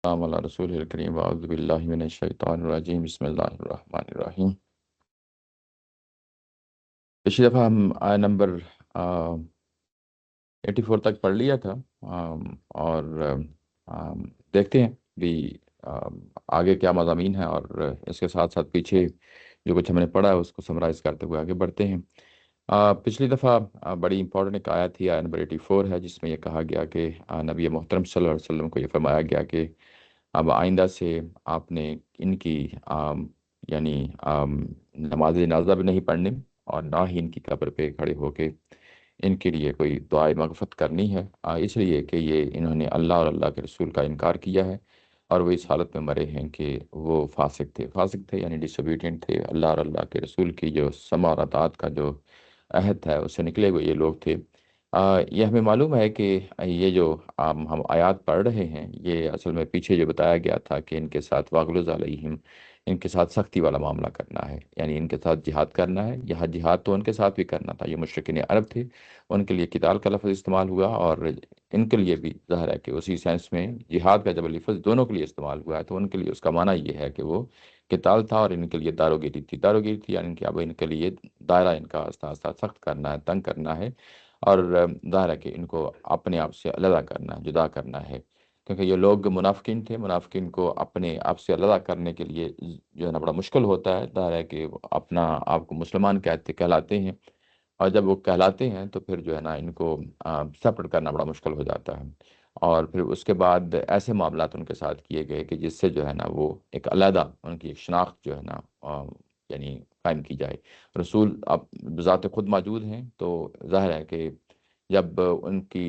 السلام علی رسول الکریم واعوذ باللہ من الشیطان الرجیم بسم اللہ الرحمن الرحیم۔ پچھلی دفعہ ہم آیا نمبر 84 تک پڑھ لیا تھا، اور دیکھتے ہیں بھی آگے کیا مضامین ہیں، اور اس کے ساتھ ساتھ پیچھے جو کچھ ہم نے پڑھا ہے اس کو سمرائز کرتے ہوئے آگے بڑھتے ہیں۔ پچھلی دفعہ بڑی امپورٹنٹ ایک آیت تھی، آیت نمبر 84 ہے، جس میں یہ کہا گیا کہ نبی محترم صلی اللہ علیہ وسلم کو یہ فرمایا گیا کہ اب آئندہ سے آپ نے ان کی یعنی نماز جنازہ بھی نہیں پڑھنی، اور نہ ہی ان کی قبر پہ کھڑے ہو کے ان کے لیے کوئی دعائے مغفرت کرنی ہے، اس لیے کہ یہ انہوں نے اللہ اور اللہ کے رسول کا انکار کیا ہے، اور وہ اس حالت میں مرے ہیں کہ وہ فاسق تھے یعنی ڈس اوبیڈینٹ تھے، اللہ اور اللہ کے رسول کی جو سمع اور اطاعت کا جو عہد ہے اس سے نکلے ہوئے یہ لوگ تھے۔ یہ ہمیں معلوم ہے کہ یہ جو ہم آیات پڑھ رہے ہیں، یہ اصل میں پیچھے جو بتایا گیا تھا کہ ان کے ساتھ واغلظ علیہم، ان کے ساتھ سختی والا معاملہ کرنا ہے، یعنی ان کے ساتھ جہاد کرنا ہے۔ یہاں جہاد تو ان کے ساتھ بھی کرنا تھا، یہ مشرکین عرب تھے، ان کے لیے قتال کا لفظ استعمال ہوا، اور ان کے لیے بھی ظاہر ہے کہ اسی سینس میں جہاد کا جب لفظ دونوں کے لیے استعمال ہوا ہے تو ان کے لیے اس کا معنی یہ ہے کہ وہ قتال تھا، اور ان کے لیے داروگیری تھی۔ داروگیری تھی یعنی کہ اب ان کے لیے دائرہ ان کا آستہ آستہ سخت کرنا ہے، تنگ کرنا ہے، اور ظاہر ہے کہ ان کو اپنے آپ سے علیحدہ کرنا ہے، جدا کرنا ہے، کیونکہ یہ لوگ منافقین تھے۔ منافقین کو اپنے آپ سے علیحدہ کرنے کے لیے جو ہے نا بڑا مشکل ہوتا ہے، ظاہر ہے کہ وہ اپنا آپ کو مسلمان کہلاتے ہیں، اور جب وہ کہلاتے ہیں تو پھر جو ہے نا ان کو سپورٹ کرنا بڑا مشکل ہو جاتا ہے، اور پھر اس کے بعد ایسے معاملات ان کے ساتھ کیے گئے کہ جس سے جو ہے نا وہ ایک علیحدہ ان کی ایک شناخت جو ہے نا یعنی قائم کی جائے۔ رسول اب بذات خود موجود ہیں، تو ظاہر ہے کہ جب ان کی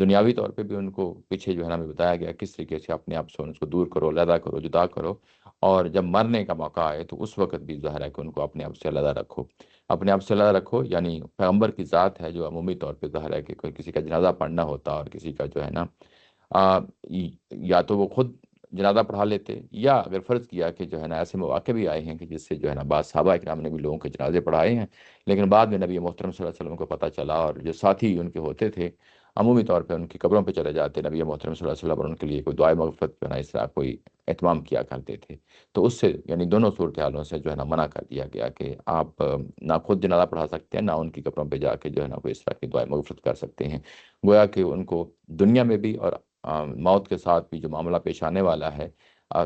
دنیاوی طور پہ بھی ان کو پیچھے جو ہے نا ہمیں بتایا گیا کس طریقے سے اپنے آپ سے ان کو دور کرو، علیحدہ کرو، جدا کرو، اور جب مرنے کا موقع آئے تو اس وقت بھی ظاہر ہے کہ ان کو اپنے آپ سے علیحدہ رکھو۔ اپنے آپ سے علیحدہ رکھو یعنی پیغمبر کی ذات ہے جو عمومی طور پہ ظاہر ہے کہ کوئی کسی کا جنازہ پڑھنا ہوتا اور کسی کا جو ہے نا یا تو وہ خود جنازہ پڑھا لیتے، یا اگر فرض کیا کہ جو ہے نا ایسے مواقع بھی آئے ہیں کہ جس سے جو ہے نا بعض صحابہ اکرام نے بھی لوگوں کے جنازے پڑھائے ہیں، لیکن بعد میں نبی محترم صلی اللہ علیہ وسلم کو پتہ چلا، اور جو ساتھی ان کے ہوتے تھے عمومی طور پہ ان کی قبروں پہ چلے جاتے نبی محترم صلی اللہ علیہ وسلم، اور ان کے لیے کوئی دعائے مغفرت جو ہے نا اس طرح کوئی اہتمام کیا کرتے تھے، تو اس سے یعنی دونوں صورتحالوں سے جو ہے نا منع کر دیا گیا کہ آپ نہ خود جنازہ پڑھا سکتے ہیں، نہ ان کی قبروں پہ جا کے جو ہے نا کوئی اس طرح کی دعائے مغفرت کر سکتے ہیں۔ گویا کہ ان کو دنیا میں بھی اور موت کے ساتھ بھی جو معاملہ پیش آنے والا ہے،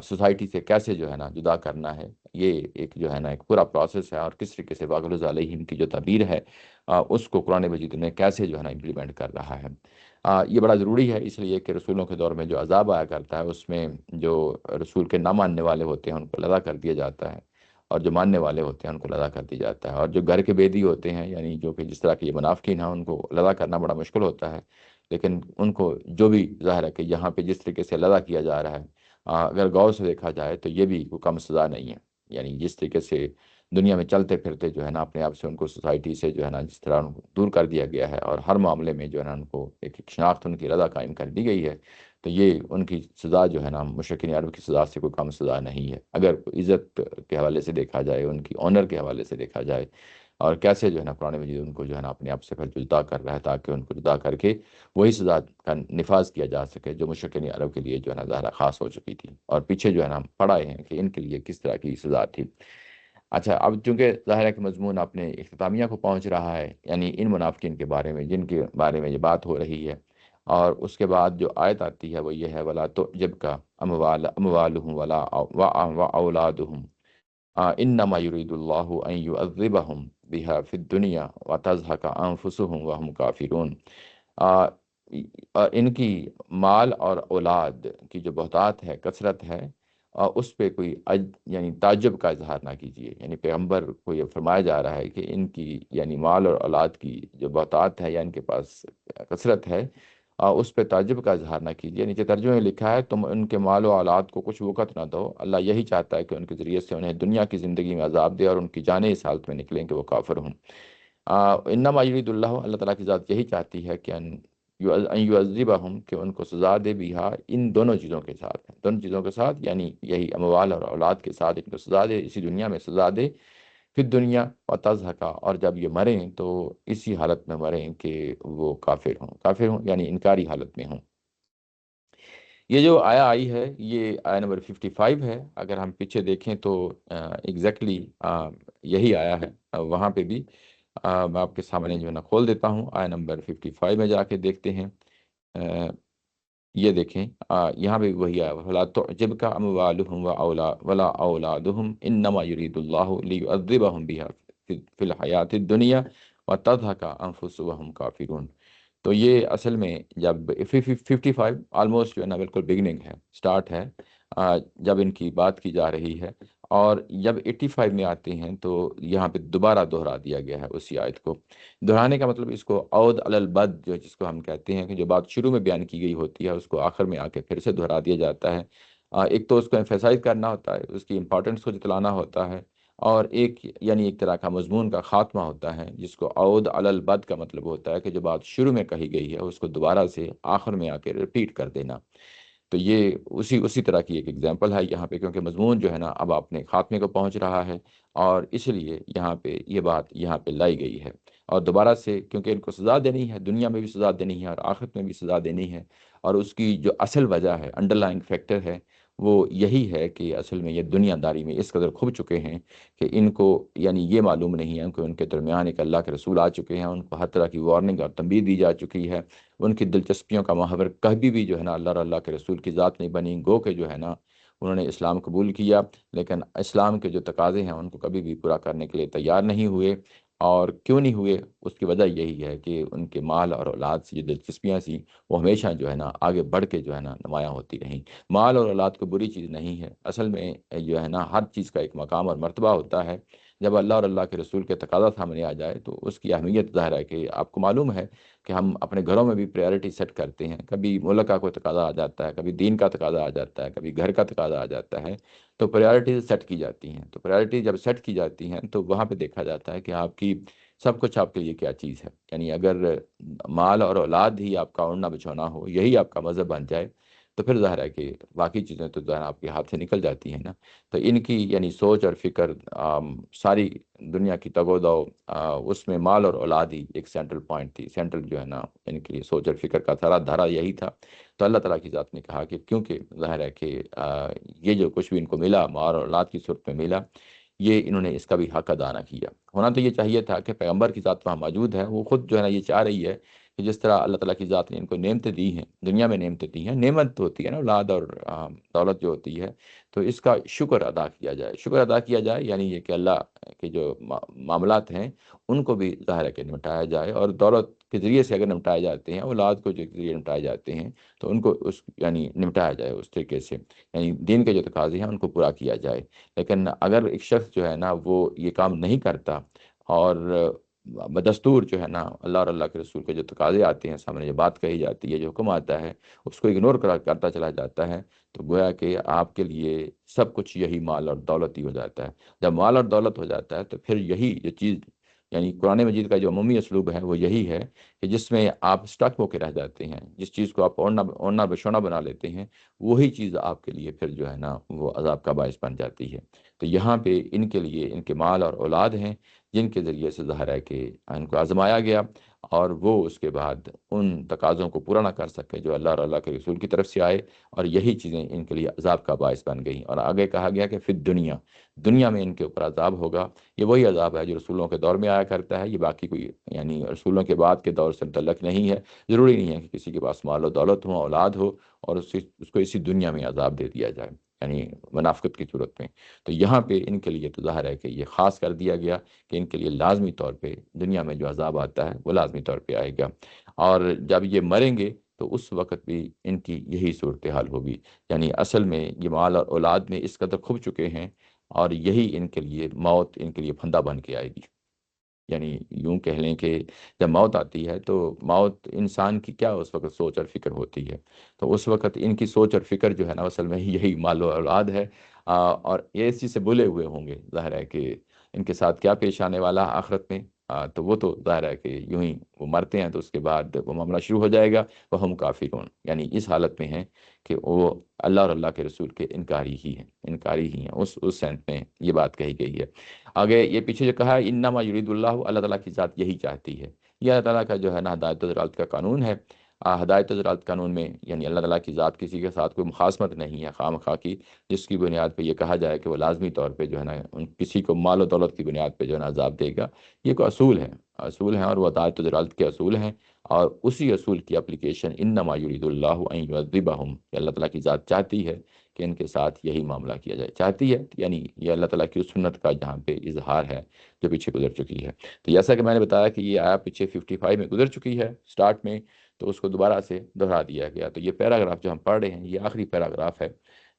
سوسائٹی سے کیسے جو ہے نا جدا کرنا ہے، یہ ایک جو ہے نا ایک پورا پروسیس ہے، اور کس طریقے سے واغلظ علیہم کی جو تعبیر ہے اس کو قرآن مجید میں کیسے جو ہے نا امپلیمنٹ کر رہا ہے۔ یہ بڑا ضروری ہے، اس لیے کہ رسولوں کے دور میں جو عذاب آیا کرتا ہے اس میں جو رسول کے نہ ماننے والے ہوتے ہیں ان کو لدا کر دیا جاتا ہے، اور جو ماننے والے ہوتے ہیں ان کو لدا کر دیا جاتا ہے، اور جو گھر کے بیدی ہوتے ہیں یعنی جو کہ جس طرح کے یہ منافقین ہیں ان کو لدا کرنا بڑا مشکل ہوتا ہے، لیکن ان کو جو بھی ظاہر ہے کہ یہاں پہ جس طریقے سے لدا کیا جا رہا ہے، اگر غور سے دیکھا جائے تو یہ بھی کوئی کم سزا نہیں ہے، یعنی جس طریقے سے دنیا میں چلتے پھرتے جو ہے نا اپنے آپ سے ان کو سوسائٹی سے جو ہے نا جس طرح ان کو دور کر دیا گیا ہے، اور ہر معاملے میں جو ہے نا ان کو ایک شناخت ان کی رضا قائم کر دی گئی ہے، تو یہ ان کی سزا جو ہے نا مشرکین عرب کی سزا سے کوئی کم سزا نہیں ہے، اگر عزت کے حوالے سے دیکھا جائے، ان کی آنر کے حوالے سے دیکھا جائے، اور کیسے جو ہے نا قرآن مجید ان کو جو ہے نا اپنے آپ سے پھر جدا کر رہا ہے تاکہ ان کو جدا کر کے وہی سزا کا نفاذ کیا جا سکے جو مشرکین عرب کے لیے جو ہے نا ظاہر خاص ہو چکی تھی، اور پیچھے جو ہے نا ہم پڑھائے ہیں کہ ان کے لیے کس طرح کی سزا تھی۔ اچھا، اب چونکہ ظاہر ہے کہ مضمون اپنے اختتامیہ کو پہنچ رہا ہے، یعنی ان منافقین کے بارے میں جن کے بارے میں یہ بات ہو رہی ہے، اور اس کے بعد جو آیت آتی ہے وہ یہ ہے ولا تعجب کا اموالہم ولا واولادہم انما یرید اللہ ان یعذبہم بها فی الدنیا وتزہق انفسہم وہم کافرون۔ آ، اور ان کی مال اور اولاد کی جو بہتات ہے، کثرت ہے، اور اس پہ کوئی یعنی تعجب کا اظہار نہ کیجیے، یعنی پیغمبر کو یہ فرمایا جا رہا ہے کہ ان کی یعنی مال اور اولاد کی جو بہتات ہے یا ان کے پاس کثرت ہے، اس پہ تعجب کا اظہار نہ کیجیے۔ نیچے ترجمے میں لکھا ہے تم ان کے مال و اولاد کو کچھ وقت نہ دو، اللہ یہی چاہتا ہے کہ ان کے ذریعے سے انہیں دنیا کی زندگی میں عذاب دے اور ان کی جانیں اس حالت میں نکلیں کہ وہ کافر ہوں۔ انما یرید اللہ، اللہ تعالیٰ کی ذات یہی چاہتی ہے کہ ان یعذبہم، کہ ان کو سزا دے بہا، ان دونوں چیزوں کے ساتھ، دونوں چیزوں کے ساتھ یعنی یہی اموال اور اولاد کے ساتھ ان کو سزا دے، اسی دنیا میں سزا دے، پھر دنیا و تضحکا، اور جب یہ مریں تو اسی حالت میں مریں کہ وہ کافر ہوں، کافر ہوں یعنی انکاری حالت میں ہوں۔ یہ جو آیا آئی ہے یہ آیا نمبر 55 ہے. اگر ہم پیچھے دیکھیں تو ایگزیکٹلی یہی آیا ہے. وہاں پہ بھی میں آپ کے سامنے جو ہے نا کھول دیتا ہوں. آیا نمبر 55 میں جا کے دیکھتے ہیں. یہ دیکھیں یہاں پہ وہی آیا وَلَا تُعْجِبْكَ أَمْوَالُهُمْ وَلَا أَوْلَادُهُمْ إِنَّمَا يُرِيدُ اللَّهُ لِيُعَذِّبَهُمْ بِهَا فِي الْحَيَاةِ الدُّنْيَا وَتَضْحَكَ أَنفُسُهُمْ وَهُمْ كَافِرُونَ. تو یہ اصل میں جب 55 آلموسٹ جو ہے نا بالکل بگننگ ہے، سٹارٹ ہے جب ان کی بات کی جا رہی ہے. اور جب 85 میں آتے ہیں تو یہاں پہ دوبارہ دہرا دیا گیا ہے اسی آیت کو. دہرانے کا مطلب اس کو عود علی البد جو جس کو ہم کہتے ہیں کہ جو بات شروع میں بیان کی گئی ہوتی ہے اس کو آخر میں آ کے پھر سے دہرا دیا جاتا ہے. ایک تو اس کو ایمفیسائز کرنا ہوتا ہے، اس کی امپورٹنس کو جتلانا ہوتا ہے، اور ایک یعنی ایک طرح کا مضمون کا خاتمہ ہوتا ہے جس کو عود علی البد کا مطلب ہوتا ہے کہ جو بات شروع میں کہی گئی ہے اس کو دوبارہ سے آخر میں آ کے ریپیٹ کر دینا. تو یہ اسی طرح کی ایک ایگزامپل ہے یہاں پہ، کیونکہ مضمون جو ہے نا اب اپنے خاتمے کو پہنچ رہا ہے، اور اس لیے یہاں پہ یہ بات یہاں پہ لائی گئی ہے. اور دوبارہ سے کیونکہ ان کو سزا دینی ہے، دنیا میں بھی سزا دینی ہے اور آخرت میں بھی سزا دینی ہے. اور اس کی جو اصل وجہ ہے، انڈر لائن فیکٹر ہے، وہ یہی ہے کہ اصل میں یہ دنیا داری میں اس قدر کھب چکے ہیں کہ ان کو یعنی یہ معلوم نہیں ہے کہ ان کے درمیان ایک اللہ کے رسول آ چکے ہیں، ان کو ہر طرح کی وارننگ اور تنبیہ دی جا چکی ہے. ان کی دلچسپیوں کا محور کبھی بھی جو ہے نا اللہ اور اللہ کے رسول کی ذات نہیں بنی. گو کہ جو ہے نا انہوں نے اسلام قبول کیا، لیکن اسلام کے جو تقاضے ہیں ان کو کبھی بھی پورا کرنے کے لیے تیار نہیں ہوئے. اور کیوں نہیں ہوئے؟ اس کی وجہ یہی ہے کہ ان کے مال اور اولاد سے جو دلچسپیاں تھیں وہ ہمیشہ جو ہے نا آگے بڑھ کے جو ہے نا نمایاں ہوتی رہیں. مال اور اولاد کو بری چیز نہیں ہے، اصل میں جو ہے نا ہر چیز کا ایک مقام اور مرتبہ ہوتا ہے. جب اللہ اور اللہ کے رسول کے تقاضا سامنے آ جائے تو اس کی اہمیت ظاہر ہے کہ آپ کو معلوم ہے کہ ہم اپنے گھروں میں بھی پریارٹی سیٹ کرتے ہیں. کبھی ملک کا کوئی تقاضا آ جاتا ہے، کبھی دین کا تقاضا آ جاتا ہے، کبھی گھر کا تقاضا آ جاتا ہے، تو پریارٹیز سیٹ کی جاتی ہیں. تو پریارٹی جب سیٹ کی جاتی ہیں تو وہاں پہ دیکھا جاتا ہے کہ آپ کی سب کچھ آپ کے لیے کیا چیز ہے. یعنی اگر مال اور اولاد ہی آپ کا اوڑھنا بچھونا ہو، یہی آپ کا مذہب بن جائے، تو پھر ظاہر ہے کہ باقی چیزیں تو ظاہر آپ کے ہاتھ سے نکل جاتی ہیں نا. تو ان کی یعنی سوچ اور فکر ساری دنیا کی تگ و دو اس میں مال اور اولاد ہی ایک سینٹرل پوائنٹ تھی، سینٹرل جو ہے نا ان کے لیے سوچ اور فکر کا سارا دھارا یہی تھا. تو اللہ تعالیٰ کی ذات نے کہا کہ کیونکہ ظاہر ہے کہ یہ جو کچھ بھی ان کو ملا مال اور اولاد کی صورت میں ملا، یہ انہوں نے اس کا بھی حق ادا نہ کیا. ہونا تو یہ چاہیے تھا کہ پیغمبر کی ذات وہاں موجود ہے، وہ خود جو ہے نا یہ چاہ رہی ہے کہ جس طرح اللہ تعالیٰ کی ذات نے ان کو نعمتیں دی ہیں، دنیا میں نعمتیں دی ہیں، نعمت ہوتی ہے نا اولاد اور دولت جو ہوتی ہے، تو اس کا شکر ادا کیا جائے. شکر ادا کیا جائے یعنی یہ کہ اللہ کے جو معاملات ہیں ان کو بھی ظاہر ہے کہ نمٹایا جائے. اور دولت کے ذریعے سے اگر نمٹائے جاتے ہیں، اولاد کو جو ذریعے نمٹائے جاتے ہیں، تو ان کو اس یعنی نمٹایا جائے اس طریقے سے، یعنی دین کے جو تقاضے ہیں ان کو پورا کیا جائے. لیکن اگر ایک شخص جو ہے نا وہ یہ کام نہیں کرتا اور بدستور جو ہے نا اللہ اور اللہ کے رسول کے جو تقاضے آتے ہیں سامنے، جو بات کہی جاتی ہے، جو حکم آتا ہے، اس کو اگنور کرتا چلا جاتا ہے، تو گویا کہ آپ کے لیے سب کچھ یہی مال اور دولت ہی ہو جاتا ہے. جب مال اور دولت ہو جاتا ہے تو پھر یہی جو چیز یعنی قرآن مجید کا جو عمومی اسلوب ہے وہ یہی ہے کہ جس میں آپ اسٹک ہو کے رہ جاتے ہیں، جس چیز کو آپ اوڑھنا بچھونا بنا لیتے ہیں، وہی چیز آپ کے لیے پھر جو ہے نا وہ عذاب کا باعث بن جاتی ہے. تو یہاں پہ ان کے لیے ان کے مال اور اولاد ہیں جن کے ذریعے سے ظاہر ہے کہ ان کو آزمایا گیا، اور وہ اس کے بعد ان تقاضوں کو پورا نہ کر سکے جو اللہ اور اللہ کے رسول کی طرف سے آئے، اور یہی چیزیں ان کے لیے عذاب کا باعث بن گئیں. اور آگے کہا گیا کہ پھر دنیا میں ان کے اوپر عذاب ہوگا. یہ وہی عذاب ہے جو رسولوں کے دور میں آیا کرتا ہے، یہ باقی کوئی یعنی رسولوں کے بعد کے دور سے متعلق نہیں ہے. ضروری نہیں ہے کہ کسی کے پاس مال و دولت ہو، اولاد ہو، اور اس کو اسی دنیا میں عذاب دے دیا جائے، یعنی منافقت کی صورت میں. تو یہاں پہ ان کے لیے تو ظاہر ہے کہ یہ خاص کر دیا گیا کہ ان کے لیے لازمی طور پہ دنیا میں جو عذاب آتا ہے وہ لازمی طور پہ آئے گا. اور جب یہ مریں گے تو اس وقت بھی ان کی یہی صورتحال ہوگی. یعنی اصل میں یہ مال اور اولاد میں اس قدر کھب چکے ہیں، اور یہی ان کے لیے موت ان کے لیے پھندا بن کے آئے گی. یعنی یوں کہہ لیں کہ جب موت آتی ہے تو موت انسان کی کیا اس وقت سوچ اور فکر ہوتی ہے، تو اس وقت ان کی سوچ اور فکر جو ہے نا اصل میں یہی مال و اولاد ہے. اور یہ اس چیز سے بھولے ہوئے ہوں گے ظاہر ہے کہ ان کے ساتھ کیا پیش آنے والا ہے آخرت میں. تو وہ تو ظاہر ہے کہ یوں ہی وہ مرتے ہیں تو اس کے بعد وہ معاملہ شروع ہو جائے گا. وہ ہم کافرون، یعنی اس حالت میں ہیں کہ وہ اللہ اور اللہ کے رسول کے انکاری ہی ہیں، انکاری ہی ہیں. اس سینٹ میں یہ بات کہی گئی ہے. آگے یہ پیچھے جو کہا ہے انما یرید اللہ، اللہ تعالیٰ کی ذات یہی چاہتی ہے. یہ اللہ تعالیٰ کا جو ہے نا ہدایت و دلالت کا قانون ہے. ہدایت و ضلالت قانون میں یعنی اللہ تعالیٰ کی ذات کسی کے ساتھ کوئی مخاصمت نہیں ہے خواہ مخواہ کی، جس کی بنیاد پہ یہ کہا جائے کہ وہ لازمی طور پہ جو ہے نا کسی کو مال و دولت کی بنیاد پہ جو ہے نا عذاب دے گا۔ یہ کوئی اصول ہیں اور وہ ہدایت و ضلالت کے اصول ہیں، اور اسی اصول کی اپلیکیشن انما یرید اللہ ان یعذبہم، کہ اللہ تعالیٰ کی ذات چاہتی ہے کہ ان کے ساتھ یہی معاملہ کیا جائے، چاہتی ہے یعنی یہ اللہ تعالیٰ کی اس سنت کا جہاں پہ اظہار ہے جو پیچھے گزر چکی ہے۔ تو جیسا کہ میں نے بتایا کہ یہ آیا پیچھے 55 میں گزر چکی ہے سٹارٹ میں، تو اس کو دوبارہ سے دہرا دیا گیا۔ تو یہ پیراگراف جو ہم پڑھ رہے ہیں یہ آخری پیراگراف ہے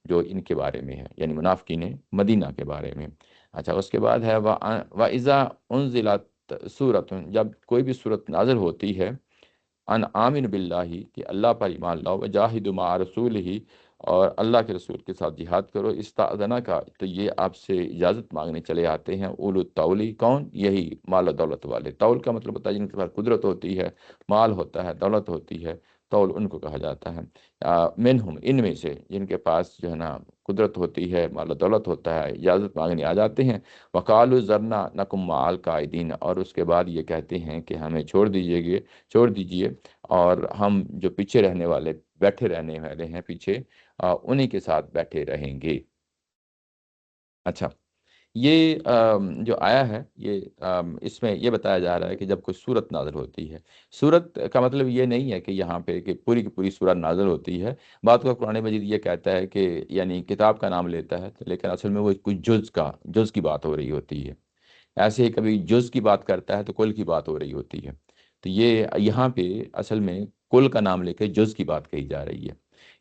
جو ان کے بارے میں ہے، یعنی منافقین مدینہ کے بارے میں۔ اچھا، اس کے بعد ہے وَإِذَا أُنزِلَتْ سُورَةٌ، جب کوئی بھی صورت نازل ہوتی ہے، ان آمن باللہ، کہ اللہ پر ایمان لاؤ، وجاہدوا مع رسول ہی، اور اللہ کے رسول کے ساتھ جہاد کرو، استاذنہ کا، تو یہ آپ سے اجازت مانگنے چلے آتے ہیں، اولو الطولی، کون؟ یہی مال و دولت والے۔ طول کا مطلب ہوتا ہے جن کے پاس قدرت ہوتی ہے، مال ہوتا ہے، دولت ہوتی ہے، طول ان کو کہا جاتا ہے۔ منہم، ان میں سے جن کے پاس جو ہے نا قدرت ہوتی ہے، مال و دولت ہوتا ہے، اجازت مانگنے آ جاتے ہیں۔ وقالوا ذرنا نکم مع القاعدین، اور اس کے بعد یہ کہتے ہیں کہ ہمیں چھوڑ دیجئے اور ہم جو پیچھے رہنے والے، بیٹھے رہنے والے ہیں پیچھے، انہی کے ساتھ بیٹھے رہیں گے۔ اچھا، یہ جو آیا ہے یہ اس میں یہ بتایا جا رہا ہے کہ جب کوئی صورت نازل ہوتی ہے، صورت کا مطلب یہ نہیں ہے کہ یہاں پہ کہ پوری کی پوری صورت نازل ہوتی ہے۔ بعض کا قرآن مجید یہ کہتا ہے کہ یعنی کتاب کا نام لیتا ہے، لیکن اصل میں وہ کوئی جز کی بات ہو رہی ہوتی ہے۔ ایسے ہی کبھی جز کی بات کرتا ہے تو کل کی بات ہو رہی ہوتی ہے۔ تو یہ یہاں پہ اصل میں کل کا نام لے کے جز کی بات کہی جا رہی ہے،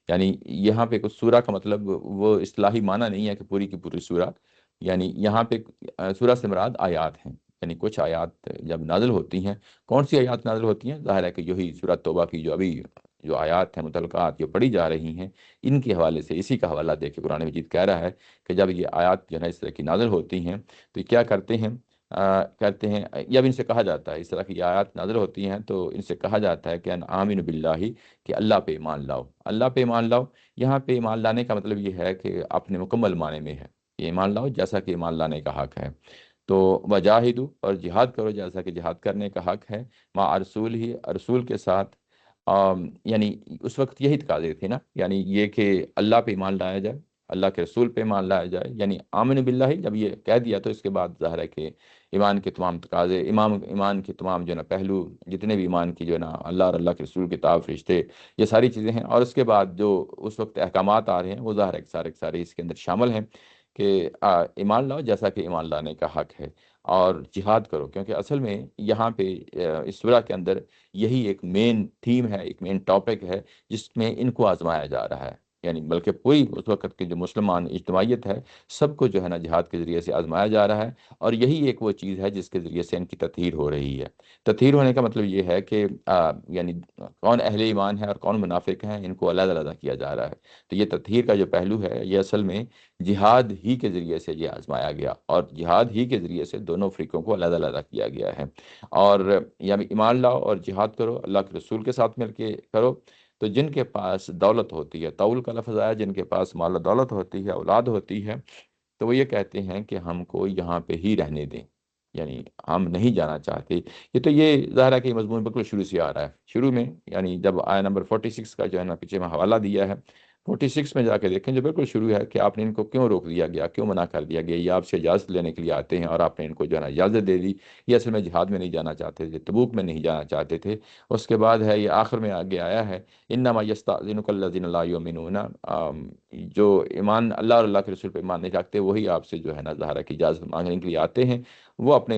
یعنی یہاں پہ کچھ سورہ کا مطلب وہ اصطلاحی معنی نہیں ہے کہ پوری کی پوری سورہ، یعنی یہاں پہ سورہ سے مراد آیات ہیں، یعنی کچھ آیات جب نازل ہوتی ہیں۔ کون سی آیات نازل ہوتی ہیں؟ ظاہر ہے کہ یہی سورہ توبہ کی جو ابھی جو آیات ہیں متعلقات جو پڑھی جا رہی ہیں، ان کے حوالے سے اسی کا حوالہ دے کے قرآن مجید کہہ رہا ہے کہ جب یہ آیات جو ہے نا اس طرح کی نازل ہوتی ہیں تو یہ کیا کرتے ہیں؟ کہتے ہیں، جب ان سے کہا جاتا ہے، اس طرح کی آیات نازل ہوتی ہیں تو ان سے کہا جاتا ہے کہ ان آمین باللہ، کہ اللہ پہ ایمان لاؤ، اللہ پہ ایمان لاؤ۔ یہاں پہ ایمان لانے کا مطلب یہ ہے کہ اپنے مکمل معنی میں ہے کہ ایمان لاؤ جیسا کہ ایمان لانے کا حق ہے، تو وجاہدو، اور جہاد کرو جیسا کہ جہاد کرنے کا حق ہے، مع رسول ہی، رسول کے ساتھ۔ یعنی اس وقت یہی تقاضے تھے نا، یعنی یہ کہ اللہ پہ ایمان لایا جائے، اللہ کے رسول پہ ایمان لایا جائے، یعنی آمن باللہ جب یہ کہہ دیا تو اس کے بعد ظاہر ہے کہ ایمان کے تمام تقاضے، ایمان کے تمام جو ہے نا پہلو، جتنے بھی ایمان کی جو ہے نا اللہ اور اللہ کے رسول، کتاب، فرشتے، یہ ساری چیزیں ہیں، اور اس کے بعد جو اس وقت احکامات آ رہے ہیں وہ ظاہر ہے کہ سارے کے سارے اس کے اندر شامل ہیں کہ ایمان لاؤ جیسا کہ ایمان لانے کا حق ہے، اور جہاد کرو، کیونکہ اصل میں یہاں پہ اس سورہ کے اندر یہی ایک مین تھیم ہے، ایک مین ٹاپک ہے جس میں ان کو آزمایا جا رہا ہے، یعنی بلکہ پوری اس وقت کی جو مسلمان اجتماعیت ہے سب کو جو ہے نا جہاد کے ذریعے سے آزمایا جا رہا ہے، اور یہی ایک وہ چیز ہے جس کے ذریعے سے ان کی تطہیر ہو رہی ہے۔ تطہیر ہونے کا مطلب یہ ہے کہ یعنی کون اہل ایمان ہے اور کون منافق ہیں، ان کو علیحدہ علیحدہ کیا جا رہا ہے۔ تو یہ تطہیر کا جو پہلو ہے یہ اصل میں جہاد ہی کے ذریعے سے یہ آزمایا گیا، اور جہاد ہی کے ذریعے سے دونوں فریقوں کو علیحدہ علیحدہ کیا گیا ہے۔ اور یعنی ایمان لاؤ اور جہاد کرو، اللہ کے رسول کے ساتھ مل کے کرو۔ تو جن کے پاس دولت ہوتی ہے، طول کا لفظ آیا، جن کے پاس مال و دولت ہوتی ہے، اولاد ہوتی ہے، تو وہ یہ کہتے ہیں کہ ہم کو یہاں پہ ہی رہنے دیں، یعنی ہم نہیں جانا چاہتے۔ یہ ظاہر ہے کہ یہ مضمون بالکل شروع سے آ رہا ہے، شروع میں یعنی جب آیا نمبر 46 کا جو ہے نا پیچھے میں حوالہ دیا ہے، 46 میں جا کے دیکھیں جو بالکل شروع ہے کہ آپ نے ان کو کیوں روک دیا گیا، کیوں منع کر دیا گیا، یہ آپ سے اجازت لینے کے لیے آتے ہیں اور آپ نے ان کو جو ہے نا اجازت دے دی۔ یہ اصل میں جہاد میں نہیں جانا چاہتے تھے، تبوک میں نہیں جانا چاہتے تھے۔ اس کے بعد ہے یہ آخر میں آگے آیا ہے، انما یستأذنک الذین لا یؤمنون، جو ایمان اللہ اور اللہ کے رسول پہ ایمان نہیں رکھتے وہی آپ سے جو ہے نا ظاہر ہے کہ اجازت مانگنے کے لیے آتے ہیں۔ وہ اپنے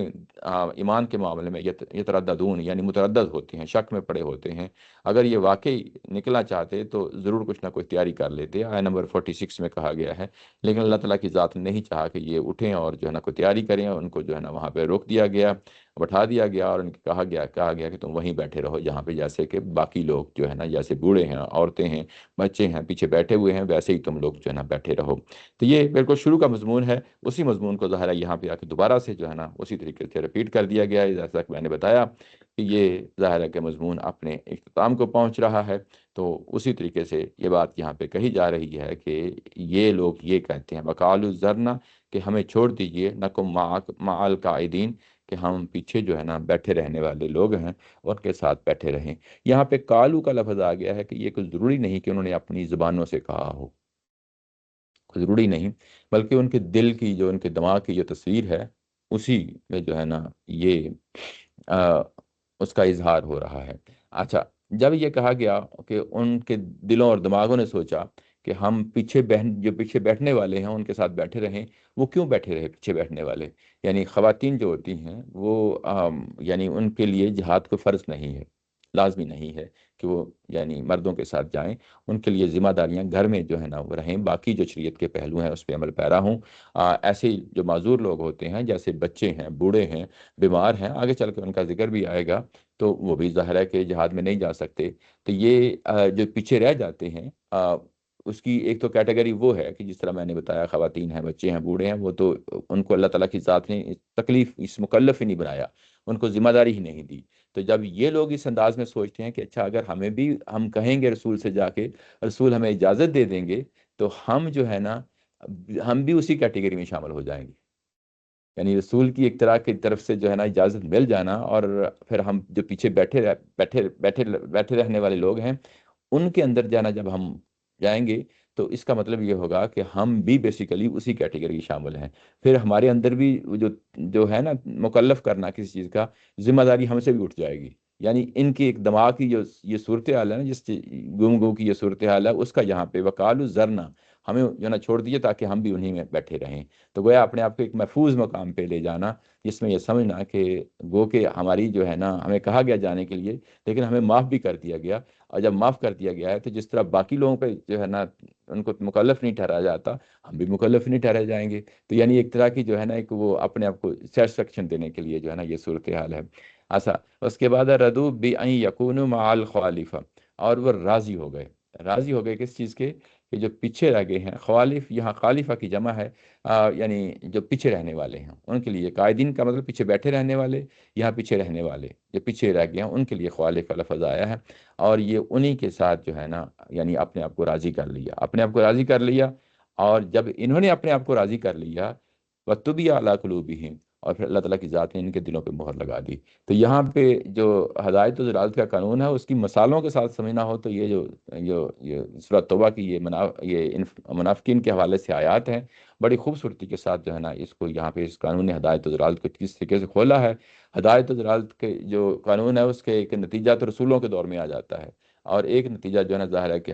ایمان کے معاملے میں یترددون، یعنی متردد ہوتے ہیں، شک میں پڑے ہوتے ہیں۔ اگر یہ واقعی نکلنا چاہتے تو ضرور کچھ نہ کچھ تیاری کر لیتے، آیا نمبر 46 میں کہا گیا ہے، لیکن اللہ تعالیٰ کی ذات نے نہیں چاہا کہ یہ اٹھیں اور جو ہے نا کوئی تیاری کریں، اور ان کو جو ہے نا وہاں پہ روک دیا گیا، بٹھا دیا گیا، اور ان کو کہا گیا کہ تم وہیں بیٹھے رہو جہاں پہ جیسے کہ باقی لوگ جو ہے نا، جیسے بوڑھے ہیں، عورتیں ہیں، بچے ہیں، پیچھے بیٹھے ہوئے ہیں، ویسے ہی تم لوگ جو ہے نا بیٹھے رہو۔ تو یہ بالکل شروع کا مضمون ہے، اسی مضمون کو ظاہر ہے یہاں پہ آ کے دوبارہ سے جو ہے نا اسی طریقے سے رپیٹ کر دیا گیا ہے، جیسا کہ میں نے بتایا کہ یہ ظاہر ہے کہ مضمون اپنے اختتام کو پہنچ رہا ہے۔ تو اسی طریقے سے یہ بات یہاں پہ کہی جا رہی ہے کہ یہ لوگ یہ کہتے ہیں وقالوا ذرنا، کہ ہمیں چھوڑ دیجئے، نکم مع القاعدین، کہ کہ ہم پیچھے جو ہے نا بیٹھے رہنے والے لوگ ہیں ان کے ساتھ بیٹھے رہیں۔ یہاں پہ کالو کا لفظ آ گیا ہے کہ یہ کچھ ضروری نہیں کہ انہوں نے اپنی زبانوں سے کہا ہو، ضروری نہیں، بلکہ ان کے دل کی جو ان کے دماغ کی جو تصویر ہے اسی میں جو ہے نا یہ آ، اس کا اظہار ہو رہا ہے۔ اچھا، جب یہ کہا گیا کہ ان کے دلوں اور دماغوں نے سوچا کہ ہم جو پیچھے بیٹھنے والے ہیں ان کے ساتھ بیٹھے رہیں، وہ کیوں بیٹھے رہے پیچھے بیٹھنے والے؟ یعنی خواتین جو ہوتی ہیں وہ یعنی ان کے لیے جہاد کو فرض نہیں ہے، لازمی نہیں ہے کہ وہ یعنی مردوں کے ساتھ جائیں، ان کے لیے ذمہ داریاں گھر میں جو ہے نا وہ رہیں، باقی جو شریعت کے پہلو ہیں اس پہ عمل پیرا ہوں۔ ایسے جو معذور لوگ ہوتے ہیں جیسے بچے ہیں، بوڑھے ہیں، بیمار ہیں، آگے چل کے ان کا ذکر بھی آئے گا، تو وہ بھی ظاہر ہے کہ جہاد میں نہیں جا سکتے۔ تو یہ جو پیچھے رہ جاتے ہیں اس کی ایک تو کیٹیگری وہ ہے کہ جس طرح میں نے بتایا، خواتین ہیں، بچے ہیں، بوڑھے ہیں، وہ تو ان کو اللہ تعالیٰ کی ذات نے تکلیف اس مکلف ہی نہیں بنایا، ان کو ذمہ داری ہی نہیں دی۔ تو جب یہ لوگ اس انداز میں سوچتے ہیں کہ اچھا اگر ہمیں بھی ہم کہیں گے رسول سے جا کے، رسول ہمیں اجازت دے دیں گے، تو ہم جو ہے نا ہم بھی اسی کیٹیگری میں شامل ہو جائیں گے۔ یعنی رسول کی ایک طرح کی طرف سے جو ہے نا اجازت مل جانا، اور پھر ہم جو پیچھے بیٹھے رہنے والے لوگ ہیں ان کے اندر جانا جب ہم جائیں گے، تو اس کا مطلب یہ ہوگا کہ ہم بھی بیسیکلی اسی کیٹیگری شامل ہیں۔ پھر ہمارے اندر بھی جو جو ہے نا مکلف کرنا کسی چیز کا، ذمہ داری ہم سے بھی اٹھ جائے گی۔ یعنی ان کی ایک دماغ کی جو یہ صورتحال ہے نا، جس گم گو کی یہ صورتحال ہے، اس کا یہاں پہ وکالو ذرنا، ہمیں جو ہے نا چھوڑ دیجیے تاکہ ہم بھی انہی میں بیٹھے رہیں۔ تو گویا اپنے آپ کو ایک محفوظ مقام پہ لے جانا، جس میں یہ سمجھنا کہ گو کہ ہماری جو ہے نا ہمیں کہا گیا جانے کے لیے، لیکن ہمیں معاف بھی کر دیا گیا۔ اور جب معاف کر دیا گیا ہے تو جس طرح باقی لوگوں پہ جو ہے نا ان کو مکلف نہیں ٹھہرایا جاتا، ہم بھی مکلف نہیں ٹھہرائے جائیں گے۔ تو یعنی ایک طرح کی جو ہے نا ایک وہ اپنے آپ کو سیٹسفیکشن دینے کے لیے جو ہے نا یہ صورتحال ہے۔ ایسا اس کے بعد ردو بِأَن يَكُونُوا مَعَ الْخَوَالِفَ، اور وہ راضی ہو گئے کس چیز کے؟ کہ جو پیچھے رہ گئے ہیں، خوالف یہاں خالفہ کی جمع ہے، یعنی جو پیچھے رہنے والے ہیں ان کے لیے، قائدین کا مطلب پیچھے بیٹھے رہنے والے، یہاں پیچھے رہنے والے جو پیچھے رہ گئے ہیں ان کے لیے خوالف کا لفظ آیا ہے۔ اور یہ انہی کے ساتھ جو ہے نا یعنی اپنے آپ کو راضی کر لیا، اپنے آپ کو راضی کر لیا۔ اور جب انہوں نے اپنے آپ کو راضی کر لیا، وَطُبِعَ عَلَىٰ قُلُوبِهِمْ، اور پھر اللہ تعالیٰ کی ذات نے ان کے دلوں پہ مہر لگا دی۔ تو یہاں پہ جو ہدایت و ضلالت کا قانون ہے اس کی مثالوں کے ساتھ سمجھنا ہو تو یہ سورۃ توبہ کی یہ منافقین کے حوالے سے آیات ہیں، بڑی خوبصورتی کے ساتھ جو ہے نا اس کو یہاں پہ اس قانون نے ہدایت و ضلالت کو کس طریقے سے کھولا ہے۔ ہدایت و ضلالت کے جو قانون ہے اس کے ایک نتیجہ تو رسولوں کے دور میں آ جاتا ہے، اور ایک نتیجہ جو ہے نا ظاہر ہے کہ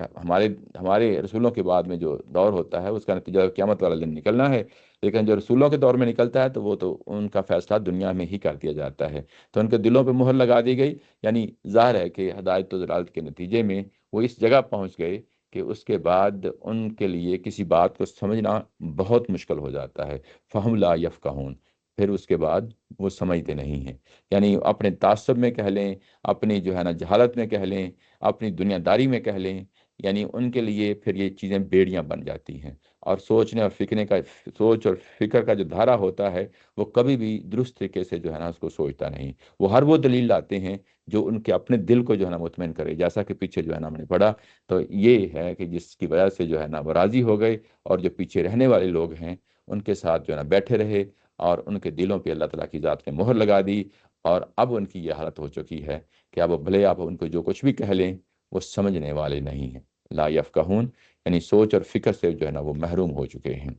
ہمارے رسولوں کے بعد میں جو دور ہوتا ہے اس کا نتیجہ قیامت والا دن نکلنا ہے۔ لیکن جو رسولوں کے دور میں نکلتا ہے تو وہ تو ان کا فیصلہ دنیا میں ہی کر دیا جاتا ہے، تو ان کے دلوں پہ مہر لگا دی گئی۔ یعنی ظاہر ہے کہ ہدایت و ضلالت کے نتیجے میں وہ اس جگہ پہنچ گئے کہ اس کے بعد ان کے لیے کسی بات کو سمجھنا بہت مشکل ہو جاتا ہے۔ فہم لا یفقہون، پھر اس کے بعد وہ سمجھتے نہیں ہیں۔ یعنی اپنے تعصب میں کہہ لیں، اپنی جو ہے نا جہالت میں کہہ لیں، اپنی دنیا داری میں کہہ لیں، یعنی ان کے لیے پھر یہ چیزیں بیڑیاں بن جاتی ہیں، اور سوچ اور فکر کا جو دھارا ہوتا ہے وہ کبھی بھی درست طریقے سے جو ہے نا اس کو سوچتا نہیں۔ وہ ہر وہ دلیل لاتے ہیں جو ان کے اپنے دل کو جو ہے نا مطمئن کرے، جیسا کہ پیچھے جو ہے نا ہم نے پڑھا۔ تو یہ ہے کہ جس کی وجہ سے جو ہے نا وہ راضی ہو گئے، اور جو پیچھے رہنے والے لوگ ہیں ان کے ساتھ جو ہے نا بیٹھے رہے، اور ان کے دلوں پہ اللہ تعالیٰ کی ذات نے مہر لگا دی۔ اور اب ان کی یہ حالت ہو چکی ہے کہ اب بھلے آپ ان کو جو کچھ بھی کہہ لیں وہ سمجھنے والے نہیں ہیں، لا یفقہون، یعنی سوچ اور فکر سے جو ہے نا وہ محروم ہو چکے ہیں۔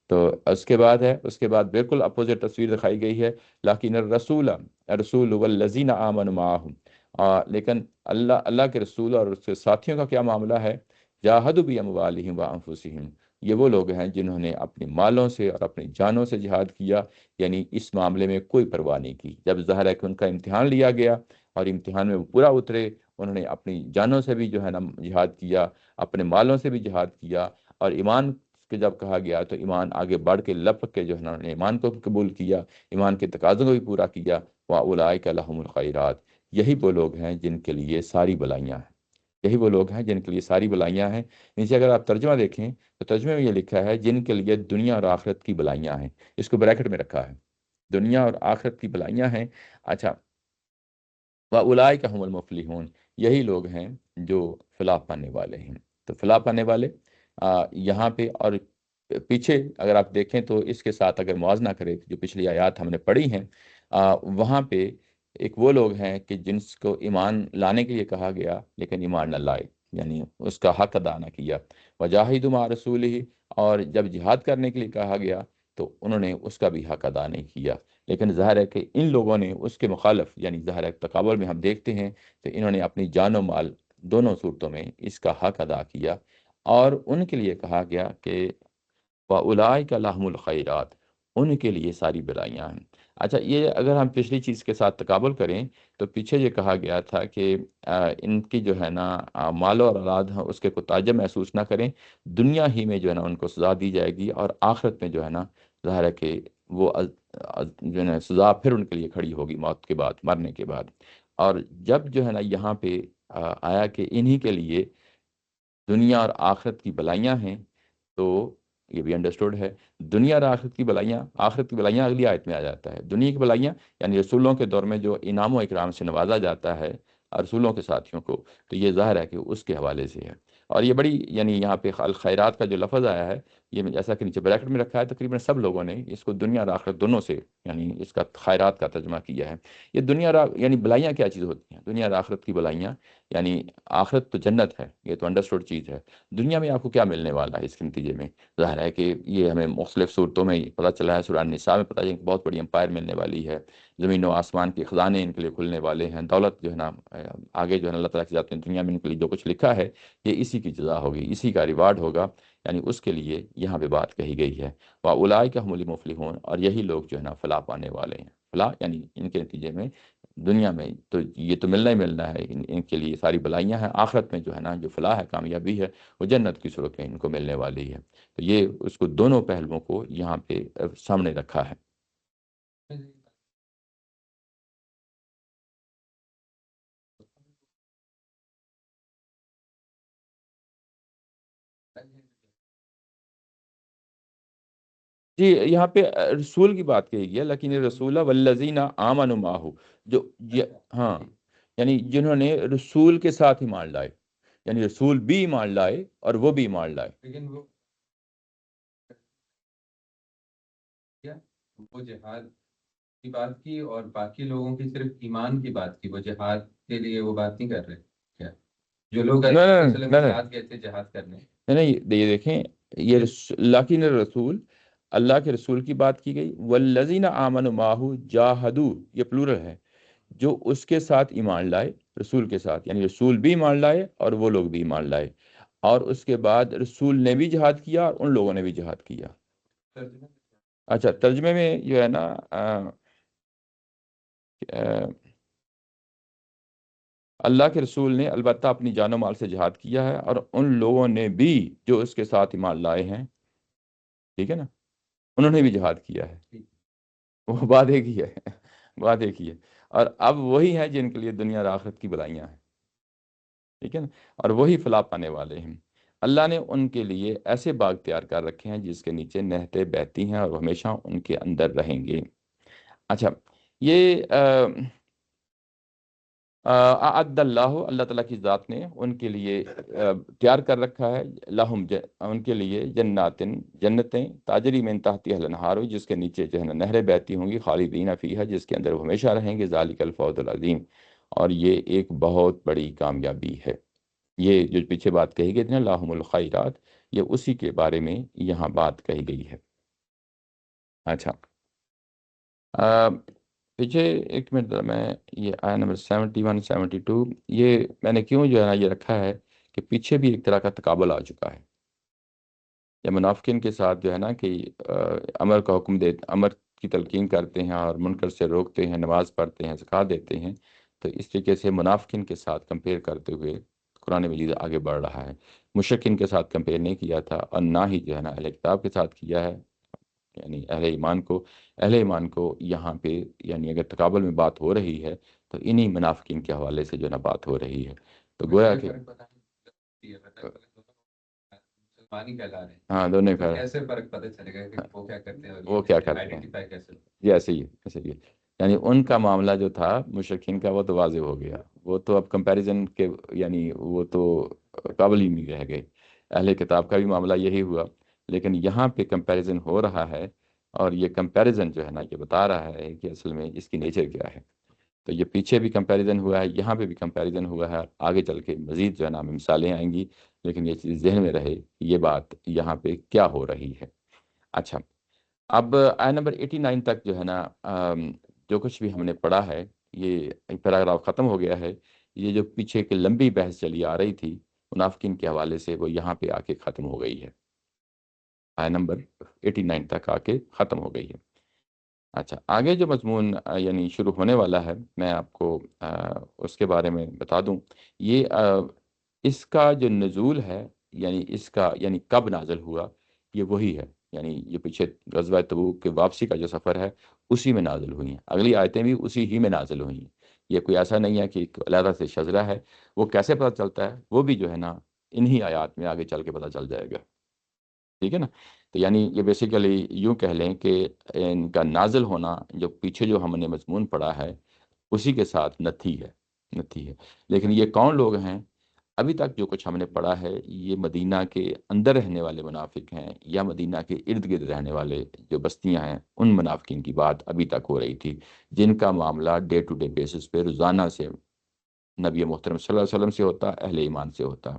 تو اس کے بعد بالکل اپوزٹ تصویر دکھائی گئی ہے، لیکن رسول والذین آمنوا معہ، لیکن اللہ کے رسول اور اس کے ساتھیوں کا کیا معاملہ ہے؟ جاہدوا باموالہم وانفسہم، یہ وہ لوگ ہیں جنہوں نے اپنی مالوں سے اور اپنی جانوں سے جہاد کیا، یعنی اس معاملے میں کوئی پرواہ نہیں کی۔ جب ظاہر ہے کہ ان کا امتحان لیا گیا اور امتحان میں وہ پورا اترے، انہوں نے اپنی جانوں سے بھی جو ہے نا جہاد کیا، اپنے مالوں سے بھی جہاد کیا، اور ایمان کہ جب کہا گیا تو ایمان آگے بڑھ کے لپک کے جو ہے نا انہوں نے ایمان کو بھی قبول کیا، ایمان کے تقاضوں کو بھی پورا کیا۔ وَأُولَٰئِکَ لَهُمُ الْخَيْرَاتُ، یہی وہ لوگ ہیں جن کے لیے ساری بلائیاں ہیں، یہی وہ لوگ ہیں جن کے لیے ساری بلائیاں ہیں۔ نیچے اگر آپ ترجمہ دیکھیں تو ترجمے میں یہ لکھا ہے جن کے لیے دنیا اور آخرت کی بلائیاں ہیں، اس کو بریکٹ میں رکھا ہے، دنیا اور آخرت کی بلائیاں ہیں۔ اچھا، وَأُولَٰئِکَ هُمُ الْمُفْلِحُونَ، یہی لوگ ہیں جو فلاح پانے والے ہیں۔ تو فلاح پانے والے یہاں پہ اور پیچھے اگر آپ دیکھیں تو اس کے ساتھ اگر موازنہ کریں جو پچھلی آیات ہم نے پڑھی ہیں، وہاں پہ ایک وہ لوگ ہیں کہ جن کو ایمان لانے کے لیے کہا گیا لیکن ایمان نہ لائے، یعنی اس کا حق ادا نہ کیا۔ وجاہدوا مع رسول ہی، اور جب جہاد کرنے کے لیے کہا گیا تو انہوں نے اس کا بھی حق ادا نہیں کیا۔ لیکن ظاہر ہے کہ ان لوگوں نے اس کے مخالف، یعنی ظاہر ہے تقابل میں ہم دیکھتے ہیں کہ انہوں نے اپنی جان و مال دونوں صورتوں میں اس کا حق ادا کیا، اور ان کے لیے کہا گیا کہ وَأُولَٰئِکَ لَهُمُ الْخَيْرَاتُ، ان کے لیے ساری برائیاں ہیں۔ اچھا، یہ اگر ہم پچھلی چیز کے ساتھ تقابل کریں تو پیچھے یہ کہا گیا تھا کہ ان کی جو ہے نا مال اور اولاد ہیں اس کے کوئی تعجب محسوس نہ کریں، دنیا ہی میں جو ہے نا ان کو سزا دی جائے گی، اور آخرت میں جو ہے نا ظاہر ہے کہ وہ جو ہے نا سزا پھر ان کے لیے کھڑی ہوگی موت کے بعد، مرنے کے بعد۔ اور جب جو ہے نا یہاں پہ آیا کہ انہی کے لیے دنیا اور آخرت کی بلائیاں ہیں، تو یہ بھی انڈرسٹوڈ ہے۔ دنیا اور آخرت کی بلائیاں اگلی آیت میں آ جاتا ہے۔ دنیا کی بلائیاں یعنی رسولوں کے دور میں جو انعام و اکرام سے نوازا جاتا ہے رسولوں کے ساتھیوں کو، تو یہ ظاہر ہے کہ اس کے حوالے سے ہے۔ اور یہ بڑی یعنی یہاں پہ الخیرات کا جو لفظ آیا ہے، یہ جیسا کہ نیچے بریکٹ میں رکھا ہے، تقریباً سب لوگوں نے اس کو دنیا اور آخرت دونوں سے یعنی اس کا خیرات کا ترجمہ کیا ہے۔ یہ دنیا اور یعنی بلائیاں کیا چیز ہوتی ہیں؟ دنیا اور آخرت کی بلائیاں یعنی آخرت تو جنت ہے، یہ تو انڈرسٹوڈ چیز ہے۔ دنیا میں آپ کو کیا ملنے والا ہے اس کے نتیجے میں؟ ظاہر ہے کہ یہ ہمیں مختلف صورتوں میں پتہ چلا ہے، سورہ النساء میں پتہ چلا کہ بہت بڑی امپائر ملنے والی ہے، زمین و آسمان کے خزانے ان کے لیے کھلنے والے ہیں، دولت جو ہے نا آگے جو ہے نا اللہ تعالیٰ کی ذات نے دنیا میں ان کے لیے جو کچھ لکھا ہے یہ اسی کی جزا ہوگی، اسی کا ریوارڈ ہوگا، یعنی اس کے لیے یہاں پہ بات کہی گئی ہے۔ وَأُولَٰئِکَ هُمُ الْمُفْلِحُونَ، اور یہی لوگ جو ہے نا فلاح پانے والے ہیں۔ فلاح یعنی ان کے نتیجے میں دنیا میں تو یہ تو ملنا ہی ملنا ہے، ان کے لیے ساری بلائیاں ہیں، آخرت میں جو ہے نا جو فلاح ہے، کامیابی ہے، وہ جنت کی صورت میں ان کو ملنے والی ہے۔ تو یہ اس کو دونوں پہلوؤں کو یہاں پہ سامنے رکھا ہے۔ جی، یہاں پہ رسول کی بات کہی گئی ہے، لیکن یہ رسول والذین آمنوا معہ، جو ہاں، یعنی جنہوں نے رسول کے ساتھ ایمان لائے، یعنی رسول بھی ایمان لائے اور وہ بھی ایمان لائے۔ لیکن وہ کیا وہ جہاد کی بات کی اور باقی لوگوں کی صرف ایمان کی بات کی، وہ جہاد کے لیے وہ بات نہیں کر رہے کیا؟ جو لوگ نہ نہ وسلم نہ کے نہ ساتھ گئے تھے جہاد کرنے۔ نہیں، یہ دیکھیں، یہ اللہ کی رسول، اللہ کے رسول کی بات کی گئی، والذین آمنوا معہ جاہدوا، یہ پلورل ہے، جو اس کے ساتھ ایمان لائے، رسول کے ساتھ، یعنی رسول بھی ایمان لائے اور وہ لوگ بھی ایمان لائے، اور اس کے بعد رسول نے بھی جہاد کیا اور ان لوگوں نے بھی جہاد کیا۔ ترجمہ اچھا، ترجمے میں جو ہے نا آ، اللہ کے رسول نے البتہ اپنی جان و مال سے جہاد کیا ہے، اور ان لوگوں نے بھی جو اس کے ساتھ ایمان لائے ہیں، ٹھیک ہے نا، انہوں نے بھی جہاد کیا ہے۔ وہ بات ایک ہی ہے، بات ایک ہی ہے، اور اب وہی ہیں جن کے لیے دنیا اور آخرت کی بلائیاں ہیں، ٹھیک ہے نا، اور وہی فلاح پانے والے ہیں۔ اللہ نے ان کے لیے ایسے باغ تیار کر رکھے ہیں جس کے نیچے نہریں بہتی ہیں، اور وہ ہمیشہ ان کے اندر رہیں گے۔ اچھا، یہ اعد اللہ، اللہ تعالیٰ کی ذات نے ان کے لیے تیار کر رکھا ہے، لہم ان کے لیے جناتن، جنتیں، تاجری من تحتها الانہار، جس کے نیچے جو ہے نا نہریں بہتی ہوں گی، خالدین فیہا، جس کے اندر وہ ہمیشہ رہیں گے، ذالک الفوز العظیم، اور یہ ایک بہت بڑی کامیابی ہے۔ یہ جو پیچھے بات کہی گئی تھی نا لاہم الخیرات، یہ اسی کے بارے میں یہاں بات کہی گئی ہے۔ اچھا، آ، پیچھے ایک منٹ ذرا، میں یہ آیا نمبر 71 72، یہ میں نے کیوں جو ہے نا یہ رکھا ہے کہ پیچھے بھی ایک طرح کا تقابل آ چکا ہے، یا منافقین کے ساتھ جو ہے نا کہ امر کا حکم دے، امر کی تلقین کرتے ہیں اور منکر سے روکتے ہیں، نماز پڑھتے ہیں، زکوٰۃ دیتے ہیں، تو اس طریقے سے منافقین کے ساتھ کمپیئر کرتے ہوئے قرآن مجید آگے بڑھ رہا ہے۔ مشرکین کے ساتھ کمپیئر نہیں کیا تھا، اور نہ ہی جو ہے نا اہل کتاب کے ساتھ کیا ہے، یعنی اہل ایمان کو یہاں پہ یعنی اگر تقابل میں بات ہو رہی ہے تو انہی منافقین کے حوالے سے جو ہے نا بات ہو رہی ہے، تو گویا کہ مسلمان ہی کہلا رہے ہیں، ہاں دونوں تو کا کیسے فرق پتہ چلے گا کہ وہ کیا کرتے ہیں اور وہ یہ کیا کرتے ہیں، آئیڈینٹیفائی کیسے؟ یہ ایسے ہی ہے، یعنی ان کا معاملہ جو تھا مشرکین کا وہ تو واضح ہو گیا، وہ تو اب کمپیریزن کے یعنی وہ تو قابل ہی نہیں رہ گئے۔ اہل کتاب کا بھی معاملہ یہی ہوا، لیکن یہاں پہ کمپیریزن ہو رہا ہے اور یہ کمپیریزن جو ہے نا یہ بتا رہا ہے کہ اصل میں اس کی نیچر کیا ہے. تو یہ پیچھے بھی کمپیریزن ہوا ہے، یہاں پہ بھی کمپیریزن ہوا ہے، آگے چل کے مزید جو ہے نا ہمیں مثالیں آئیں گی، لیکن یہ چیز ذہن میں رہے کہ یہ بات یہاں پہ کیا ہو رہی ہے. اچھا، اب آئے نمبر 89 تک جو ہے نا جو کچھ بھی ہم نے پڑھا ہے، یہ پیراگراف ختم ہو گیا ہے. یہ جو پیچھے کی لمبی بحث چلی آ رہی تھی منافقین کے حوالے سے، وہ یہاں پہ آ کے ختم ہو گئی ہے. آئے نمبر 89 تک آ کے ختم ہو گئی ہے. اچھا، آگے جو مضمون یعنی شروع ہونے والا ہے، میں آپ کو اس کے بارے میں بتا دوں. یہ اس کا جو نزول ہے، یعنی اس کا یعنی کب نازل ہوا، یہ وہی ہے. یعنی یہ پیچھے غزوہ تبوک کے واپسی کا جو سفر ہے اسی میں نازل ہوئی ہیں، اگلی آیتیں بھی اسی ہی میں نازل ہوئی ہیں. یہ کوئی ایسا نہیں ہے کہ ایک علیحدہ سے شجرہ ہے. وہ کیسے پتہ چلتا ہے، وہ بھی جو ہے نا انہی آیات میں آگے چل کے پتہ چل جائے گا. ٹھیک ہے نا. تو یعنی یہ بیسیکلی یوں کہہ لیں کہ ان کا نازل ہونا جو پیچھے جو ہم نے مضمون پڑھا ہے اسی کے ساتھ نتھی ہے. لیکن یہ کون لوگ ہیں؟ ابھی تک جو کچھ ہم نے پڑھا ہے یہ مدینہ کے اندر رہنے والے منافق ہیں، یا مدینہ کے ارد گرد رہنے والے جو بستیاں ہیں ان منافقین کی بات ابھی تک ہو رہی تھی، جن کا معاملہ ڈے ٹو ڈے بیسس پہ روزانہ سے نبی محترم صلی اللہ علیہ وسلم سے ہوتا، اہل ایمان سے ہوتا.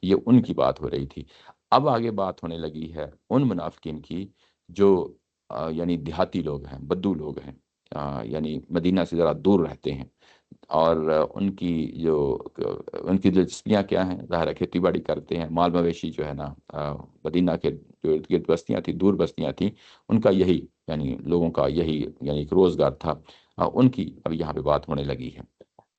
یہ ان کی بات ہو رہی تھی. اب آگے بات ہونے لگی ہے ان منافقین کی جو یعنی دیہاتی لوگ ہیں، بدو لوگ ہیں، یعنی مدینہ سے ذرا دور رہتے ہیں. اور ان کی دلچسپیاں کیا ہیں؟ ظاہر ہے کھیتی باڑی کرتے ہیں، مال مویشی جو ہے نا مدینہ کے جو ارد گرد بستیاں تھیں، دور بستیاں تھیں، ان کا یہی یعنی لوگوں کا یہی یعنی ایک روزگار تھا. ان کی اب یہاں پہ بات ہونے لگی ہے.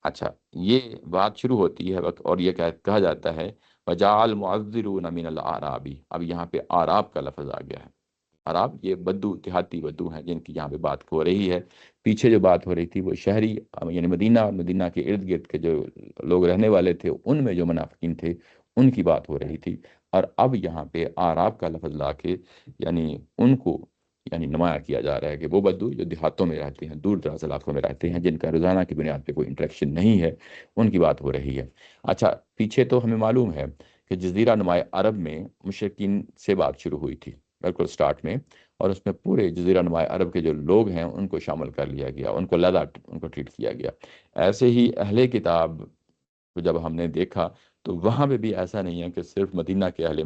اچھا، یہ بات شروع ہوتی ہے اور یہ کہا جاتا ہے وجعل معذرون من الاعرابی. اب یہاں پہ آراب کا لفظ آ گیا ہے. عرب یہ بدو، دیہاتی بدو ہیں جن کی یہاں پہ بات ہو رہی ہے. پیچھے جو بات ہو رہی تھی وہ شہری یعنی مدینہ اور مدینہ کے ارد گرد کے جو لوگ رہنے والے تھے ان میں جو منافقین تھے ان کی بات ہو رہی تھی. اور اب یہاں پہ آراب کا لفظ لا کے یعنی ان کو یعنی نمایاں کیا جا رہا ہے کہ وہ بدو جو دیہاتوں میں رہتے ہیں، دور دراز علاقوں میں رہتے ہیں، جن کا روزانہ کی بنیاد پہ کوئی انٹریکشن نہیں ہے، ان کی بات ہو رہی ہے. اچھا، پیچھے تو ہمیں معلوم ہے کہ جزیرہ نماء عرب میں مشرکین سے بات شروع ہوئی تھی بالکل سٹارٹ میں، اور اس میں پورے جزیرہ نماء عرب کے جو لوگ ہیں ان کو شامل کر لیا گیا، ان کو ان کو ٹریٹ کیا گیا. ایسے ہی اہل کتاب کو جب ہم نے دیکھا تو وہاں پہ بھی ایسا نہیں ہے کہ صرف مدینہ کے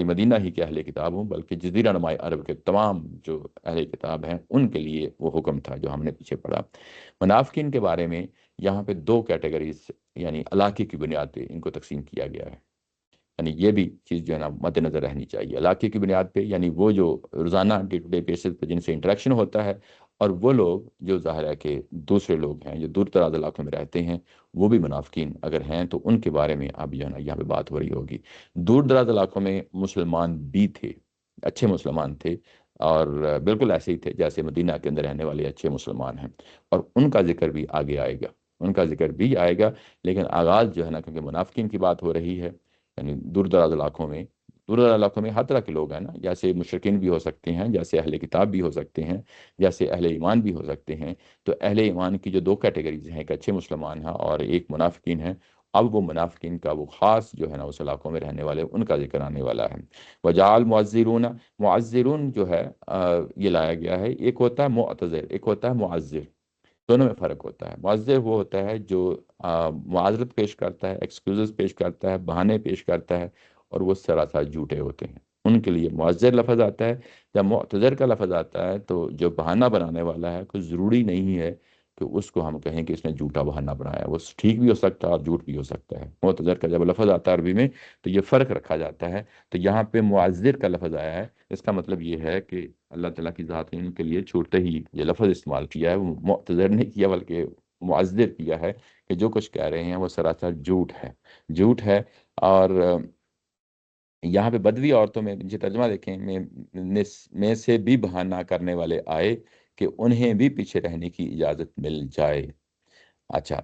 مدینہ ہی کے اہل کتاب ہوں، بلکہ جزیرہ نماء عرب کے تمام جو اہل کتاب ہیں ان کے لیے وہ حکم تھا جو ہم نے پیچھے پڑھا. منافقین کے بارے میں یہاں پہ دو کیٹیگریز یعنی علاقے کی بنیاد پہ ان کو تقسیم کیا گیا ہے. یعنی یہ بھی چیز جو ہے نا مد نظر رہنی چاہیے. علاقے کی بنیاد پہ یعنی وہ جو روزانہ ڈے ٹو ڈے بیسس پہ جن سے انٹریکشن ہوتا ہے، اور وہ لوگ جو ظاہر ہے کہ دوسرے لوگ ہیں جو دور دراز علاقوں میں رہتے ہیں، وہ بھی منافقین اگر ہیں تو ان کے بارے میں اب جو ہے نا یہاں پہ بات ہو رہی ہوگی. دور دراز علاقوں میں مسلمان بھی تھے، اچھے مسلمان تھے، اور بالکل ایسے ہی تھے جیسے مدینہ کے اندر رہنے والے اچھے مسلمان ہیں، اور ان کا ذکر بھی آگے آئے گا، ان کا ذکر بھی آئے گا. لیکن آغاز جو ہے نا کیونکہ منافقین کی بات ہو رہی ہے، یعنی دور دراز علاقوں میں ہر طرح کے لوگ ہیں نا، جیسے مشرکین بھی ہو سکتے ہیں، جیسے اہل کتاب بھی ہو سکتے ہیں، جیسے اہل ایمان بھی ہو سکتے ہیں. تو اہل ایمان کی جو دو کیٹیگریز ہیں، ایک اچھے مسلمان ہیں اور ایک منافقین ہیں. اب وہ منافقین کا وہ خاص جو ہے نا اس علاقوں میں رہنے والے ان کا ذکر آنے والا ہے. وجعل معذرون جو ہے یہ لایا گیا ہے. ایک ہوتا ہے معتذر، ایک ہوتا ہے معذر. دونوں میں فرق ہوتا ہے. معذر وہ ہوتا ہے جو معذرت پیش کرتا ہے، ایکسکیوزز پیش کرتا ہے، بہانے پیش کرتا ہے، اور وہ سراسر جھوٹے ہوتے ہیں. ان کے لیے معذر لفظ آتا ہے. جب معتذر کا لفظ آتا ہے تو جو بہانہ بنانے والا ہے کوئی ضروری نہیں ہے کہ اس کو ہم کہیں کہ اس نے جھوٹا بہانہ بنایا. وہ ٹھیک بھی ہو سکتا ہے اور جھوٹ بھی ہو سکتا ہے. معتذر کا جب لفظ آتا ہے عربی میں تو یہ فرق رکھا جاتا ہے. تو یہاں پہ معذر کا لفظ آیا ہے، اس کا مطلب یہ ہے کہ اللہ تعالیٰ کی ذات نے ان کے لیے چھوٹے ہی یہ لفظ استعمال کیا ہے. وہ معتذر نہیں کیا بلکہ معذر کیا ہے کہ جو کچھ کہہ رہے ہیں وہ سراسر جھوٹ ہے. اور یہاں پہ بدوی عورتوں میں نیچے ترجمہ دیکھیں، میں سے بھی بہانہ کرنے والے آئے کہ انہیں بھی پیچھے رہنے کی اجازت مل جائے. اچھا،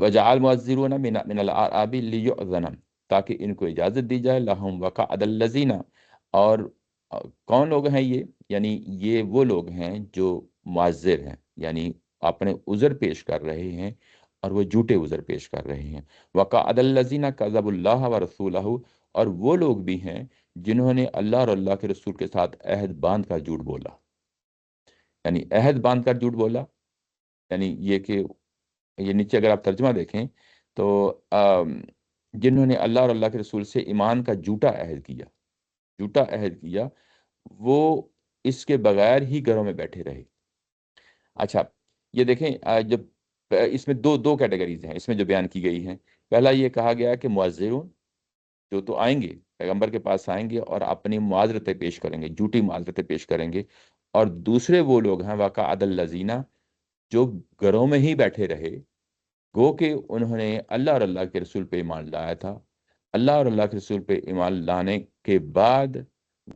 وجعل معذرون من الاعراب لیؤذن، تاکہ ان کو اجازت دی جائے، لہم وقعد الذین، اور کون لوگ ہیں یہ؟ یعنی یہ وہ لوگ ہیں جو معذر ہیں، یعنی اپنے عذر پیش کر رہے ہیں اور وہ جھوٹے عذر پیش کر رہے ہیں. وقعد الذین کذبوا اللہ ورسولہ، اور وہ لوگ بھی ہیں جنہوں نے اللہ اور اللہ کے رسول کے ساتھ عہد باندھ کر جھوٹ بولا. یعنی عہد باندھ کر جھوٹ بولا، یعنی یہ کہ یہ نیچے اگر آپ ترجمہ دیکھیں تو جنہوں نے اللہ اور اللہ کے رسول سے ایمان کا جھوٹا عہد کیا، جھوٹا عہد کیا، وہ اس کے بغیر ہی گھروں میں بیٹھے رہے. اچھا، یہ دیکھیں جب اس میں دو دو کیٹیگریز ہیں اس میں جو بیان کی گئی ہیں. پہلا یہ کہا گیا کہ معذرون، جو تو آئیں گے پیغمبر کے پاس آئیں گے اور اپنی معذرتیں پیش کریں گے، جھوٹی معذرتیں پیش کریں گے. اور دوسرے وہ لوگ ہیں وقعد الذین، جو گھروں میں ہی بیٹھے رہے، گو کہ انہوں نے اللہ اور اللہ کے رسول پہ ایمان لایا تھا. اللہ اور اللہ کے رسول پہ ایمان لانے کے بعد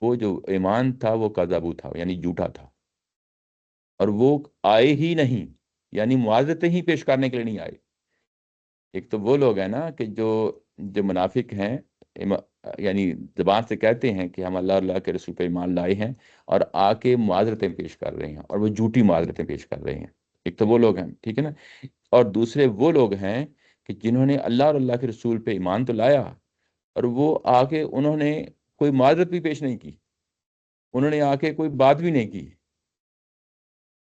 وہ جو ایمان تھا وہ کذبو تھا، یعنی جھوٹا تھا، اور وہ آئے ہی نہیں، یعنی معذرتیں ہی پیش کرنے کے لیے نہیں آئے. ایک تو وہ لوگ ہیں نا کہ جو منافق ہیں، یعنی زبان سے کہتے ہیں کہ ہم اللہ اور اللہ کے رسول پہ ایمان لائے ہیں، اور آ کے معذرتیں پیش کر رہے ہیں، اور وہ جھوٹی معذرتیں پیش کر رہے ہیں. ایک تو وہ لوگ ہیں، ٹھیک ہے نا. اور دوسرے وہ لوگ ہیں کہ جنہوں نے اللہ اور اللہ کے رسول پہ ایمان تو لایا، اور وہ آ کے انہوں نے کوئی معذرت بھی پیش نہیں کی، انہوں نے آ کے کوئی بات بھی نہیں کی.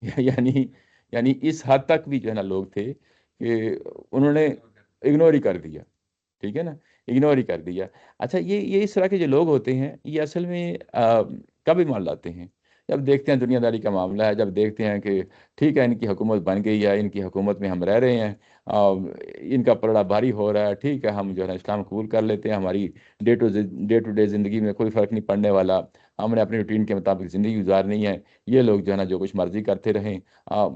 یعنی یعنی اس حد تک بھی جو ہے نا لوگ تھے کہ انہوں نے اگنور ہی کر دیا. ٹھیک ہے نا، اگنور ہی کر دیا. اچھا، یہ اس طرح کے جو لوگ ہوتے ہیں یہ اصل میں کب ایمان لاتے ہیں؟ جب دیکھتے ہیں دنیا داری کا معاملہ ہے، جب دیکھتے ہیں کہ ٹھیک ہے ان کی حکومت بن گئی ہے، ان کی حکومت میں ہم رہ رہے ہیں، ان کا پلڑا بھاری ہو رہا ہے، ٹھیک ہے ہم جو ہے نا اسلام قبول کر لیتے ہیں، ہماری ڈے ٹو ڈے زندگی میں کوئی فرق نہیں پڑنے والا، ہم نے اپنی روٹین کے مطابق زندگی گزارنی ہے. یہ لوگ جو ہے نا جو کچھ مرضی کرتے رہیں،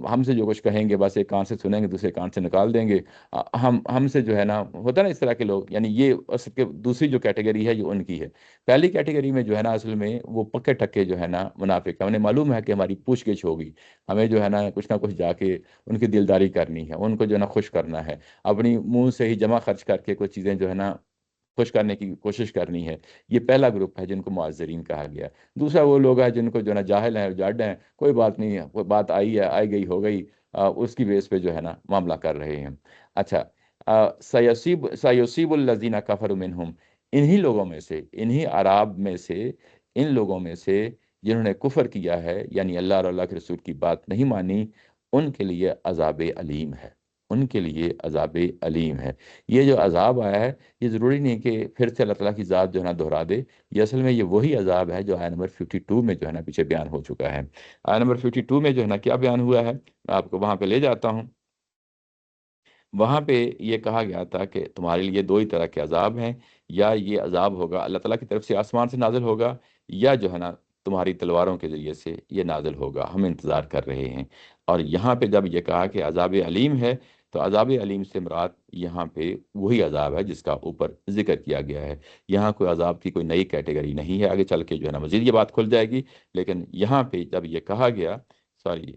ہم سے جو کچھ کہیں گے بس ایک کان سے سنیں گے دوسرے کان سے نکال دیں گے. ہم سے جو ہے نا ہوتا ہے نا اس طرح کے لوگ. یعنی یہ اصل کے دوسری جو کیٹیگری ہے یہ ان کی ہے. پہلی کیٹیگری میں جو ہے نا اصل میں وہ پکے ٹکے جو ہے نا منافق ہیں، انہیں معلوم ہے کہ ہماری پوچھ گچھ ہوگی، ہمیں جو ہے نا کچھ نہ کچھ جا کے ان کی دلداری کرنی ہے، ان کو جو ہے نا خوش کرنا ہے، اپنی منہ سے ہی جمع خرچ کر کے کچھ چیزیں جو ہے نا خوش کرنے کی کوشش کرنی ہے. یہ پہلا گروپ ہے جن کو معذرین کہا گیا. دوسرا وہ لوگ ہیں جن کو جو ہے نا جاہل ہیں، جاڈ ہیں، کوئی بات نہیں ہے، کوئی بات آئی ہے، آئی گئی ہو گئی، اس کی بیس پہ جو ہے نا معاملہ کر رہے ہیں. اچھا، سیصیب الذین کفروا منہم، انہی لوگوں میں سے، انہی عراب میں سے، ان لوگوں میں سے جنہوں نے کفر کیا ہے، یعنی اللہ اور اللہ کے رسول کی بات نہیں مانی، ان کے لیے عذاب علیم ہے، ان کے لیے عذاب علیم ہے. یہ جو عذاب آیا ہے یہ ضروری نہیں کہ پھر سے اللہ تعالیٰ کی ذات جو ہے نا دہرا دے. یہ اصل میں یہ وہی عذاب ہے جو آیہ نمبر 52 میں جو ہے نا پیچھے بیان ہو چکا ہے. آیہ نمبر 52 میں جو ہے نا کیا بیان ہوا ہے، میں آپ کو وہاں پہ لے جاتا ہوں. وہاں پہ یہ کہا گیا تھا کہ تمہارے لیے دو ہی طرح کے عذاب ہیں، یا یہ عذاب ہوگا اللہ تعالیٰ کی طرف سے آسمان سے نازل ہوگا، یا جو ہے نا تمہاری تلواروں کے ذریعے سے یہ نازل ہوگا، ہم انتظار کر رہے ہیں. اور یہاں پہ جب یہ کہا کہ عذاب علیم ہے، تو عذاب علیم سے مراد یہاں پہ وہی عذاب ہے جس کا اوپر ذکر کیا گیا ہے. یہاں کوئی عذاب کی کوئی نئی کیٹیگری نہیں ہے، آگے چل کے جو ہے نا مزید یہ بات کھل جائے گی. لیکن یہاں پہ جب یہ کہا گیا، سوری،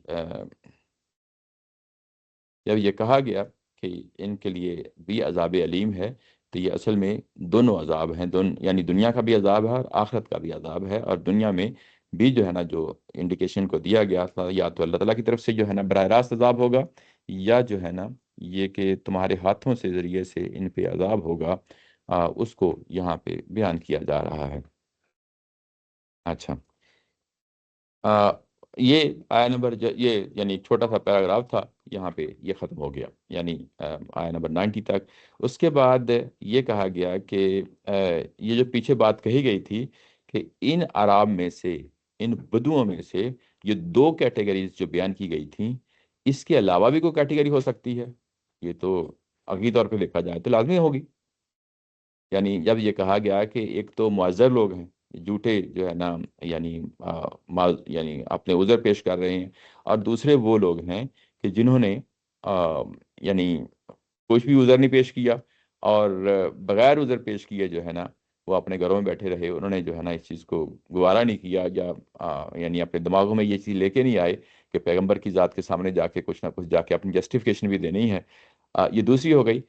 جب یہ کہا گیا کہ ان کے لیے بھی عذاب علیم ہے، تو یہ اصل میں دونوں عذاب ہیں، یعنی دنیا کا بھی عذاب ہے اور آخرت کا بھی عذاب ہے. اور دنیا میں بھی جو ہے نا جو انڈیکیشن کو دیا گیا تھا، یا تو اللہ تعالیٰ کی طرف سے جو ہے نا براہ راست عذاب ہوگا، یا جو ہے نا یہ کہ تمہارے ہاتھوں سے ذریعے سے ان پہ عذاب ہوگا، اس کو یہاں پہ بیان کیا جا رہا ہے. اچھا، آ، یہ آیا نمبر یہ یعنی ایک چھوٹا سا پیراگراف تھا، یہاں پہ یہ ختم ہو گیا، یعنی آیا نمبر 90 تک. اس کے بعد یہ کہا گیا کہ یہ جو پیچھے بات کہی گئی تھی کہ ان عراب میں سے، ان بدوؤں میں سے یہ دو کیٹیگریز جو بیان کی گئی تھیں، اس کے علاوہ بھی کوئی کیٹیگری ہو سکتی ہے. یہ تو عقلی طور پہ دیکھا جائے تو لازمی ہوگی. یعنی جب یہ کہا گیا کہ ایک تو معذر لوگ ہیں، جھوٹے جو ہے نا، یعنی یعنی اپنے عذر پیش کر رہے ہیں، اور دوسرے وہ لوگ ہیں کہ جنہوں نے یعنی کچھ بھی عذر نہیں پیش کیا، اور بغیر عذر پیش کیے جو ہے نا وہ اپنے گھروں میں بیٹھے رہے. انہوں نے جو ہے نا اس چیز کو گوارا نہیں کیا، یا یعنی اپنے دماغوں میں یہ چیز لے کے نہیں آئے کہ پیغمبر کی ذات کے سامنے جا کے کچھ نہ کچھ جا کے اپنی جسٹیفیکیشن بھی دینی ہے. یہ دوسری ہو گئی.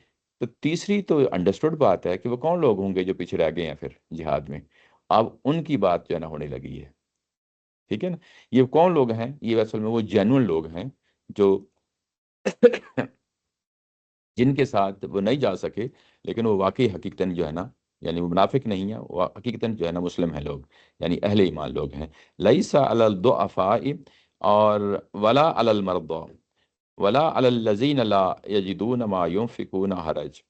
تو تیسری تو انڈرسٹوڈ بات ہے کہ وہ کون لوگ ہوں گے جو پیچھے رہ گئے ہیں پھر جہاد میں. اب ان کی بات جو ہے نا ہونے لگی ہے. ٹھیک ہے نا، یہ کون لوگ ہیں؟ یہ اصل میں وہ جینون لوگ ہیں جو جن کے ساتھ وہ نہیں جا سکے، لیکن وہ واقعی حقیقتاً جو ہے نا یعنی وہ منافق نہیں ہے، وہ حقیقتاً جو ہے نا مسلم ہیں لوگ، یعنی اہل ایمان لوگ ہیں. لیسا علی الضعفاء اور ولا علی المرضى ولا علی الذین لا یجدون ما ينفقون حرج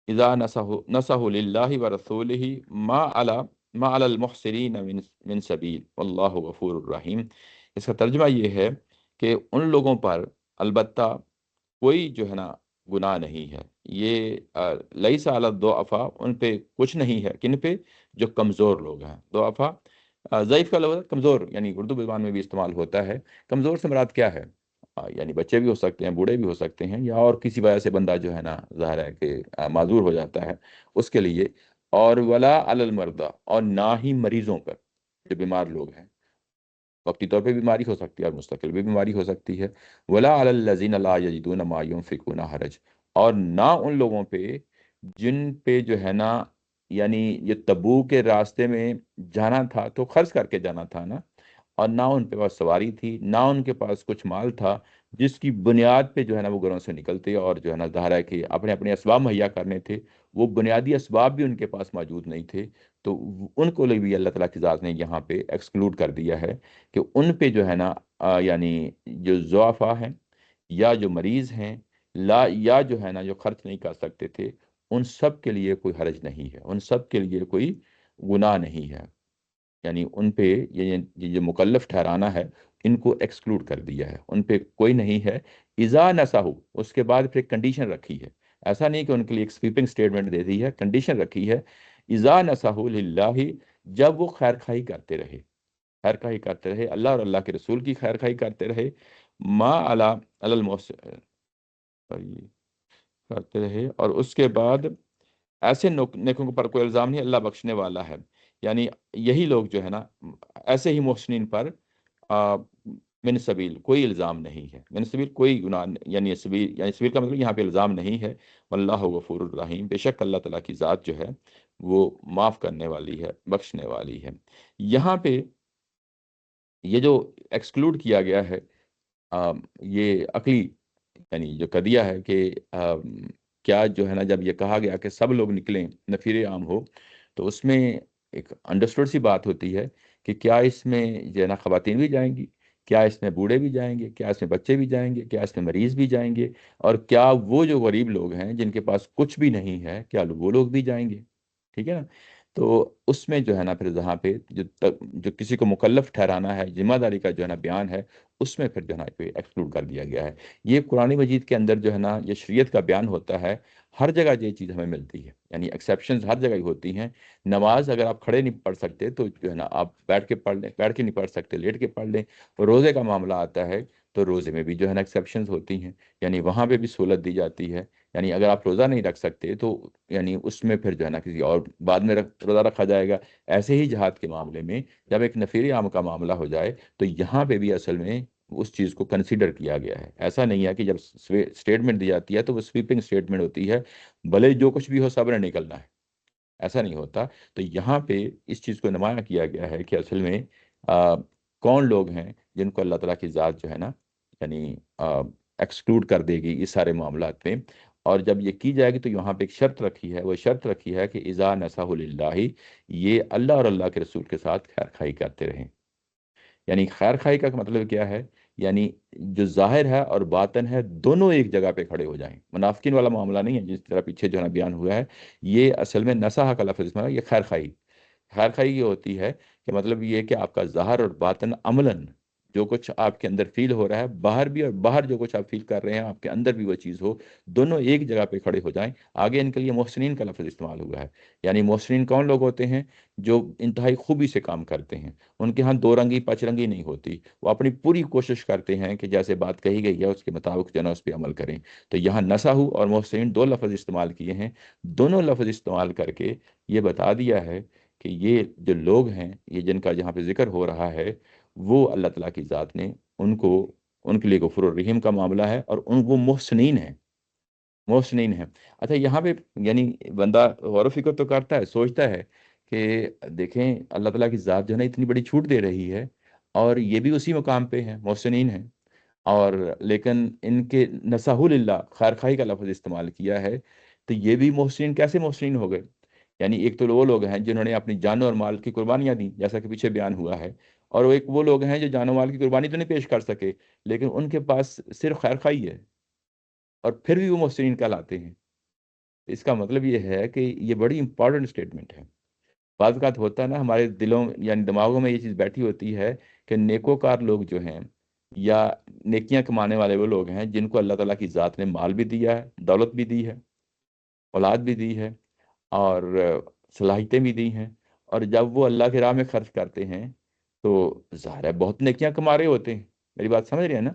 اذا نصحوا للہ ورسولہ ما علی ما علی المحسنین من سبیل واللہ غفور الرحیم. اس کا ترجمہ یہ ہے کہ ان لوگوں پر البتہ کوئی جو ہے نا گناہ نہیں ہے. یہ لیس علی الضعفاء، ان پہ کچھ نہیں ہے. کن پہ؟ جو کمزور لوگ ہیں. ضعفاء ضعیف کا لفظ ہے کمزور، یعنی اردو زبان میں بھی استعمال ہوتا ہے. کمزور سے مراد کیا ہے؟ یعنی بچے بھی ہو سکتے ہیں، بوڑھے بھی ہو سکتے ہیں، یا اور کسی وجہ سے بندہ جو ہے نا ظاہر ہے کہ معذور ہو جاتا ہے، اس کے لیے. اور ولا علی المرضى، اور نہ ہی مریضوں پر، جو بیمار لوگ ہیں. وقتی طور پہ بیماری ہو سکتی ہے اور مستقل بھی بیماری ہو سکتی ہے. ولا علی الذین لا یجدون ما ينفقون حرج، اور نہ ان لوگوں پہ جن پہ جو ہے نا، یعنی یہ تبوک کے راستے میں جانا تھا تو خرچ کر کے جانا تھا نا، اور نہ ان پہ پاس سواری تھی، نہ ان کے پاس کچھ مال تھا جس کی بنیاد پہ جو ہے نا وہ گھروں سے نکلتے اور جو ہے نا ظاہر ہے کہ اپنے اپنے اسباب مہیا کرنے تھے. وہ بنیادی اسباب بھی ان کے پاس موجود نہیں تھے. تو ان کو بھی اللہ تعالیٰ کی ذات نے یہاں پہ ایکسکلوڈ کر دیا ہے کہ ان پہ جو ہے نا یعنی جو ضعفاء ہیں یا جو مریض ہیں، لا یا جو ہے نا جو خرچ نہیں کر سکتے تھے، ان سب کے لیے کوئی حرج نہیں ہے، ان سب کے لیے کوئی گناہ نہیں ہے. یعنی ان پہ یہ جو مکلف ٹھہرانا ہے، ان کو ایکسکلوڈ کر دیا ہے، ان پہ کوئی نہیں ہے. اذا نسہو، اس کے بعد پھر ایک کنڈیشن رکھی ہے. ایسا نہیں کہ ان کے لیے ایک سویپنگ سٹیٹمنٹ دے دی ہے، کنڈیشن رکھی ہے. اذا نسہو للہ، جب وہ خیر خواہی کرتے رہے، خیر خواہی کرتے رہے اللہ اور اللہ کے رسول کی خیر خواہی کرتے رہے. ما علی المحسن کرتے رہے، اور اس کے بعد ایسے نیکوں پر کوئی الزام نہیں، اللہ بخشنے والا ہے. یعنی یہی لوگ جو ہے نا ایسے ہی محسنین پر آ، من سبیل کوئی الزام نہیں ہے. من سبیل کوئی گناہ یعنی سبیل کا مطلب یہاں پہ الزام نہیں ہے. واللہ غفور الرحیم، بے شک اللہ تعالیٰ کی ذات جو ہے وہ معاف کرنے والی ہے، بخشنے والی ہے. یہاں پہ یہ جو ایکسکلوڈ کیا گیا ہے، یہ عقلی یعنی جو قضیہ ہے کہ کیا جو ہے نا جب یہ کہا گیا کہ سب لوگ نکلیں، نفیر عام ہو، تو اس میں ایک انڈرسٹوڈ سی بات ہوتی ہے کہ کیا اس میں جو ہے نا خواتین بھی جائیں گی، کیا اس میں بوڑھے بھی جائیں گے، کیا اس میں بچے بھی جائیں گے، کیا اس میں مریض بھی جائیں گے، اور کیا وہ جو غریب لوگ ہیں جن کے پاس کچھ بھی نہیں ہے، کیا وہ لوگ بھی جائیں گے؟ ٹھیک ہے نا. تو اس میں جو ہے نا پھر جہاں پہ جو کسی کو مکلف ٹھہرانا ہے، ذمہ داری کا جو ہے نا بیان ہے، اس میں پھر جو ہے نا ایکسکلوڈ کر دیا گیا ہے. یہ قرآن مجید کے اندر جو ہے نا یہ شریعت کا بیان ہوتا ہے. ہر جگہ یہ چیز ہمیں ملتی ہے، یعنی ایکسیپشنز ہر جگہ ہی ہوتی ہیں. نماز اگر آپ کھڑے نہیں پڑھ سکتے تو جو ہے نا آپ بیٹھ کے پڑھ لیں، بیٹھ کے نہیں پڑھ سکتے لیٹ کے پڑھ لیں. روزے کا معاملہ آتا ہے تو روزے میں بھی جو ہے نا ایکسیپشنز ہوتی ہیں، یعنی وہاں پہ بھی سہولت دی جاتی ہے. یعنی اگر آپ روزہ نہیں رکھ سکتے تو یعنی اس میں پھر جو ہے نا کسی اور بعد میں روزہ رکھا جائے گا. ایسے ہی جہاد کے معاملے میں جب ایک نفیر عام کا معاملہ ہو جائے تو یہاں پہ بھی اصل میں اس چیز کو کنسیڈر کیا گیا ہے. ایسا نہیں ہے کہ جب اسٹیٹمنٹ دی جاتی ہے تو وہ سویپنگ اسٹیٹمنٹ ہوتی ہے، بھلے جو کچھ بھی ہو سب نے نکلنا ہے، ایسا نہیں ہوتا. تو یہاں پہ اس چیز کو نمایاں کیا گیا ہے کہ اصل میں کون لوگ ہیں جن کو اللہ تعالیٰ کی ذات جو ہے نا یعنی ایکسکلوڈ کر دے گی اس سارے معاملات میں. اور جب یہ کی جائے گی تو یہاں پہ ایک شرط رکھی ہے، وہ شرط رکھی ہے کہ اذا نصح للہ، یہ اللہ اور اللہ کے رسول کے ساتھ خیر خواہی کرتے رہیں. یعنی خیر خواہی کا مطلب کیا ہے؟ یعنی جو ظاہر ہے اور باطن ہے دونوں ایک جگہ پہ کھڑے ہو جائیں. منافقین والا معاملہ نہیں ہے جس طرح پیچھے جو ہے نا بیان ہوا ہے. یہ اصل میں نصح کا لفظ میں یہ خیر خواہی. خیر خواہی یہ ہوتی ہے کہ مطلب یہ کہ آپ کا ظاہر اور باطن عملاً جو کچھ آپ کے اندر فیل ہو رہا ہے باہر بھی، اور باہر جو کچھ آپ فیل کر رہے ہیں آپ کے اندر بھی وہ چیز ہو، دونوں ایک جگہ پہ کھڑے ہو جائیں. آگے ان کے لیے محسنین کا لفظ استعمال ہوا ہے. یعنی محسنین کون لوگ ہوتے ہیں؟ جو انتہائی خوبی سے کام کرتے ہیں. ان کے ہاں دو رنگی پچ رنگی نہیں ہوتی، وہ اپنی پوری کوشش کرتے ہیں کہ جیسے بات کہی گئی ہے اس کے مطابق جو ہے نا اس پہ عمل کریں. تو یہاں نصحو اور محسنین دو لفظ استعمال کیے ہیں. دونوں لفظ استعمال کر کے یہ بتا دیا ہے کہ یہ جو لوگ ہیں، یہ جن کا جہاں پہ ذکر ہو رہا ہے، وہ اللہ تعالیٰ کی ذات نے ان کے لیے غفور الرحیم کا معاملہ ہے، اور وہ محسنین ہیں. محسنین ہیں. اچھا یہاں پہ یعنی بندہ غور و فکر تو کرتا ہے، سوچتا ہے کہ دیکھیں اللہ تعالیٰ کی ذات جو ہے نا اتنی بڑی چھوٹ دے رہی ہے، اور یہ بھی اسی مقام پہ ہیں، محسنین ہیں، اور لیکن ان کے نصح للہ خیر خواہی کا لفظ استعمال کیا ہے. تو یہ بھی محسنین کیسے محسنین ہو گئے؟ یعنی ایک تو وہ لوگ ہیں جنہوں نے اپنی جان اور مال کی قربانیاں دی جیسا کہ پیچھے بیان ہوا ہے، اور وہ ایک وہ لوگ ہیں جو جان و مال کی قربانی تو نہیں پیش کر سکے لیکن ان کے پاس صرف خیر خواہی ہے اور پھر بھی وہ محسنین کہلاتے ہیں۔ اس کا مطلب یہ ہے کہ یہ بڑی امپورٹنٹ اسٹیٹمنٹ ہے۔ بعض اوقات ہوتا ہے نا ہمارے دلوں یعنی دماغوں میں یہ چیز بیٹھی ہوتی ہے کہ نیکوکار لوگ جو ہیں یا نیکیاں کمانے والے وہ لوگ ہیں جن کو اللہ تعالیٰ کی ذات نے مال بھی دیا ہے، دولت بھی دی ہے، اولاد بھی دی ہے، اور صلاحیتیں بھی دی ہیں، اور جب وہ اللہ کی راہ میں خرچ کرتے ہیں تو ظاہر ہے بہت نیکیاں کما رہے ہوتے ہیں۔ میری بات سمجھ رہے ہیں نا؟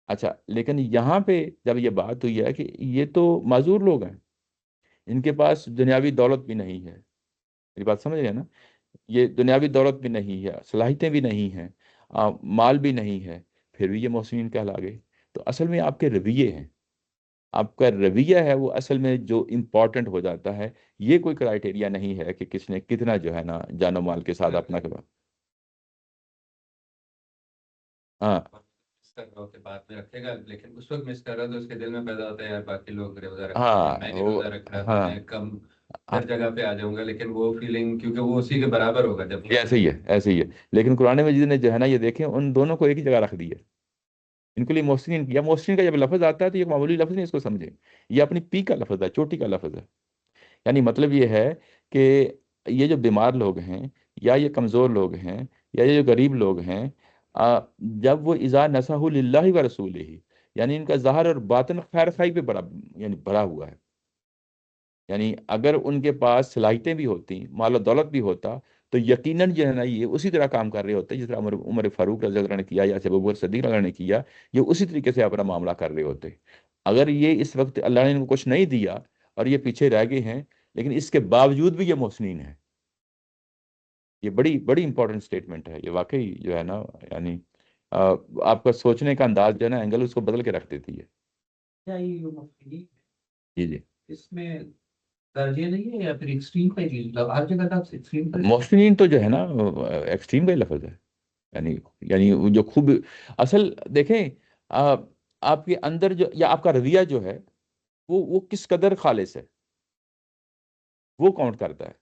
اچھا، لیکن یہاں پہ جب یہ بات ہوئی ہے کہ یہ تو معذور لوگ ہیں، ان کے پاس دنیاوی دولت بھی نہیں ہے، میری بات سمجھ رہے ہیں نا؟ یہ دنیاوی دولت بھی نہیں ہے، صلاحیتیں بھی نہیں ہیں، مال بھی نہیں ہے، پھر بھی یہ محسنین کہلا گئے۔ تو اصل میں آپ کے رویے ہیں، آپ کا رویہ ہے وہ اصل میں جو امپورٹنٹ ہو جاتا ہے۔ یہ کوئی کرائٹیریا نہیں ہے کہ کس نے کتنا جو ہے نا جان و مال کے ساتھ اپنا کرا۔ ہاں مس کر رہا ہو کہ بعد میں رکھے گا، لیکن اس وقت مس کر رہا تو اس کے دل میں پیدا ہوتا ہے یار باقی لوگ روزہ رکھتے ہیں، ہاں میں نہیں روزہ رکھ رہا تو ہاں میں کم ہاں، ہر جگہ پہ آ جاؤں گا، لیکن وہ فیلنگ کیونکہ وہ اسی کے برابر ہوگا جب یہ ایسے ہی ہے، ایسے ہی ہے۔ لیکن قرآن مجید نے جو ہے نا یہ دیکھیں ان دونوں کو ایک ہی جگہ رکھ دی ہے۔ ان کے لیے محسنین کیا، محسنین کا جب لفظ آتا ہے تو یہ معمولی لفظ نہیں، اس کو سمجھیں، یہ اپنی پی کا لفظ ہے، چوٹی کا لفظ ہے۔ یعنی مطلب یہ ہے کہ یہ جو بیمار لوگ ہیں یا یہ کمزور لوگ ہیں یا یہ جو غریب لوگ ہیں، جب وہ اذا نصح للہ و رسول ہی، یعنی ان کا ظاہر اور باطن خیر خائی پہ بڑا یعنی بھرا ہوا ہے۔ یعنی اگر ان کے پاس صلاحیتیں بھی ہوتی، مال و دولت بھی ہوتا، تو یقیناً جو ہے نا یہ اسی طرح کام کر رہے ہوتے جس طرح عمر فاروق رضی اللہ عنہ نے کیا یا ابو بکر صدیق رضی اللہ عنہ نے کیا، یہ اسی طریقے سے اپنا معاملہ کر رہے ہوتے۔ اگر یہ اس وقت اللہ نے ان کو کچھ نہیں دیا اور یہ پیچھے رہ گئے ہیں، لیکن اس کے باوجود بھی یہ محسنین ہیں۔ یہ بڑی بڑی امپورٹنٹ اسٹیٹمنٹ ہے، یہ واقعی جو ہے نا یعنی آ، آپ کا سوچنے کا انداز جو ہے نا اینگل اس کو بدل کے رکھ دیتی ہے۔ کیا یہ جو مفہوم جی جی، اس میں درجے نہیں ہے یا پھر ایکسٹریم پہ ہی ہر جگہ کا ایکسٹریم پہ؟ محسنین تو جو ہے نا ایکسٹریم کا ہی لفظ ہے۔ یعنی یعنی وہ جو خوب اصل دیکھیں، آ, آپ کے اندر جو یا آپ کا رویہ جو ہے وہ کس قدر خالص ہے وہ کاؤنٹ کرتا ہے۔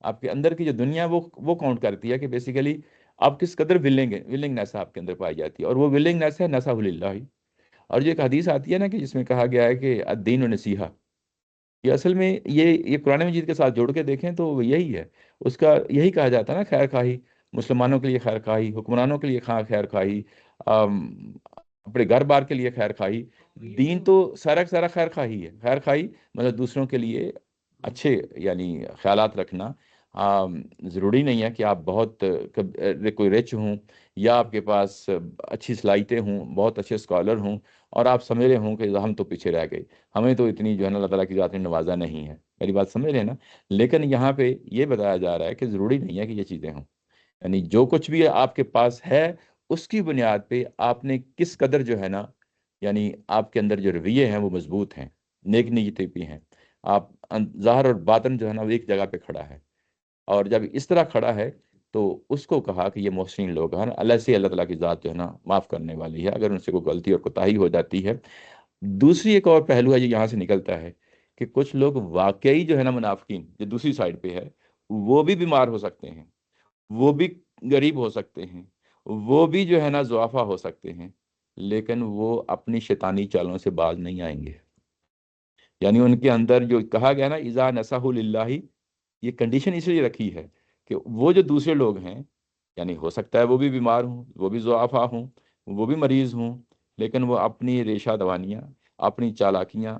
آپ کے اندر کی جو دنیا ہے وہ کاؤنٹ کرتی ہے کہ بیسیکلی آپ کس قدر ولنگنیس آپ کے اندر پائی جاتی ہے، اور وہ ولنگنیس ہے نصح للہ۔ اور جو ایک حدیث آتی ہے نا کہ جس میں کہا گیا ہے کہ الدین و نصیحہ، یہ اصل میں یہ قرآن مجید کے ساتھ جوڑ کے دیکھیں تو وہ یہی ہے، اس کا یہی کہا جاتا ہے نا، خیر خواہی، مسلمانوں کے لیے خیر خواہی، حکمرانوں کے لیے خیر خواہی، آم، اپنے گھر بار کے لیے خیر خواہی۔ یہ دین جو تو سارا کا سارا خیر خواہی ہے، خیر خواہی مطلب دوسروں کے لیے اچھے یعنی خیالات رکھنا۔ ضروری نہیں ہے کہ آپ بہت کوئی رچ ہوں یا آپ کے پاس اچھی صلاحیتیں ہوں، بہت اچھے اسکالر ہوں، اور آپ سمجھ رہے ہوں کہ ہم تو پیچھے رہ گئے، ہمیں تو اتنی جو ہے نا اللہ تعالیٰ کی ذات نے نوازا نہیں ہے۔ میری بات سمجھ رہے ہیں نا؟ لیکن یہاں پہ یہ بتایا جا رہا ہے کہ ضروری نہیں ہے کہ یہ چیزیں ہوں، یعنی جو کچھ بھی آپ کے پاس ہے اس کی بنیاد پہ آپ نے کس قدر جو ہے نا یعنی آپ کے اندر جو رویے ہیں وہ مضبوط ہیں، نیک نیتی بھی ہیں، آپ ظاہر اور باطن جو ہے نا وہ ایک جگہ پہ کھڑا ہے، اور جب اس طرح کھڑا ہے تو اس کو کہا کہ یہ محسنین لوگ ہیں۔ اللہ سے اللہ تعالیٰ کی ذات جو ہے نا معاف کرنے والی ہے اگر ان سے کوئی غلطی اور کوتاہی ہو جاتی ہے۔ دوسری ایک اور پہلو ہے جو یہاں سے نکلتا ہے کہ کچھ لوگ واقعی جو ہے نا منافقین جو دوسری سائڈ پہ ہے، وہ بھی بیمار ہو سکتے ہیں، وہ بھی غریب ہو سکتے ہیں، وہ بھی جو ہے نا ضعفا ہو سکتے ہیں، لیکن وہ اپنی شیطانی چالوں سے باز نہیں آئیں گے۔ یعنی ان کے اندر جو کہا گیا نا اذا نصح للہ، یہ کنڈیشن اس لیے رکھی ہے کہ وہ جو دوسرے لوگ ہیں یعنی ہو سکتا ہے وہ بھی بیمار ہوں، وہ بھی ضعفا ہوں، وہ بھی مریض ہوں، لیکن وہ اپنی ریشہ دوانیاں، اپنی چالاکیاں،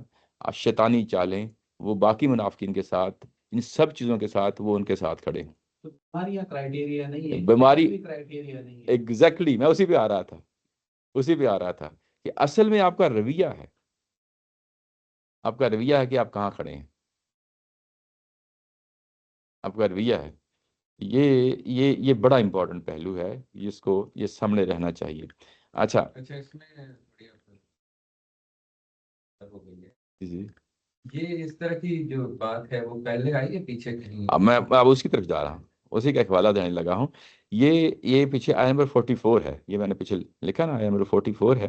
شیطانی چالیں، وہ باقی منافقین کے ساتھ ان سب چیزوں کے ساتھ وہ ان کے ساتھ کھڑے ہیں۔ تو بیماری یا کرائٹیریا نہیں ہے، بیماری کرائٹیریا نہیں ہے۔ ایگزیکٹلی میں اسی پہ آ رہا تھا، اسی پہ آ رہا تھا کہ اصل میں آپ کا رویہ ہے، آپ کا رویہ ہے کہ آپ کہاں کھڑے ہیں، آپ کا رویہ ہے۔ یہ بڑا امپورٹنٹ پہلو ہے، جس کو یہ سامنے رہنا چاہیے۔ اچھا اچھا اس میں بڑی ہو گئی ہے، جی، یہ اس طرح کی جو بات ہے وہ پہلے آئی ہے پیچھے کہیں؟ اب اسی کی طرف جا رہا ہوں، اسی کا حوالہ دینے لگا ہوں۔ یہ پیچھے آیا نمبر 44 ہے، یہ میں نے پیچھے لکھا نا، آیا نمبر 44 ہے،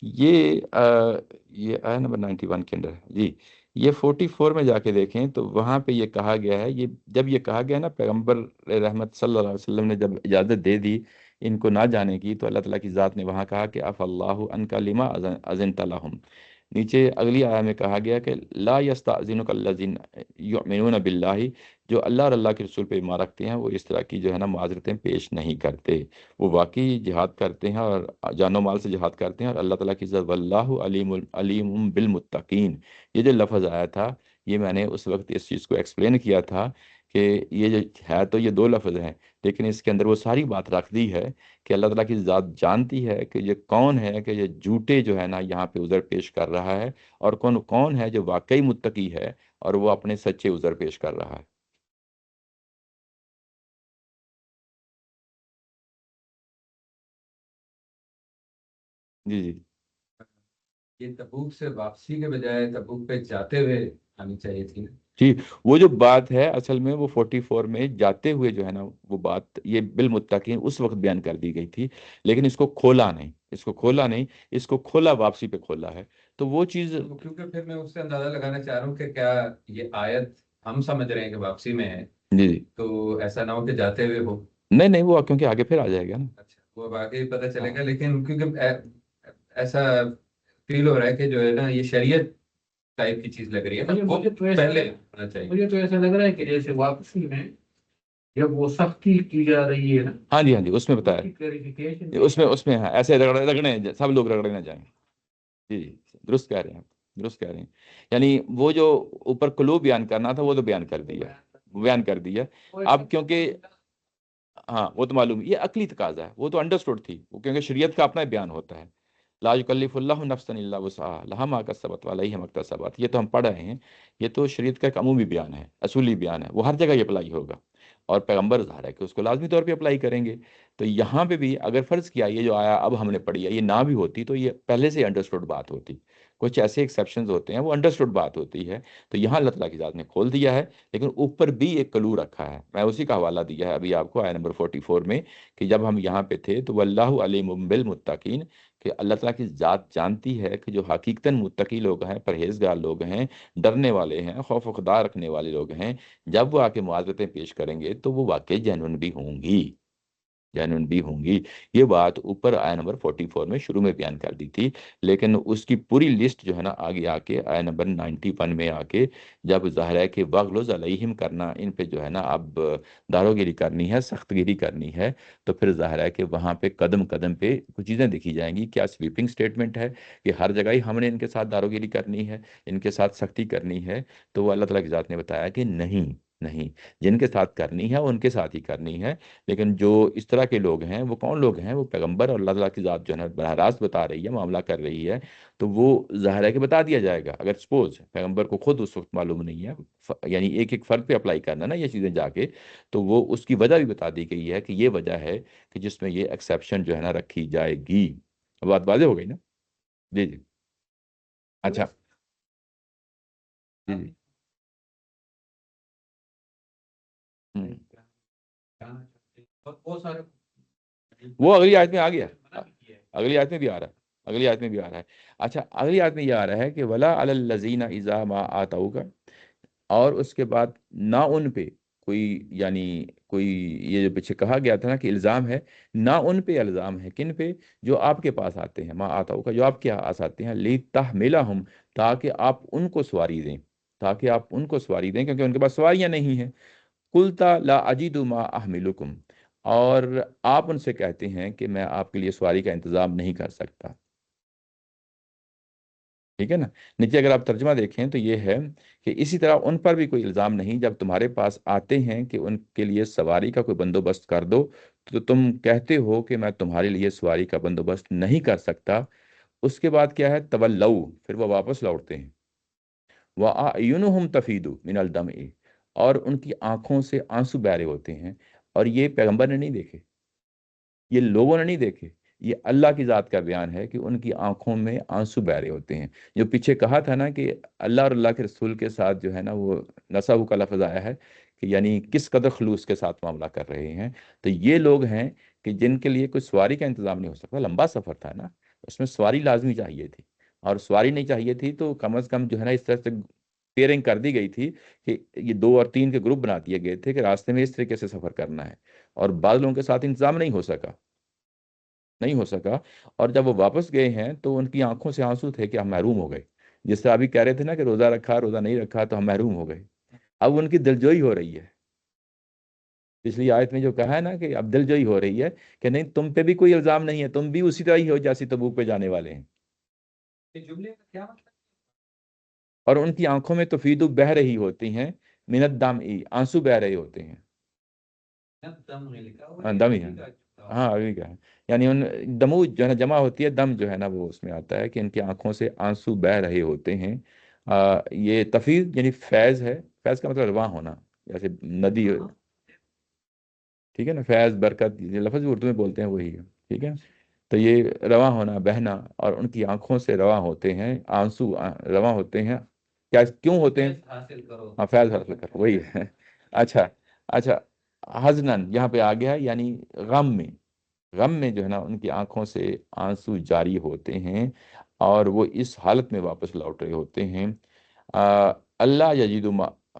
یہ آیا نمبر 91 کے اندر ہے جی۔ یہ 44 میں جا کے دیکھیں تو وہاں پہ یہ کہا گیا ہے، یہ جب یہ کہا گیا نا پیغمبر رحمت صلی اللہ علیہ وسلم نے جب اجازت دے دی ان کو نہ جانے کی، تو اللہ تعالیٰ کی ذات نے وہاں کہا کہ اف اللہ عنک لما اذنت لهم۔ نیچے اگلی آیت میں کہا گیا کہ لا یستأذنک الذین یؤمنون باللہ، جو اللہ اور اللہ کے رسول پہ ایمان رکھتے ہیں وہ اس طرح کی جو ہے نا معذرتیں پیش نہیں کرتے، وہ واقعی جہاد کرتے ہیں اور جان و مال سے جہاد کرتے ہیں، اور اللہ تعالیٰ کی عزت واللہ علیم علیم بالمتقین۔ یہ جو لفظ آیا تھا، یہ میں نے اس وقت اس چیز کو ایکسپلین کیا تھا کہ یہ جو ہے تو یہ دو لفظ ہیں، لیکن اس کے اندر وہ ساری بات رکھ دی ہے کہ اللہ تعالیٰ کی ذات جانتی ہے کہ یہ کون ہے کہ یہ جھوٹے جو ہے نا یہاں پہ عذر پیش کر رہا ہے، اور کون کون ہے جو واقعی متقی ہے اور وہ اپنے سچے عذر پیش کر رہا ہے۔ جی جی یہ تبوک سے واپسی کے بجائے تبوک پہ جاتے ہوئے آنی چاہیے تھی نا۔ جی، وہ جو بات ہے اصل میں وہ 44 میں جاتے ہوئے جو ہے نا وہ بات یہ بالمتقین اس وقت بیان کر دی گئی تھی، لیکن اس کو کھولا نہیں، اس کو کھولا نہیں، اس کو کھولا واپسی پہ کھولا ہے، تو وہ چیز۔ تو کیونکہ پھر میں اس سے اندازہ لگانا چاہ رہا ہوں کہ کیا یہ آیت ہم سمجھ رہے ہیں کہ واپسی میں ہے، جی جی، تو ایسا نہ ہو کہ جاتے ہوئے ہو۔ نہیں نہیں، وہ کیونکہ آگے پھر آ جائے گا نا۔ اچھا، وہ واقعی پتہ چلے ہاں گا، لیکن کیونکہ ایسا فیل ہو رہا ہے کہ جو ہے نا یہ شریعت ٹائپ کی چیز لگ رہی ہے نا، وہ پہلے ہونا چاہیے۔ مجھے تو ایسا لگ رہا ہے کہ جیسے واپسی میں جب وہ سختی کی جا رہی ہے نا، ہاں جی ہاں جی، اس میں تو اس بتایا، کی کلیریفیکیشن اس میں ہاں ایسے رگڑنے سب لوگ رگڑے نہ جائیں۔ جی جی، درست کہہ رہے ہیں آپ، درست کہہ رہے ہیں، یعنی وہ جو اوپر کلو بیان کرنا تھا وہ تو بیان کر دیا، بیان کر دیا۔ اب کیونکہ ہاں وہ تو معلوم، یہ عقلی تقاضا ہے، وہ تو انڈرسٹوڈ تھی، وہ کیونکہ شریعت کا اپنا بیان ہوتا ہے، لا یکلف اللہ نفسا الا وسعها لها ما کسبت وعلیہا ما اکتسبت، یہ تو ہم پڑھ رہے ہیں، یہ تو شریعت کا ایک عمومی بیان ہے، اصولی بیان ہے، وہ ہر جگہ یہ اپلائی ہوگا، اور پیغمبر ظاہر ہے کہ اس کو لازمی طور پہ اپلائی کریں گے۔ تو یہاں پہ بھی اگر فرض کیا یہ جو آیا اب ہم نے پڑھی ہے یہ نہ بھی ہوتی تو یہ پہلے سے انڈرسٹوڈ بات ہوتی، کچھ ایسے ایکسیپشنز ہوتے ہیں وہ انڈرسٹوڈ بات ہوتی ہے، تو یہاں اللہ تعالیٰ کی ذات نے کھول دیا ہے، لیکن اوپر بھی ایک کلو رکھا ہے، میں اسی کا حوالہ دیا ہے ابھی آپ کو آیہ نمبر 44 میں، کہ جب ہم یہاں پہ تھے تو واللہ علیم بالمتقین، کہ اللہ تعالیٰ کی ذات جانتی ہے کہ جو حقیقتاً متقی لوگ ہیں، پرہیزگار لوگ ہیں، ڈرنے والے ہیں، خوف و خدا رکھنے والے لوگ ہیں، جب وہ آ کے معاذرتیں پیش کریں گے تو وہ واقعی جینون بھی ہوں گی، جینون بھی ہوں گی۔ یہ بات اوپر آیہ نمبر 44 میں شروع میں بیان کر دی تھی، لیکن اس کی پوری لسٹ جو ہے نا آگے آ کے آیہ نمبر 91 میں آ کے جب ظاہر ہے کہ وغلظ علیہم کرنا، ان پہ جو ہے نا اب دارو گیری کرنی ہے، سخت گیری کرنی ہے، تو پھر ظاہر ہے کہ وہاں پہ قدم قدم پہ کچھ چیزیں دیکھی جائیں گی، کیا سویپنگ سٹیٹمنٹ ہے کہ ہر جگہ ہی ہم نے ان کے ساتھ دارو گیری کرنی ہے، ان کے ساتھ سختی کرنی ہے، تو وہ اللہ تعالیٰ کی ذات نے بتایا کہ نہیں نہیں، جن کے ساتھ کرنی ہے ان کے ساتھ ہی کرنی ہے، لیکن جو اس طرح کے لوگ ہیں وہ کون لوگ ہیں؟ وہ پیغمبر اور اللہ تعالیٰ کی ذات جو ہے نا براہ راست بتا رہی ہے، معاملہ کر رہی ہے، تو وہ ظاہر ہے کہ بتا دیا جائے گا، اگر سپوز پیغمبر کو خود اس وقت معلوم نہیں ہے، یعنی ایک ایک فرد پہ اپلائی کرنا نا یہ چیزیں جا کے، تو وہ اس کی وجہ بھی بتا دی گئی ہے کہ یہ وجہ ہے کہ جس میں یہ ایکسیپشن جو ہے نا رکھی جائے گی۔ اب بات واضح ہو گئی نا؟ جی جی، اچھا، جی جی، ہوں، بہت سارے وہ اگلی آیت میں آ گیا، اگلی آیت میں بھی آ رہا ہے، اگلی آیت میں بھی آ رہا ہے۔ اچھا، اگلی آیت میں یہ آ رہا ہے کہ ولا علی الذین اذا ما آتوک، اور اس کے بعد نہ ان پہ کوئی، یعنی کوئی، یہ جو پیچھے کہا گیا تھا نا کہ الزام ہے، نہ ان پہ الزام ہے، کن پہ؟ جو آپ کے پاس آتے ہیں، ما آتاؤ کا جو آپ کے پاس آتے ہیں، لِتَحْمِلَهُمْ، تاکہ آپ ان کو سواری دیں، تاکہ آپ ان کو سواری دیں، کیونکہ ان کے پاس سواریاں نہیں ہیں۔ قُلْتَ لَا أَجِدُ مَا أَحْمِلُكُمْ، اور آپ ان سے کہتے ہیں کہ میں آپ کے لیے سواری کا انتظام نہیں کر سکتا، ٹھیک ہے نا؟ نیچے اگر آپ ترجمہ دیکھیں تو یہ ہے کہ اسی طرح ان پر بھی کوئی الزام نہیں جب تمہارے پاس آتے ہیں کہ ان کے لیے سواری کا کوئی بندوبست کر دو، تو تم کہتے ہو کہ میں تمہارے لیے سواری کا بندوبست نہیں کر سکتا۔ اس کے بعد کیا ہے؟ تولو، پھر وہ واپس لوٹتے ہیں، وَأَعْيُنُهُمْ تَفِيضُ مِنَ الدَّمْعِ، اور ان کی آنکھوں سے آنسو بہ رہے ہوتے ہیں، اور یہ پیغمبر نے نہیں دیکھے، یہ لوگوں نے نہیں دیکھے، یہ اللہ کی ذات کا بیان ہے کہ ان کی آنکھوں میں آنسو بہ رہے ہوتے ہیں۔ جو پیچھے کہا تھا نا کہ اللہ اور اللہ کے رسول کے ساتھ جو ہے نا وہ نسب کا لفظ آیا ہے کہ یعنی کس قدر خلوص کے ساتھ معاملہ کر رہے ہیں، تو یہ لوگ ہیں کہ جن کے لیے کوئی سواری کا انتظام نہیں ہو سکتا، لمبا سفر تھا نا، اس میں سواری لازمی چاہیے تھی، اور سواری نہیں چاہیے تھی تو کم از کم جو ہے نا اس طرح سے پیئرنگ کر دی گئی تھی کہ یہ 2 اور 3 کے گروپ بنا دیے گئے تھے کہ راستے میں اس طریقے سے سفر کرنا ہے، اور بعض لوگوں کے ساتھ انتظام نہیں ہو سکا. اور جب وہ واپس گئے ہیں تو ان کی آنکھوں سے آنسو تھے کہ ہم محروم ہو گئے. جس طرح ابھی کہہ رہے تھے نا کہ روزہ رکھا روزہ نہیں رکھا تو ہم محروم ہو گئے، اب ان کی دلجوئی ہو رہی ہے. پچھلی آیت میں جو کہا ہے نا کہ اب دلجوئی ہو رہی ہے کہ نہیں، تم پہ بھی کوئی الزام نہیں ہے، تم بھی اسی طرح ہی ہو جیسی تبوک پہ جانے والے ہیں. اس جملے کا کیا مطلب؟ اور ان کی آنکھوں میں تفیدو بہ رہی ہوتی ہیں، منت دم ای، آنسو بہ رہے ہوتے ہیں. دم میں لکھا ہوا ہاں، ہے، دم ہی عربی ہے. کا جملہ؟ ہاں، ابھی کا ہے. یعنی ان دمو جو ہے نا جمع ہوتی ہے، دم جو ہے نا وہ اس میں آتا ہے کہ ان کی آنکھوں سے آنسو بہ رہے ہوتے ہیں. یہ تفیض یعنی فیض ہے. فیض کا مطلب رواں ہونا، جیسے ندی. ٹھیک ہے نا، فیض برکت یہ لفظ بھی اردو میں بولتے ہیں وہی ہے. ٹھیک ہے. تو یہ رواں ہونا، بہنا، اور ان کی آنکھوں سے رواں ہوتے ہیں آنسو، رواں ہوتے ہیں. کیا کیوں ہوتے ہیں؟ فیض حاصل کرو. ہاں، فیض حاصل کر وہی ہے. اچھا. اچھا. حزنن یہاں پہ آ گیا، یعنی غم میں جو ہے نا ان کی آنکھوں سے آنسو جاری ہوتے ہیں، اور وہ اس حالت میں واپس لوٹ رہے ہوتے ہیں. اللہ یجید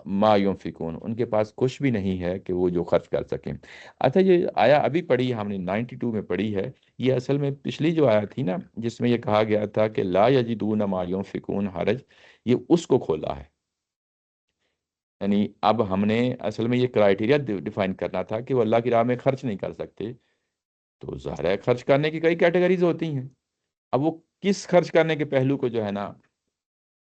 ما ینفقون، ان کے پاس کچھ بھی نہیں ہے کہ وہ جو خرچ کر سکیں. اچھا، یہ آیا ابھی پڑھی ہم نے 92 میں پڑھی ہے. یہ اصل میں پچھلی جو آیا تھی نا جس میں یہ کہا گیا تھا کہ لا یجدون ما ینفقون حرج، یہ اس کو کھولا ہے. یعنی اب ہم نے اصل میں یہ کرائیٹیریا ڈیفائن کرنا تھا کہ وہ اللہ کی راہ میں خرچ نہیں کر سکتے. تو ظاہر ہے خرچ کرنے کی کئی کیٹیگریز ہوتی ہیں. اب وہ کس خرچ کرنے کے پہلو کو جو ہے نا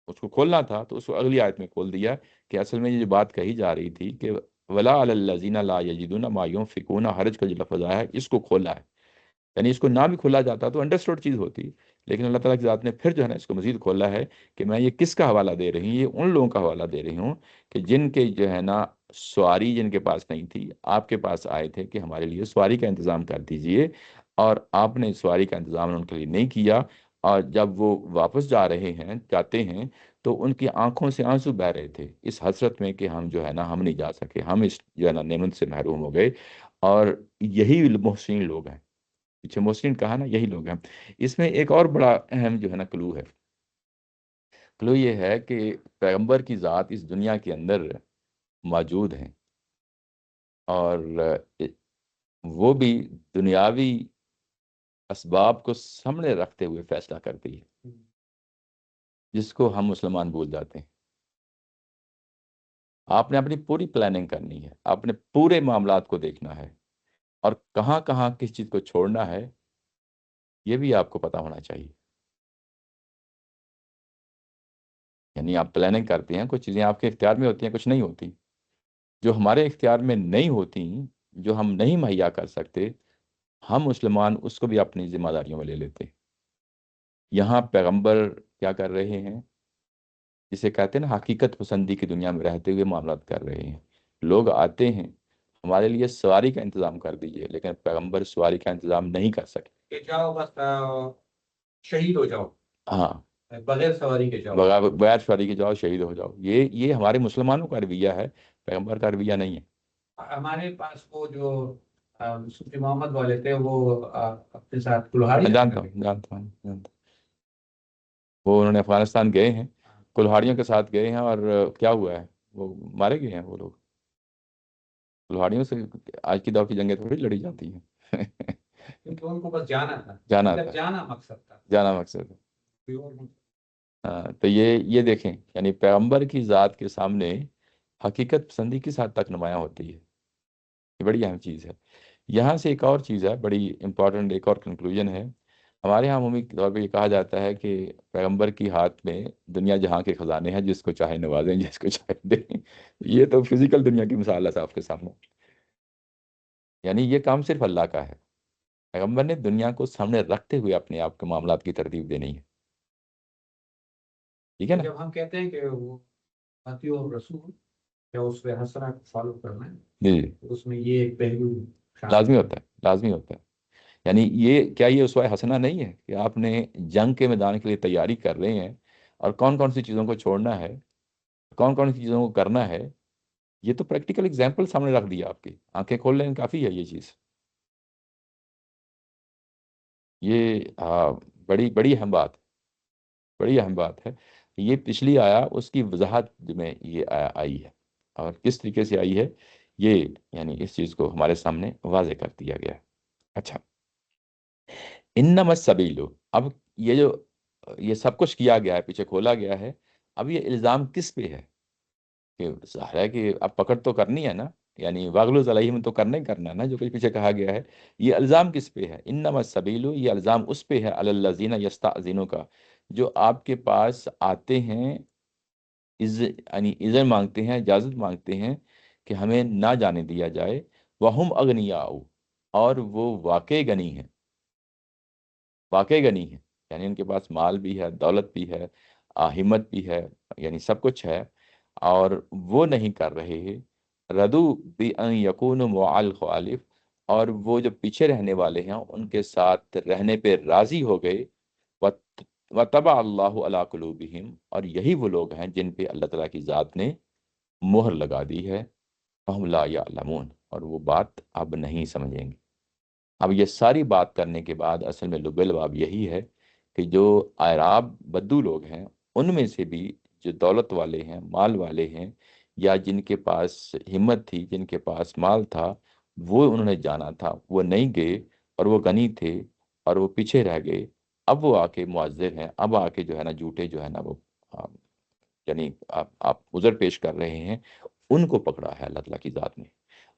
اس کو کھولنا تھا، تو اس کو اگلی آیت میں کھول دیا کہ اصل میں یہ جو بات کہی جا رہی تھی کہ ولا علی الذین لا یجدون ما ینفقون حرج کا جو لفظ آیا ہے اس کو کھولا ہے. یعنی اس کو نہ بھی کھولا جاتا تو انڈرسٹوڈ چیز ہوتی، لیکن اللہ تعالیٰ کی ذات نے پھر جو ہے نا اس کو مزید کھولا ہے کہ میں یہ کس کا حوالہ دے رہی ہوں؟ یہ ان لوگوں کا حوالہ دے رہی ہوں کہ جن کے جو ہے نا سواری جن کے پاس نہیں تھی، آپ کے پاس آئے تھے کہ ہمارے لیے سواری کا انتظام کر دیجئے، اور آپ نے سواری کا انتظام ان کے لیے نہیں کیا، اور جب وہ واپس جاتے ہیں تو ان کی آنکھوں سے آنسو بہ رہے تھے اس حسرت میں کہ ہم جو ہے نا ہم نہیں جا سکے، ہم اس جو ہے نا نعمت سے محروم ہو گئے. اور یہی محسنین لوگ ہیں. پیچھے محسنین کہا نا، یہی لوگ ہیں. اس میں ایک اور بڑا اہم جو ہے نا کلو ہے. کلو یہ ہے کہ پیغمبر کی ذات اس دنیا کے اندر موجود ہیں، اور وہ بھی دنیاوی اسباب کو سامنے رکھتے ہوئے فیصلہ کرتی ہے، جس کو ہم مسلمان بھول جاتے ہیں. آپ نے اپنی پوری پلاننگ کرنی ہے، آپ نے پورے معاملات کو دیکھنا ہے، اور کہاں کہاں کس چیز کو چھوڑنا ہے یہ بھی آپ کو پتا ہونا چاہیے. یعنی آپ پلاننگ کرتے ہیں، کچھ چیزیں آپ کے اختیار میں ہوتی ہیں، کچھ نہیں ہوتی. جو ہمارے اختیار میں نہیں ہوتی، جو ہم نہیں مہیا کر سکتے، ہم مسلمان اس کو بھی اپنی ذمہ داریوں میں لے لیتے ہیں. یہاں پیغمبر کیا کر رہے ہیں؟ جسے کہتے ہیں نا حقیقت پسندی کی دنیا میں رہتے ہوئے معاملات کر رہے ہیں. لوگ آتے ہیں ہمارے لیے سواری کا انتظام کر دیجئے، لیکن پیغمبر سواری کا انتظام نہیں کر سکے. کہ جاؤ بس شہید ہو جاؤ، ہاں، بغیر سواری کے جاؤ. بغیر سواری کے جاؤ، شہید ہو جاؤ. یہ ہمارے مسلمانوں کا رویہ ہے، پیغمبر کا رویہ نہیں ہے. ہمارے پاس وہ جو صوفی محمد والے تھے، وہ اپنے ساتھ کلہاڑی جانتا ہوں جانتا ہوں جانتا ہوں. وہ انہوں نے افغانستان گئے ہیں، کلہاڑیوں کے ساتھ گئے ہیں، اور کیا ہوا ہے؟ وہ مارے گئے ہیں وہ لوگ. کلہاڑیوں سے آج کی دور کی جنگیں تھوڑی لڑی جاتی ہیں. کیونکہ ان کو بس جانا تھا، جانا صرف تھا، جانا مقصد تھا. جانا مقصد ہے. ہاں، تو یہ دیکھیں، یعنی پیغمبر کی ذات کے سامنے حقیقت پسندی کس حد تک نمایاں ہوتی ہے. یہ بڑی اہم چیز ہے. یہاں سے ایک اور چیز ہے بڑی امپورٹنٹ، ایک اور کنکلوژن ہے. ہمارے یہاں عمومی طور پہ یہ کہا جاتا ہے کہ پیغمبر کی ہاتھ میں دنیا جہاں کے خزانے ہیں، جس کو چاہے نوازیں، جس کو چاہے دیں. یہ تو فزیکل دنیا کی مثال ہے صاحب کے سامنے. یعنی یہ کام صرف اللہ کا ہے. پیغمبر نے دنیا کو سامنے رکھتے ہوئے اپنے آپ کے معاملات کی ترتیب دینی ہے. ٹھیک ہے نا؟ جب ہم کہتے ہیں کہ وہ اتیو اور رسول یا اس پہ حسنہ کو فالو کرنا ہے، جی جی، تو اس میں یہ ایک پہلو لازمی ہوتا ہے، لازمی ہوتا ہے. یعنی یہ اسوہ حسنہ نہیں ہے کہ آپ نے جنگ کے میدان کے لیے تیاری کر رہے ہیں، اور کون کون سی چیزوں کو چھوڑنا ہے، کون کون سی چیزوں کو کرنا ہے. یہ تو پریکٹیکل اگزامپل سامنے رکھ دیا، آپ کی آنکھیں کھول لینا کافی ہے یہ چیز. یہ بڑی بڑی اہم بات ہے، بڑی اہم بات ہے. یہ پچھلی آیا اس کی وضاحت میں یہ آیا آئی ہے، اور کس طریقے سے آئی ہے یہ یعنی اس چیز کو ہمارے سامنے واضح کر دیا گیا ہے۔ اچھا، انما السبیل، اب یہ جو یہ سب کچھ کیا گیا ہے، پیچھے کھولا گیا ہے، اب یہ الزام کس پہ ہے؟ کہ ظاہر ہے کہ اب پکڑ تو کرنی ہے نا، یعنی واغلظ علیہم تو کرنا ہی کرنا ہے نا، جو کچھ پیچھے کہا گیا ہے۔ یہ الزام کس پہ ہے؟ انما السبیل، یہ الزام اس پہ ہے علی الذین یستأذنون کا، جو آپ کے پاس آتے ہیں، یعنی اذن مانگتے ہیں، اجازت مانگتے ہیں کہ ہمیں نہ جانے دیا جائے، وہم اغنیاء، اور وہ واقع غنی ہیں، واقع غنی ہیں، یعنی ان کے پاس مال بھی ہے، دولت بھی ہے، ہمت بھی ہے، یعنی سب کچھ ہے، اور وہ نہیں کر رہے ہیں ردو بھی ان یکون مع الخوالف، اور وہ جو پیچھے رہنے والے ہیں ان کے ساتھ رہنے پہ راضی ہو گئے، وطبع اللہ علی قلوبہم، اور یہی وہ لوگ ہیں جن پہ اللہ تعالیٰ کی ذات نے مہر لگا دی ہے، فہم لا یعلمون، اور وہ بات اب نہیں سمجھیں گے۔ اب یہ ساری بات کرنے کے بعد اصل میں لب لباب یہی ہے کہ جو اعراب بدو لوگ ہیں، ان میں سے بھی جو دولت والے ہیں، مال والے ہیں، یا جن کے پاس ہمت تھی، جن کے پاس مال تھا، وہ انہوں نے جانا تھا، وہ نہیں گئے، اور وہ غنی تھے اور وہ پیچھے رہ گئے، اب وہ آ کے معذر ہیں، اب آ کے جو ہے نا جھوٹے جو ہے نا وہ یعنی آپ عذر پیش کر رہے ہیں، ان کو پکڑا ہے اللہ تعالیٰ کی ذات نے،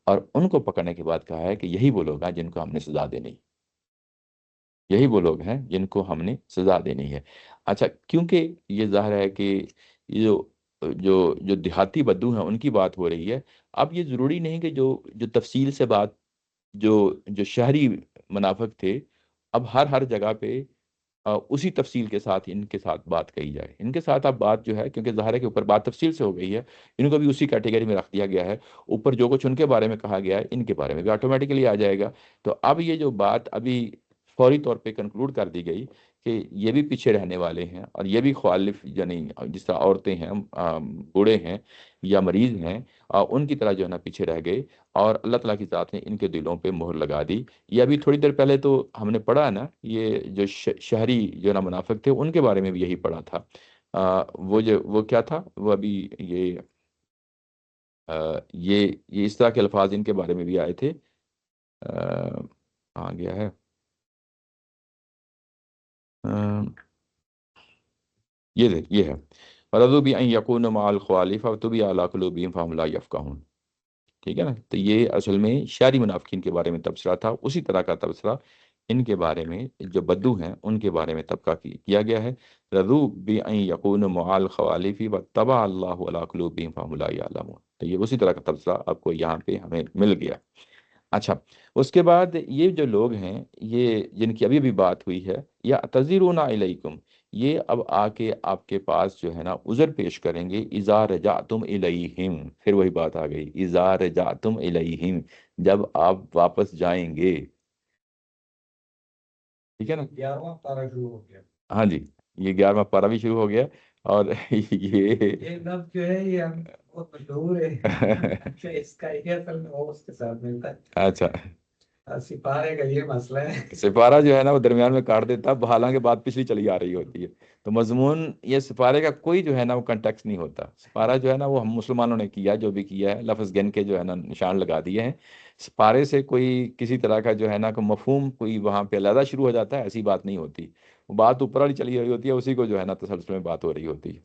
اور ان کو پکڑنے کے بعد کہا ہے کہ یہی وہ لوگ ہیں جن کو ہم نے سزا دینی، یہی وہ لوگ ہیں جن کو ہم نے سزا دینی ہے۔ اچھا، کیونکہ یہ ظاہر ہے کہ یہ جو دیہاتی بدو ہیں ان کی بات ہو رہی ہے، اب یہ ضروری نہیں کہ جو تفصیل سے بات جو شہری منافق تھے، اب ہر جگہ پہ اسی تفصیل کے ساتھ ان کے ساتھ بات کہی جائے، ان کے ساتھ اب بات جو ہے، کیونکہ ظاہر ہے کہ اوپر بات تفصیل سے ہو گئی ہے، ان کو بھی اسی کیٹیگری میں رکھ دیا گیا ہے، اوپر جو کچھ ان کے بارے میں کہا گیا ہے ان کے بارے میں بھی آٹومیٹکلی آ جائے گا۔ تو اب یہ جو بات ابھی فوری طور پہ کنکلوڈ کر دی گئی کہ یہ بھی پیچھے رہنے والے ہیں، اور یہ بھی خالف، یعنی جس طرح عورتیں ہیں، بوڑھے ہیں یا مریض ہیں، ان کی طرح جو ہے نا پیچھے رہ گئے، اور اللہ تعالیٰ کی ذات نے ان کے دلوں پہ مہر لگا دی۔ یہ ابھی تھوڑی دیر پہلے تو ہم نے پڑھا ہے نا، یہ جو شہری جو نا منافق تھے ان کے بارے میں بھی یہی پڑھا تھا۔ وہ کیا تھا، وہ ابھی یہ اس طرح کے الفاظ ان کے بارے میں بھی آئے تھے، کہاں گیا ہے، یہ ہے وَرَضُوا بِأَن يَكُونُوا مَعَ الْخَوَالِفِ وَطُبِعَ عَلَىٰ قُلُوبِهِمْ فَهُمْ لَا يَفْقَهُونَ، ٹھیک ہے نا؟ تو یہ اصل میں شہری منافقین کے بارے میں تبصرہ تھا، اسی طرح کا تبصرہ ان کے بارے میں جو بدو ہیں ان کے بارے میں طبقہ کیا گیا ہے۔ رضو بِأَن يَكُونُوا مَعَ الْخَوَالِفِ وَاتَّبَعَ اللَّهُ عَلَىٰ قُلُوبِهِمْ فَهُمْ لَا يَعْلَمُونَ، تو یہ اسی طرح کا تبصرہ آپ کو یہاں پہ ہمیں مل گیا۔ اچھا، اس کے بعد یہ جو لوگ ہیں، یہ جن کی ابھی بھی بات ہوئی ہے، یا تذرون علیکم، یہ اب آ کے آپ کے پاس جو ہے نا عذر پیش کریں گے، اذا رجعتم الیہم، پھر وہی بات آ گئی، اذا رجعتم الیہم، جب آپ واپس جائیں گے، ٹھیک ہے نا؟ 11واں پارہ شروع ہو گیا۔ ہاں جی، یہ 11واں پارہ بھی شروع ہو گیا، اور یہ یہ لفظ جو ہے یہ بہت مشہور ہے، اچھا اس کا یہ اصل میں وہ اس کے ساتھ ملتا اچھا، ہے، سپارے کا یہ مسئلہ ہے۔ سپارہ جو ہے نا وہ درمیان میں کاٹ دیتا ہے، حالانکہ بات پچھلی چلی آ رہی ہوتی ہے، تو مضمون یہ سپارے کا کوئی جو ہے نا وہ کنٹیکس نہیں ہوتا، سپارہ جو ہے نا وہ ہم مسلمانوں نے کیا، جو بھی کیا ہے، لفظ گن کے جو ہے نا نشان لگا دیے ہیں، سپارے سے کوئی کسی طرح کا جو ہے نا کوئی مفہوم کوئی وہاں پہ علیحدہ شروع ہو جاتا ہے، ایسی بات نہیں ہوتی، وہ بات اوپر والی چلی رہی ہوتی ہے، اسی کو جو ہے نا تسلسل میں بات ہو رہی ہوتی ہے،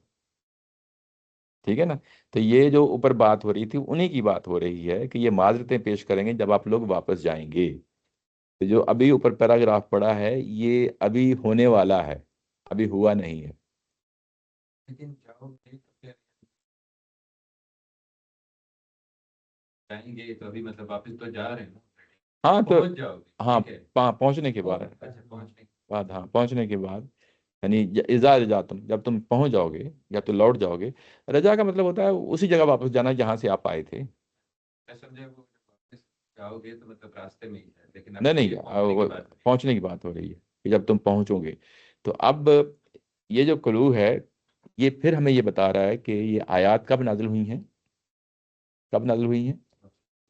ٹھیک ہے نا؟ تو یہ جو اوپر بات ہو رہی تھی انہی کی بات ہو رہی ہے کہ یہ معذرتیں پیش کریں گے جب آپ لوگ واپس جائیں گے، تو جو ابھی اوپر پیراگراف پڑا ہے یہ ابھی ہونے والا ہے، ابھی ہوا نہیں ہے۔ لیکن جاؤ گے تو پھر جائیں گے تو ابھی مطلب واپس تو جا رہے ہیں نا، ہاں تو پہنچ جاؤ گے، ہاں، ٹھیک ہے، پہنچنے کے بعد، اچھا پہنچنے ہاں پہنچنے کے بعد، یعنی اذا رجعتم، جب تم پہنچ جاؤ گے یا تو لوٹ جاؤ گے، رجا کا مطلب ہوتا ہے اسی جگہ واپس جانا جہاں سے آپ آئے تھے، میں سمجھا وہ واپس جاؤ گے تو مطلب راستے میں ہی ہے، لیکن اب نہیں تو یہ نہیں، پہنچنے کی وہ بات ہے۔ پہنچنے کی بات ہو رہی ہے کہ جب تم پہنچو گے، تو اب یہ جو کلو ہے یہ پھر ہمیں یہ بتا رہا ہے کہ یہ آیات کب نازل ہوئی ہیں، کب نازل ہوئی ہیں؟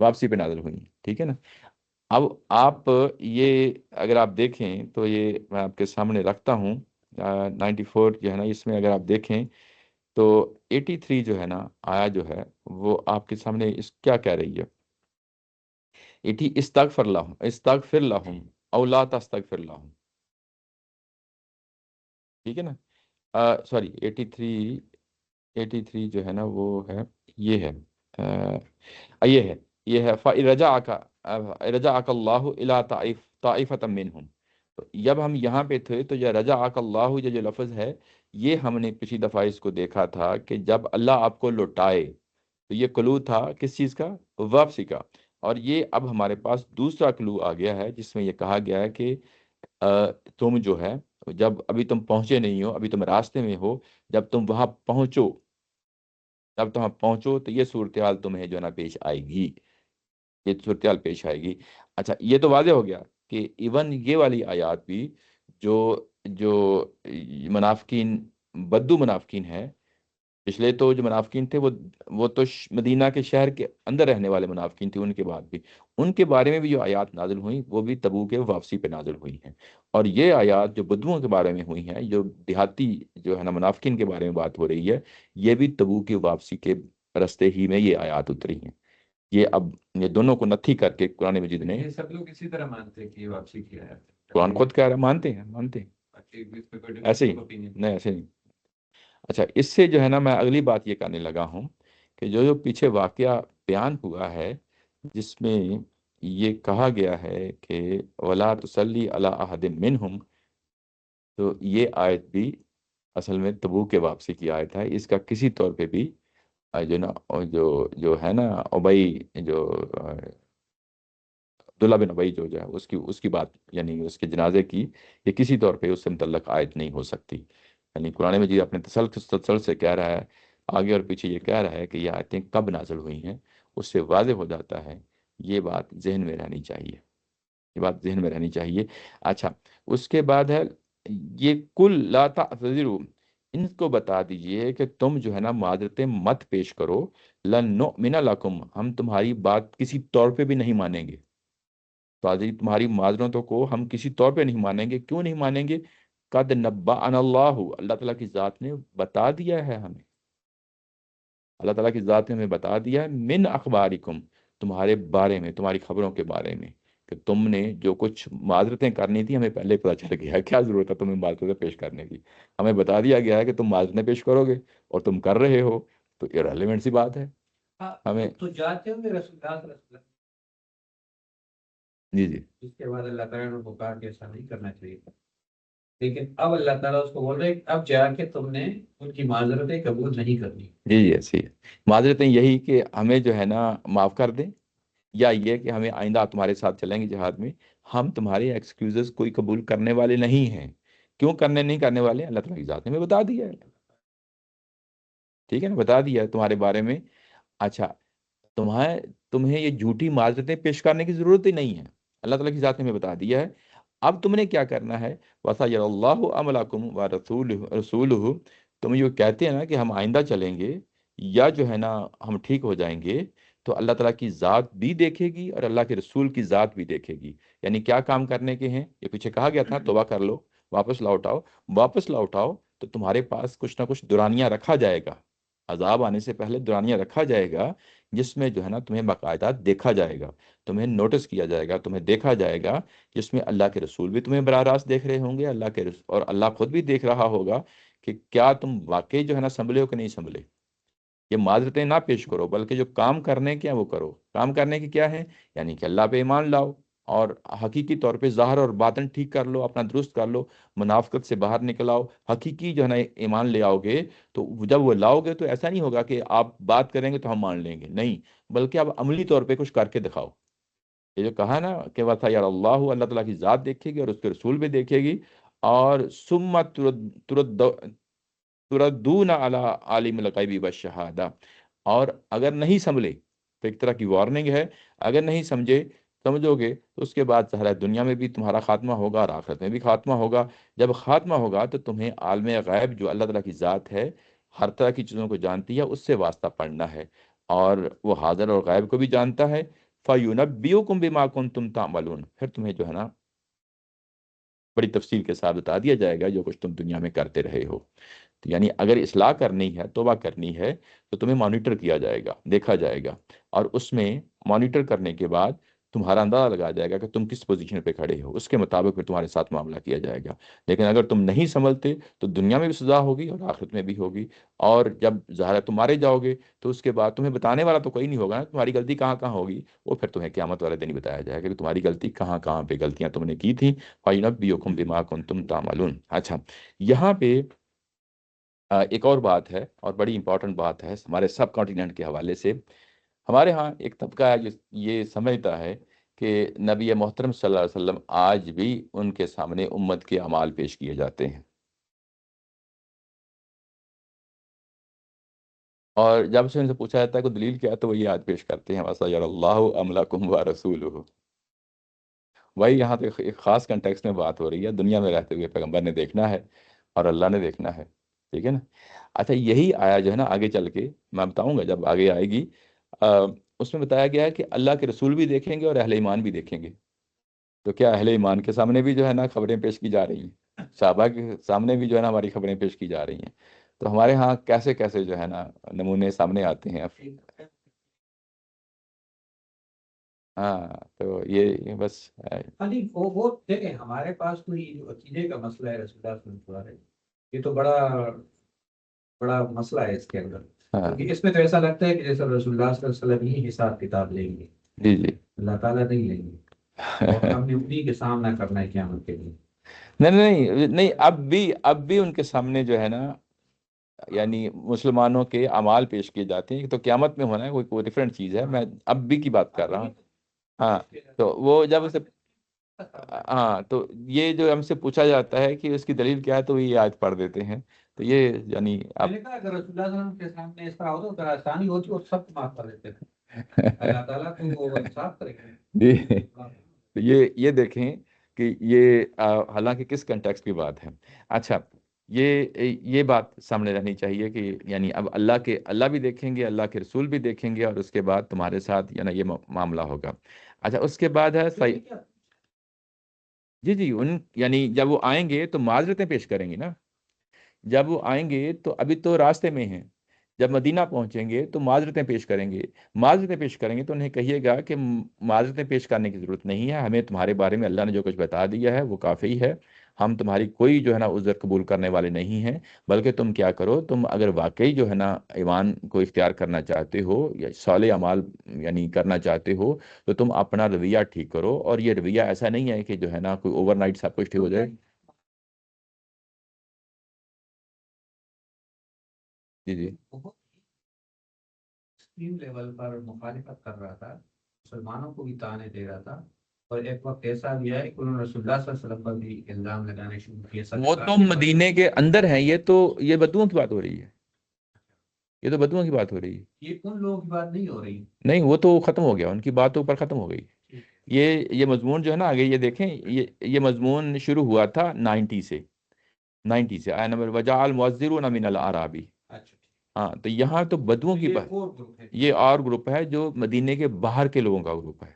واپسی پہ نازل ہوئی ہیں، ٹھیک ہے نا؟ اب آپ یہ اگر آپ دیکھیں تو یہ میں آپ کے سامنے رکھتا ہوں 94 جو ہے نا، اس میں اگر آپ دیکھیں تو 83 جو ہے نا آیا جو ہے وہ آپ کے سامنے اس کیا کہہ رہی ہے؟ استغفر لہم او لا تستغفر لہم، ٹھیک ہے نا؟ سوری 83 جو ہے نا وہ ہے، یہ ہے، یہ ہے، یہ ہے رجعک اللہ الی طائفۃ منہم۔ تو جب ہم یہاں پہ تھے تو یہ رجعک اللہ، یہ جو لفظ ہے، یہ ہم نے پچھلی دفعہ اس کو دیکھا تھا کہ جب اللہ آپ کو لوٹائے تو یہ کلو تھا کس چیز کا؟ واپسی کا۔ اور یہ اب ہمارے پاس دوسرا کلو آ گیا ہے جس میں یہ کہا گیا ہے کہ تم جو ہے، جب ابھی تم پہنچے نہیں ہو، ابھی تم راستے میں ہو، جب تم وہاں پہنچو، جب تم وہاں پہنچو تو یہ صورتحال تمہیں جو ہے نا پیش آئے گی، یہ صورتحال پیش آئے گی۔ اچھا، یہ تو واضح ہو گیا کہ ایون یہ والی آیات بھی جو جو منافقین، بدو منافقین ہیں، پچھلے تو جو منافقین تھے وہ تو مدینہ کے شہر کے اندر رہنے والے منافقین تھے، ان کے بعد بھی ان کے بارے میں بھی جو آیات نازل ہوئیں وہ بھی تبوک کے واپسی پہ نازل ہوئی ہیں۔ اور یہ آیات جو بدوؤں کے بارے میں ہوئی ہیں، جو دیہاتی جو ہے نا منافقین کے بارے میں بات ہو رہی ہے، یہ بھی تبوک کی واپسی کے رستے ہی میں یہ آیات اتری ہیں۔ یہ اب یہ دونوں کو نتھی کر کے قرآن مجید نے، یہ سب لوگ اسی طرح مانتے ہیں کہ یہ واپسی کیا ہے؟ قرآن خود کہہ رہا ہے، مانتے ہیں ایسے ہی، نہیں ایسے نہیں۔ اچھا، اس سے جو ہے نا میں اگلی بات یہ کرنے لگا ہوں کہ جو پیچھے واقعہ بیان ہوا ہے جس میں یہ کہا گیا ہے کہ ولا تصلی علی احد منہم، تو یہ آیت بھی اصل میں تبوک کے واپسی کی آیت ہے۔ اس کا کسی طور پہ بھی جو نا جو ہے نا ابئی، جو عبداللہ بن ابئی جو ہے اس کی بات، یعنی اس کے جنازے کی، یہ کسی طور پہ اس سے متعلق آیت نہیں ہو سکتی۔ یعنی قرآن مجید اپنے تسلسل سے کہہ رہا ہے، آگے اور پیچھے یہ کہہ رہا ہے کہ یہ آیتیں کب نازل ہوئی ہیں، اس سے واضح ہو جاتا ہے۔ یہ بات ذہن میں رہنی چاہیے، یہ بات ذہن میں رہنی چاہیے۔ اچھا، اس کے بعد ہے یہ کل لا تعتذروا، ان کو بتا دیجئے کہ تم جو ہے نا معذرتیں مت پیش کرو، لن نؤمن لکم، ہم تمہاری بات کسی طور پہ بھی نہیں مانیں گے، تمہاری معذرتوں کو ہم کسی طور پہ نہیں مانیں گے۔ کیوں نہیں مانیں گے؟ قد نبأنا اللہ، اللہ تعالیٰ کی ذات نے بتا دیا ہے ہمیں، اللہ تعالیٰ کی ذات نے ہمیں بتا دیا ہے، من اخبارکم، تمہارے بارے میں، تمہاری خبروں کے بارے میں، کہ تم نے جو کچھ معذرتیں کرنی تھی ہمیں پہلے پتہ چل گیا ہے، کیا ضرورت ہے تمہیں معذرتیں پیش کرنے کی؟ ہمیں بتا دیا گیا ہے کہ تم معذرتیں پیش کرو گے اور تم کر رہے ہو، تو یہ ریلیونٹ سی بات ہے ہاں، ہمیں۔ تو جاتے ہوں گے رسول اللہ صلی اللہ علیہ وسلم، جی جی اس کے بعد اللہ تعالیٰ نے ان کو کہا کہ ایسا نہیں کرنا چاہیے تھا، لیکن اب اللہ تعالیٰ اس کو بول رہے کہ اب جا کے تم نے ان کی معذرتیں قبول نہیں کرنی۔ جی جی، ایسی ہے معذرتیں، یہی کہ ہمیں جو ہے نا معاف کر دیں، یا یہ کہ ہمیں آئندہ تمہارے ساتھ چلیں گے جہاد میں، ہم تمہارے ایکسکیوزز کوئی قبول کرنے والے نہیں ہیں۔ کیوں نہیں کرنے والے؟ اللہ تعالیٰ کی ذات نے ہمیں بتا دیا ہے، ٹھیک ہے نا، بتا دیا ہے تمہارے بارے میں۔ اچھا، تمہیں یہ جھوٹی معذرتیں پیش کرنے کی ضرورت ہی نہیں ہے، اللہ تعالیٰ کی ذات نے ہمیں بتا دیا ہے۔ اب تم نے کیا کرنا ہے؟ وَسَيَرَ اللَّهُ عَمَلَكُمْ وَرَسُولُهُ، تم جو کہتے ہیں نا کہ ہم آئندہ چلیں گے یا جو ہے نا ہم ٹھیک ہو جائیں گے، تو اللہ تعالیٰ کی ذات بھی دیکھے گی اور اللہ کے رسول کی ذات بھی دیکھے گی۔ یعنی کیا کام کرنے کے ہیں؟ یہ پیچھے کہا گیا تھا توبہ کر لو، واپس لوٹاؤ، تو تمہارے پاس کچھ نہ کچھ دورانیہ رکھا جائے گا، عذاب آنے سے پہلے دورانیہ رکھا جائے گا، جس میں جو ہے نا تمہیں باقاعدہ دیکھا جائے گا، تمہیں نوٹس کیا جائے گا، تمہیں دیکھا جائے گا، جس میں اللہ کے رسول بھی تمہیں براہ راست دیکھ رہے ہوں گے، اللہ کے رسول اور اللہ خود بھی دیکھ رہا ہوگا کہ کیا تم واقعی جو ہے نا سنبھلے ہو کہ نہیں سنبھلے۔ یہ معذرتیں نہ پیش کرو، بلکہ جو کام کرنے کے ہیں وہ کرو۔ کام کرنے کی کیا ہے؟ یعنی کہ اللہ پہ ایمان لاؤ اور حقیقی طور پہ ظاہر اور باطن ٹھیک کر لو، اپنا درست کر لو، منافقت سے باہر نکل آؤ، حقیقی جو ہے نا ایمان لے آؤ گے۔ تو جب وہ لاؤ گے تو ایسا نہیں ہوگا کہ آپ بات کریں گے تو ہم مان لیں گے، نہیں، بلکہ آپ عملی طور پہ کچھ کر کے دکھاؤ۔ یہ جو کہا نا کہ وَسَيَرَ اللَّهُ، اللہ تعالیٰ کی ذات دیکھے گی اور اس کے رسول بھی دیکھے گی، اور ثُمَّ تردون علی عالم الغیب والشہادہ، اور اگر نہیں سنبھلے تو ایک طرح کی وارننگ ہے، اگر نہیں سمجھو گے تو اس کے بعد ظاہر ہے دنیا میں بھی تمہارا خاتمہ ہوگا اور آخرت میں بھی خاتمہ ہوگا۔ جب خاتمہ ہوگا تو تمہیں عالم غیب جو اللہ تعالیٰ کی ذات ہے، ہر طرح کی چیزوں کو جانتی ہے، اس سے واسطہ پڑھنا ہے، اور وہ حاضر اور غیب کو بھی جانتا ہے۔ فَيُنَبِّئُكُم بِمَا كُنتُمْ تَعْمَلُونَ، پھر تمہیں جو ہے نا بڑی تفصیل کے ساتھ بتا دیا جائے گا جو کچھ تم دنیا میں کرتے رہے ہو۔ تو یعنی اگر اصلاح کرنی ہے، توبہ کرنی ہے، تو تمہیں مانیٹر کیا جائے گا، دیکھا جائے گا، اور اس میں مانیٹر کرنے کے بعد تمہارا اندازہ لگایا جائے گا کہ تم کس پوزیشن پہ کھڑے ہو، اس کے مطابق پھر تمہارے ساتھ معاملہ کیا جائے گا۔ لیکن اگر تم نہیں سنبھلتے تو دنیا میں بھی سزا ہوگی اور آخرت میں بھی ہوگی، اور جب ظاہر ہے تم مارے جاؤ گے تو اس کے بعد تمہیں بتانے والا تو کوئی نہیں ہوگا نا، تمہاری غلطی کہاں کہاں ہوگی، وہ پھر تمہیں قیامت والے دن ہی بتایا جائے گا کہ تمہاری غلطی کہاں کہاں پہ غلطیاں تم نے کی تھیں۔ فَيُنَبِّئُكُم بِمَا كُنتُمْ تَعْمَلُونَ۔ اچھا، یہاں پہ ایک اور بات ہے، اور بڑی امپورٹنٹ بات ہے ہمارے سب کانٹیننٹ کے حوالے سے۔ ہمارے ہاں ایک طبقہ ہے جو یہ سمجھتا ہے کہ نبی محترم صلی اللہ علیہ وسلم آج بھی ان کے سامنے امت کے اعمال پیش کیے جاتے ہیں، اور جب سے ان سے پوچھا جاتا ہے کہ دلیل کیا ہے تو وہ یہ آج پیش کرتے ہیں وَسَيَرَ اللَّهُ عَمْلَكُمْ وَرَسُولُهُ۔ وہی یہاں پہ ایک خاص کنٹیکس میں بات ہو رہی ہے، دنیا میں رہتے ہوئے پیغمبر نے دیکھنا ہے اور اللہ نے دیکھنا ہے، ٹھیک ہے نا۔ اچھا، یہی آیا جو ہے نا آگے چل کے میں بتاؤں گا جب آگے آئے گی، اس میں بتایا گیا ہے کہ اللہ کے رسول بھی دیکھیں گے اور اہل ایمان بھی دیکھیں گے۔ تو کیا اہل ایمان کے سامنے بھی جو ہے نا خبریں پیش کی جا رہی ہیں، صحابہ کے سامنے بھی جو ہے نا ہماری خبریں پیش کی جا رہی ہیں؟ تو ہمارے ہاں کیسے کیسے جو ہے نا نمونے سامنے آتے ہیں۔ ہاں، تو یہ بس خالی وہ دیکھیں ہمارے پاس تو یہ جو عقیدے کا مسئلہ ہے رسول اللہ صلی اللہ علیہ وسلم، یہ تو بڑا بڑا مسئلہ ہے اس کے اندر، ہاں، کیونکہ اس میں تو ایسا لگتا ہے کہ جیسے رسول اللہ صلی اللہ علیہ وسلم ہی حساب کتاب لیں گے، جی جی اللہ تعالیٰ نہیں لیں گے، اور ہم نے انہیں کے سامنا کرنا ہے قیامت کے دن۔ نہیں نہیں نہیں، اب بھی ان کے سامنے جو ہے نا یعنی مسلمانوں کے اعمال پیش کیے جاتے ہیں، تو قیامت میں ہونا ہے کوئی ڈفرینٹ چیز ہے، میں اب بھی کی بات کر رہا ہوں۔ ہاں، تو وہ جب اسے ہاں تو یہ جو ہم سے پوچھا جاتا ہے کہ اس کی دلیل کیا ہے تو یہ آیت پڑھ دیتے ہیں، تو یہ یعنی میں نے کہا اگر رسول اللہ صلی اللہ علیہ وسلم کے سامنے اس طرح ہوتا تو آسانی ہوتی اور سب معاف کر دیتے تھے، اللہ تعالیٰ کو وہ انصاف کرے جی، گا۔ تو یہ دیکھیں کہ یہ حالانکہ کس کنٹیکس کی بات ہے۔ اچھا، یہ بات سامنے رہنی چاہیے کہ یعنی اب اللہ بھی دیکھیں گے، اللہ کے رسول بھی دیکھیں گے، اور اس کے بعد تمہارے ساتھ یعنی یہ معاملہ ہوگا۔ اچھا، اس کے بعد ہے جی جی، یعنی جب وہ آئیں گے تو معذرتیں پیش کریں گے نا، جب وہ آئیں گے تو ابھی تو راستے میں ہیں، جب مدینہ پہنچیں گے تو معذرتیں پیش کریں گے، معذرتیں پیش کریں گے تو انہیں کہیے گا کہ معذرتیں پیش کرنے کی ضرورت نہیں ہے، ہمیں تمہارے بارے میں اللہ نے جو کچھ بتا دیا ہے وہ کافی ہے، ہم تمہاری کوئی جو ہے نا عذر قبول کرنے والے نہیں ہیں، بلکہ تم کیا کرو، تم اگر واقعی جو ہے نا ایمان کو اختیار کرنا چاہتے ہو یا صالح اعمال یعنی کرنا چاہتے ہو، تو تم اپنا رویہ ٹھیک کرو، اور یہ رویہ ایسا نہیں ہے کہ جو ہے نا کوئی اوور نائٹ سب کچھ ٹھیک ہو جائے۔ جی جی بہت ایکسٹریم لیول پر مخالفت کر رہا تھا، مسلمانوں کو بھی تانے دے رہا تھا، اور ایک وقت ایسا بھی ہے کہ انہوں نے رسول اللہ صلی اللہ علیہ وسلم پر بھی الزام لگانے شروع کیے وہ تو مدینے کے اندر ہیں، یہ بدوؤں کی بات ہو رہی ہے، یہ تو بدوؤں کی بات ہو رہی ہے۔ یہ ان لوگوں کی بات نہیں ہو رہی۔ نہیں، وہ تو ختم ہو گیا، ان کی بات اوپر ختم ہو گئی۔ ٹھیک ہے۔ یہ مضمون جو ہے نا آگے یہ دیکھیں، یہ مضمون شروع ہوا تھا 90 سے آیا نمبر وجعل المؤذرون من الاعرابی۔ اچھا، ہاں، تو یہاں تو بدوؤں کی یہ بات، اور گروپ ہے۔ یہ اور گروپ ہے جو مدینے کے باہر کے لوگوں کا گروپ ہے،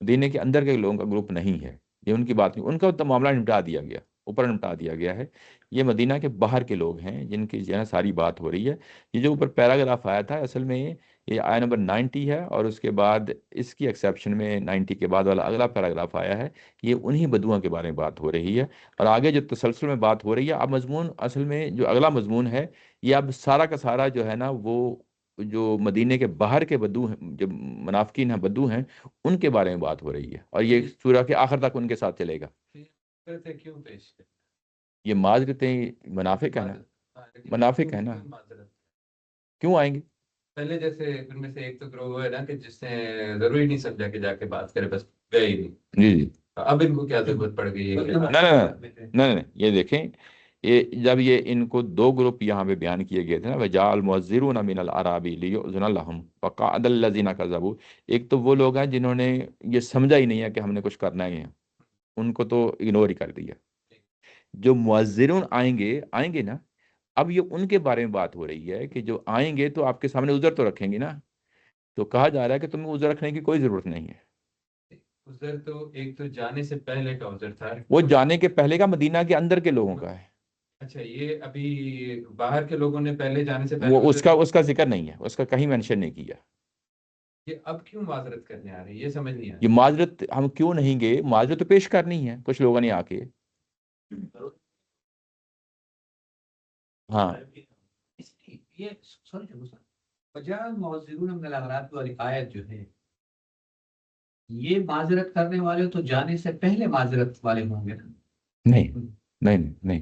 مدینے کے اندر کے لوگوں کا گروپ نہیں ہے، یہ ان کی بات نہیں، ان کا تو معاملہ نمٹا دیا گیا، اوپر نمٹا دیا گیا ہے۔ یہ مدینہ کے باہر کے لوگ ہیں جن کی جو ہے ساری بات ہو رہی ہے۔ یہ جو اوپر پیراگراف آیا تھا اصل میں یہ آیا نمبر 90 ہے، اور اس کے بعد اس کی ایکسیپشن میں 90 کے بعد والا اگلا پیراگراف آیا ہے، یہ انہی بدوؤں کے بارے میں بات ہو رہی ہے، اور آگے جو تسلسل میں بات ہو رہی ہے اب مضمون اصل میں جو اگلا مضمون ہے یہ اب سارا کا سارا جو ہے نا وہ جو مدینے کے باہر کے بدو ہیں، جو منافقین ہیں، بدو ہیں، ان کے بارے میں بات ہو رہی ہے، اور یہ سورہ کے آخر تک ان کے ساتھ چلے گا۔ کیوں پیش کریں؟ یہ معذرتیں منافق ہے نا، منافق ہے نا، کیوں آئیں گے؟ پہلے جیسے ان میں سے ایک تو گروہ ہے نا کہ جس نے ضروری نہیں سمجھا کہ جا کے بات کرے، بس گئے ہی نہیں، جی جی، اب ان کو کیا ضرورت پڑ گئی ہے کہ نہیں، یہ دیکھیں، جب یہ ان کو دو گروپ یہاں پہ بیان کیے گئے تھے نا، وجعل المؤذرون من الاعراب لیؤذن لهم فقعد الذين كذبوا، ایک تو وہ لوگ ہیں جنہوں نے یہ سمجھا ہی نہیں ہے کہ ہم نے کچھ کرنا ہی ہے، ان کو تو اگنور ہی کر دیا۔ جو معذرون آئیں گے نا، اب یہ ان کے بارے میں بات ہو رہی ہے کہ جو آئیں گے تو آپ کے سامنے عذر تو رکھیں گے نا، تو کہا جا رہا ہے کہ تمہیں عذر رکھنے کی کوئی ضرورت نہیں ہے۔ عذر تو ایک تو جانے سے پہلے کا عذر تھا، وہ جانے کے پہلے کا مدینہ کے اندر کے لوگوں کا ہے، اچھا یہ ابھی باہر کے لوگوں نے پہلے جانے سے پہلے وہ ادھر اس کا ذکر نہیں ہے، اس کا کہیں مینشن نہیں کیا۔ یہ اب کیوں معذرت کرنے آ رہے ہیں یہ سمجھ نہیں آ یہ معذرت ہم کیوں نہیں گئے، معذرت تو پیش کرنی ہے کچھ لوگوں نے آ کے۔ ہاں اس لیے یہ سوری وجعل معذرون من الاغراض والی آیت جو ہے، یہ معذرت کرنے والے تو جانے سے پہلے معذرت والے ہوں گے نا۔ نہیں نہیں نہیں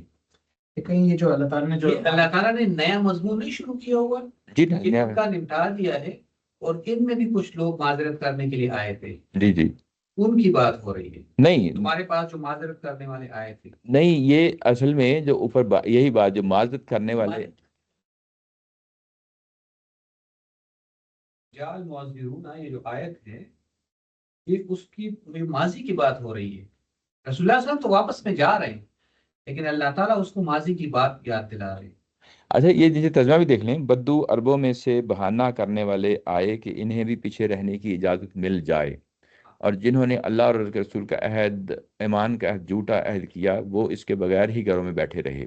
کہ کہیں یہ جو اللہ تعالیٰ نے اللہ تعالیٰ نے نیا مضمون نہیں شروع کیا ہوا، جی یہ ان کا نمٹا دیا ہے، اور ان میں بھی کچھ لوگ معذرت کرنے کے لیے آئے تھے، جی جی ان کی بات ہو رہی ہے۔ نہیں تمہارے پاس جو معذرت کرنے والے آئے تھے، نہیں، یہ اصل میں جو اوپر یہی بات جو معذرت کرنے والے، جال معذرون، یہ جو آیت ہے یہ اس کی ماضی کی بات ہو رہی ہے۔ رسول اللہ صلی اللہ علیہ وسلم تو واپس میں جا رہے ہیں، لیکن اللہ تعالیٰ اس کو ماضی کی بات یاد دلا رہے ہیں۔ اچھا یہ جیسے ترجمہ بھی دیکھ لیں، بدو عربوں میں سے بہانہ کرنے والے آئے کہ انہیں بھی پیچھے رہنے کی اجازت مل جائے، اور جنہوں نے اللہ اور اس کے رسول کا عہد، ایمان کا عہد، جھوٹا عہد کیا، وہ اس کے بغیر ہی گھروں میں بیٹھے رہے۔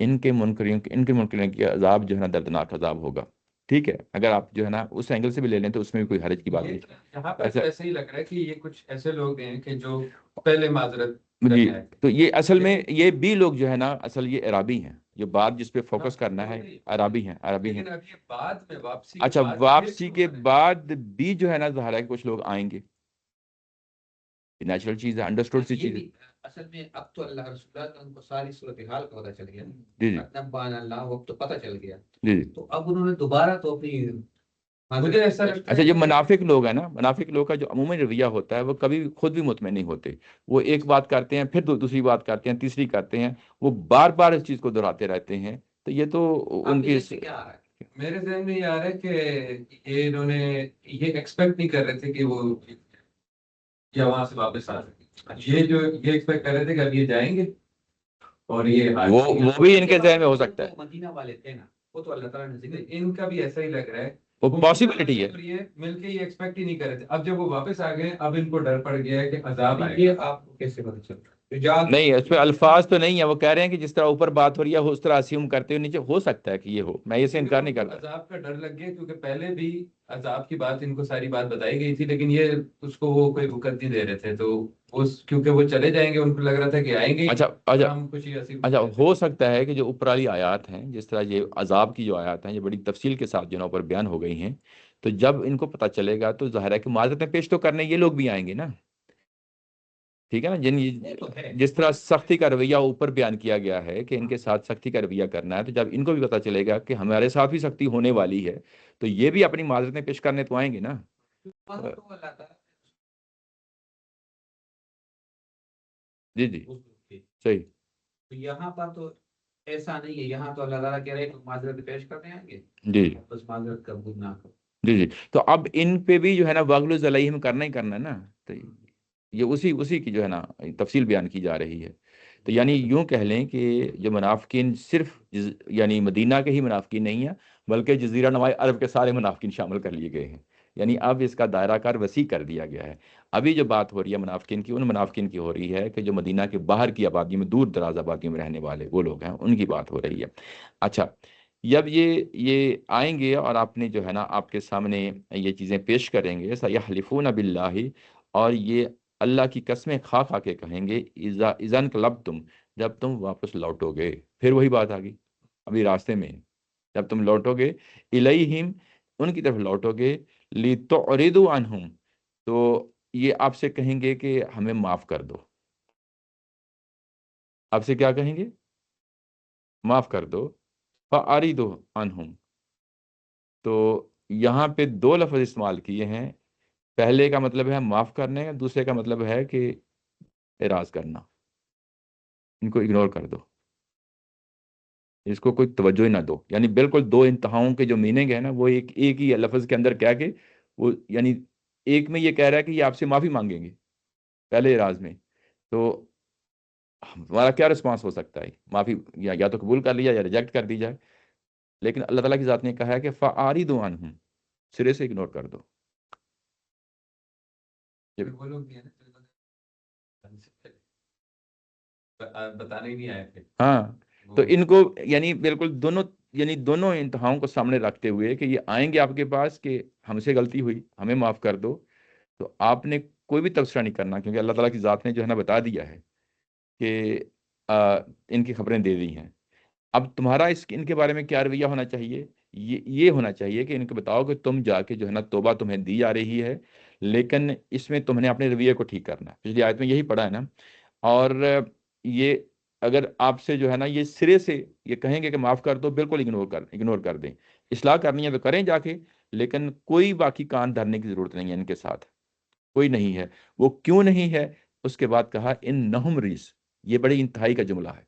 ان کے منکرین کی عذاب جو ہے نا دردناک عذاب ہوگا۔ ٹھیک ہے، اگر آپ جو ہے نا اس اینگل سے بھی لے لیں تو اس میں بھی کوئی حرج کی بات یہ نہیں۔ یہاں پر ایسا ایسے ہی لگ رہا ہے کہ یہ کچھ ایسے لوگ ہیں کہ جو پہلے معذرت جی، کرنے آئے تھے، تو یہ اصل میں لیکن یہ بھی لوگ جو ہے نا اصل یہ عرابی ہیں، یہ بات جس پہ فوکس کرنا ہے، عرابی ہیں، عربی ہیں۔ لیکن اب یہ بعد میں واپسی کے اچھا بعد پھر واپسی کیوں کے آ رہے ہیں؟ بعد بھی جو ہے نا ظاہر ہے کہ کچھ لوگ آئیں گے، نیچرل چیز ہے، انڈرسٹوڈ سی یہ چیز ہے۔ بھی اصل میں اب تو اللہ رسول اللہ ان کو ساری صورتحال کا پتہ چل گیا، جی جی نبان اللہ وقت تو پتہ چل گیا، جی جی۔ تو اب انہوں نے دوبارہ تو اپنی مجھے ایسا لگتا اچھا ہے یہ کہ منافق لوگ ہیں نا، منافق لوگ کا جو عموماً رویہ ہوتا ہے وہ کبھی خود بھی مطمئن نہیں ہوتے، وہ ایک بات کرتے ہیں پھر دوسری بات کرتے ہیں، تیسری کرتے ہیں، وہ بار بار اس چیز کو دہراتے رہتے ہیں، تو یہ تو ان کی کیا آ رہا ہے؟ میرے ذہن میں یہ آ رہا ہے کہ یہ انہوں نے یہ ایکسپیکٹ نہیں کر رہے تھے کہ وہ یا وہاں سے واپس آ سکے، یہ ایکسپیکٹ کر رہے تھے کہ اب یہ جائیں گے اور یہ وہ بھی ان کے ذہن میں ہو سکتا ہے، مدینہ والے تھے نا، وہ تو اللہ تعالیٰ نے ذکر ان کا بھی ایسا ہی لگ رہا ہے، وہ وہ پاسبلٹی ہے۔ یہ مل کے یہ ایکسپیکٹ ہی نہیں کر رہے تھے، اب جب وہ واپس آ گئے اب ان کو ڈر پڑ گیا ہے کہ عذاب آئے یہ گا۔ آپ کو کیسے پتہ چلتا ہے؟ نہیں اس پہ الفاظ تو نہیں ہے، وہ کہہ رہے ہیں کہ جس طرح اوپر بات ہو رہی ہے وہ اس طرح اسیوم کرتے ہوئے نیچے ہو سکتا ہے کہ یہ ہو، میں اسے انکار نہیں کرتا۔ عذاب کا ڈر لگ گیا کیونکہ پہلے بھی عذاب کی بات ان کو ساری بات بتائی گئی تھی، لیکن یہ اس کو وہ کوئی وقت نہیں دے رہے تھے، تو کیونکہ وہ چلے جائیں گے ان کو لگ رہا تھا کہ آئیں گے اچھا اور اچھا ہم خوشی اچھا ہو سکتا ہے کہ جو اوپر والی آیات ہیں، جس طرح یہ عذاب کی جو آیات ہیں یہ بڑی تفصیل کے ساتھ جو ہے اوپر بیان ہو گئی ہیں، تو جب ان کو پتہ چلے گا تو ظاہر ہے کہ معذرتیں پیش تو کرنے یہ لوگ بھی آئیں گے نا، ٹھیک ہے نا، جس طرح سختی کا رویہ اوپر بیان کیا گیا ہے کہ ان کے ساتھ سختی کا رویہ کرنا ہے، تو جب ان کو بھی پتہ چلے گا کہ ہمارے ساتھ بھی سختی ہونے والی ہے تو یہ بھی اپنی معذرتیں پیش کرنے تو آئیں گے نا۔ جی جی صحیح۔ تو یہاں پر تو ایسا نہیں ہے، یہاں تو اللہ تعالیٰ کہہ رہے ہیں کہ معذرت پیش کرنے آئیں گے، جی بس معذرت قبول نہ کرو۔ جی جی، تو اب ان پہ بھی جو ہے نا وغلظ علیہم کرنا ہی کرنا ہے نا، تو یہ اسی کی جو ہے نا تفصیل بیان کی جا رہی ہے۔ تو یعنی یوں کہہ لیں کہ جو منافقین صرف یعنی مدینہ کے ہی منافقین نہیں ہیں، بلکہ جزیرہ نماء عرب کے سارے منافقین شامل کر لیے گئے ہیں، یعنی اب اس کا دائرہ کار وسیع کر دیا گیا ہے۔ ابھی جو بات ہو رہی ہے منافقین کی، ان منافقین کی ہو رہی ہے کہ جو مدینہ کے باہر کی آبادی میں، دور دراز آبادیوں میں رہنے والے وہ لوگ ہیں، ان کی بات ہو رہی ہے۔ اچھا جب یہ آئیں گے اور آپ نے جو ہے نا آپ کے سامنے یہ چیزیں پیش کریں گے، سَيَحْلِفُونَ بِاللَّهِ، اور یہ اللہ کی قسمیں کھا کھا کے کہیں گے، اِذَا انقلبتم، جب تم واپس لوٹو گے، پھر وہی بات آ گئی ابھی راستے میں، جب تم لوٹو گے الیہم، ان کی طرف لوٹو گے، لِتُعْرِضُوا عَنْهُمْ، تو یہ آپ سے کہیں گے کہ ہمیں معاف کر دو۔ آپ سے کیا کہیں گے؟ معاف کر دو۔ فَأَعْرِضُوا عَنْهُمْ، تو یہاں پہ دو لفظ استعمال کیے ہیں، پہلے کا مطلب ہے معاف کرنے کا، دوسرے کا مطلب ہے کہ اعراض کرنا، ان کو اگنور کر دو، اس کو کوئی توجہ ہی نہ دو، یعنی بالکل دو انتہاؤں کے جو میننگ ہے نا وہ ایک ہی لفظ کے اندر کہہ کے وہ یعنی ایک میں یہ کہہ رہا ہے کہ یہ آپ سے معافی مانگیں گے پہلے اعراض میں، تو ہمارا کیا رسپانس ہو سکتا ہے؟ معافی یا تو قبول کر لیا یا ریجیکٹ کر دی جائے، لیکن اللہ تعالیٰ کی ذات نے کہا ہے کہ فَأَعْرِضُوا عَنْهُمْ، سرے سے اگنور کر دو۔ وہ لوگ بھی ہیں نا، بتانے ہی نہیں آئے تھے۔ ہاں تو ان کو یعنی بالکل دونوں، یعنی دونوں انتہاؤں کو سامنے رکھتے ہوئے کہ یہ آئیں گے آپ کے پاس کہ ہم سے غلطی ہوئی، ہمیں معاف کر دو، تو آپ نے کوئی بھی تبصرہ نہیں کرنا، کیونکہ اللہ تعالیٰ کی ذات نے جو ہے نا بتا دیا ہے کہ ان کی خبریں دے دی ہیں۔ اب تمہارا ان کے بارے میں کیا رویہ ہونا چاہیے؟ یہ ہونا چاہیے کہ ان کو بتاؤ کہ تم جا کے جو ہے نا توبہ تمہیں دی جا رہی ہے، لیکن اس میں تم نے اپنے رویے کو ٹھیک کرنا ہے۔ پچھلی آیت میں یہی پڑھا ہے نا۔ اور یہ اگر آپ سے جو ہے نا یہ سرے سے یہ کہیں گے کہ معاف کر دو، بالکل اگنور کر دیں۔ اصلاح کرنی ہے تو کریں جا کے، لیکن کوئی باقی کان دھرنے کی ضرورت نہیں ہے ان کے ساتھ، کوئی نہیں ہے۔ وہ کیوں نہیں ہے؟ اس کے بعد کہا ان نہم ریس، یہ بڑی انتہائی کا جملہ ہے،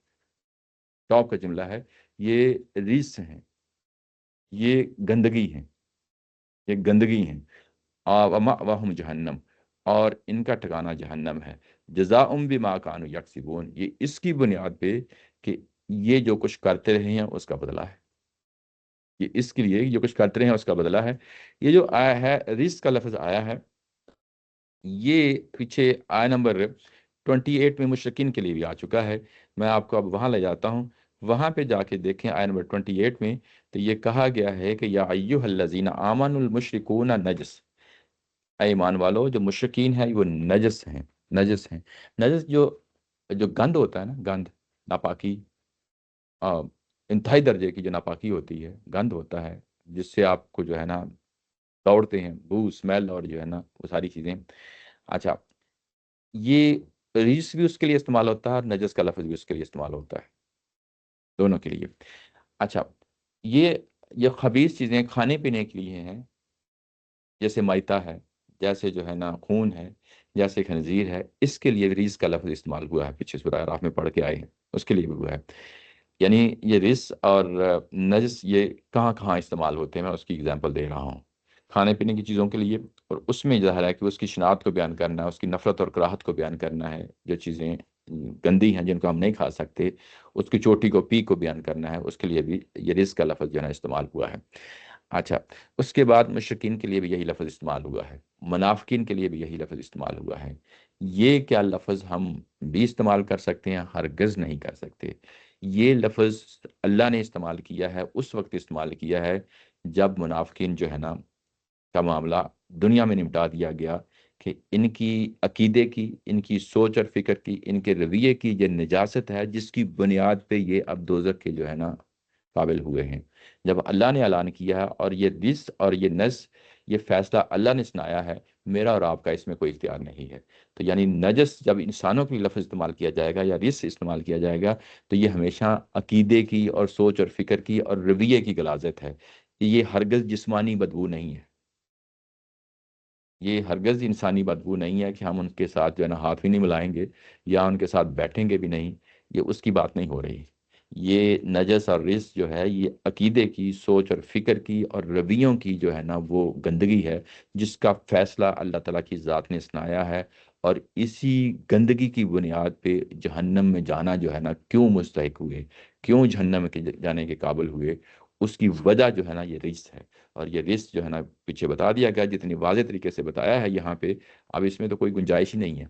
ٹاپ کا جملہ ہے، یہ ریس ہیں، یہ گندگی ہیں، یہ گندگی ہیں۔ وَمَأْوَاهُمْ جہنم، اور ان کا ٹھکانہ جہنم ہے۔ جزاؤم بما کانوا یکسبون، یہ اس کی بنیاد پہ کہ یہ جو کچھ کرتے رہے ہیں اس کا بدلہ ہے، یہ اس کے لیے جو کچھ کرتے رہے ہیں اس کا بدلہ ہے۔ یہ جو آیا ہے رزق کا لفظ آیا ہے، یہ پیچھے آیا نمبر 28 میں مشرکین کے لیے بھی آ چکا ہے۔ میں آپ کو اب وہاں لے جاتا ہوں، وہاں پہ جا کے دیکھیں آیا نمبر 28 میں، تو یہ کہا گیا ہے کہ یا ایھا الذین آمنوا المشرکون نجس، اے ایمان والو جو مشرکین ہیں وہ نجس ہیں، نجس ہیں۔ نجس جو گند ہوتا ہے نا، گند، ناپاکی، آ، انتہائی درجے کی جو ناپاکی ہوتی ہے، گند ہوتا ہے جس سے آپ کو جو ہے نا دوڑتے ہیں، بو، اسمیل، اور جو ہے نا وہ ساری چیزیں۔ اچھا، یہ ریس بھی اس کے لیے استعمال ہوتا ہے اور نجس کا لفظ بھی اس کے لیے استعمال ہوتا ہے، دونوں کے لیے۔ اچھا، یہ یہ خبیث چیزیں کھانے پینے کے لیے ہیں، جیسے میتا ہے، جیسے جو ہے نا خون ہے، جیسے خنزیر ہے، اس کے لیے ریس کا لفظ استعمال ہوا ہے، پیچھے سورہ اعراف میں پڑھ کے آئے ہیں، اس کے لیے بھی ہوا ہے۔ یعنی یہ رس اور نجس یہ کہاں کہاں استعمال ہوتے ہیں، میں اس کی اگزامپل دے رہا ہوں کھانے پینے کی چیزوں کے لیے، اور اس میں ظاہر ہے کہ اس کی شناخت کو بیان کرنا ہے، اس کی نفرت اور کراہت کو بیان کرنا ہے، جو چیزیں گندی ہیں جن کو ہم نہیں کھا سکتے، اس کی چوٹی کو پی کو بیان کرنا ہے، اس کے لیے بھی یہ رزق کا لفظ جو ہے نا استعمال ہوا ہے۔ اچھا، اس کے بعد مشرکین کے لیے بھی یہی لفظ استعمال ہوا ہے، منافقین کے لیے بھی یہی لفظ استعمال ہوا ہے۔ یہ کیا لفظ ہم بھی استعمال کر سکتے ہیں؟ ہرگز نہیں کر سکتے۔ یہ لفظ اللہ نے استعمال کیا ہے، اس وقت استعمال کیا ہے جب منافقین جو ہے نا کا معاملہ دنیا میں نمٹا دیا گیا، کہ ان کی عقیدے کی، ان کی سوچ اور فکر کی، ان کے رویے کی یہ نجاست ہے جس کی بنیاد پہ یہ اب دوزخ کے جو ہے نا قابل ہوئے ہیں۔ جب اللہ نے اعلان کیا ہے، اور یہ رس اور یہ نس، یہ فیصلہ اللہ نے سنایا ہے، میرا اور آپ کا اس میں کوئی اختیار نہیں ہے۔ تو یعنی نجس جب انسانوں کے لیے لفظ استعمال کیا جائے گا یا رس استعمال کیا جائے گا، تو یہ ہمیشہ عقیدے کی اور سوچ اور فکر کی اور رویے کی غلاظت ہے، یہ ہرگز جسمانی بدبو نہیں ہے، یہ ہرگز انسانی بدبو نہیں ہے کہ ہم ان کے ساتھ جو ہے نا ہاتھ بھی نہیں ملائیں گے یا ان کے ساتھ بیٹھیں گے بھی نہیں، یہ اس کی بات نہیں ہو رہی۔ یہ نجس اور رس جو ہے یہ عقیدے کی، سوچ اور فکر کی اور رویوں کی جو ہے نا وہ گندگی ہے، جس کا فیصلہ اللہ تعالیٰ کی ذات نے سنایا ہے، اور اسی گندگی کی بنیاد پہ جہنم میں جانا جو ہے نا کیوں مستحق ہوئے، کیوں جہنم کے جانے کے قابل ہوئے، اس کی وجہ جو ہے نا یہ رجس ہے۔ اور یہ رزق جو ہے نا پیچھے بتا دیا گیا، جتنی واضح طریقے سے بتایا ہے یہاں پہ، اب اس میں تو کوئی گنجائش ہی نہیں ہے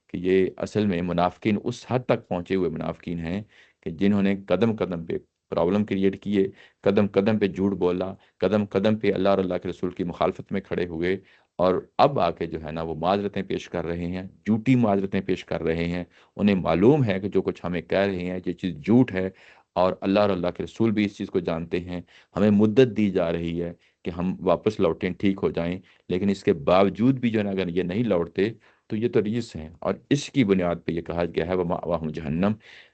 کہ یہ اصل میں منافقین اس حد تک پہنچے ہوئے منافقین ہیں کہ جنہوں نے قدم قدم پہ پرابلم کریٹ کیے، قدم قدم پہ جھوٹ بولا، قدم قدم پہ اللہ اور اللہ کے رسول کی مخالفت میں کھڑے ہوئے، اور اب آ کے جو ہے نا وہ معذرتیں پیش کر رہے ہیں، جھوٹی معذرتیں پیش کر رہے ہیں۔ انہیں معلوم ہے کہ جو کچھ ہمیں کہہ رہے ہیں یہ چیز جھوٹ ہے، اور اللہ اور اللہ کے رسول بھی اس چیز کو جانتے ہیں، ہمیں مدت دی جا رہی ہے کہ ہم واپس لوٹیں، ٹھیک ہو جائیں، لیکن اس کے باوجود بھی جو ہے نا اگر یہ نہیں لوٹتے تو یہ تو ریس ہیں، اور اس کی بنیاد پہ یہ کہا گیا ہے وَمَأْوَاهُمْ جہنم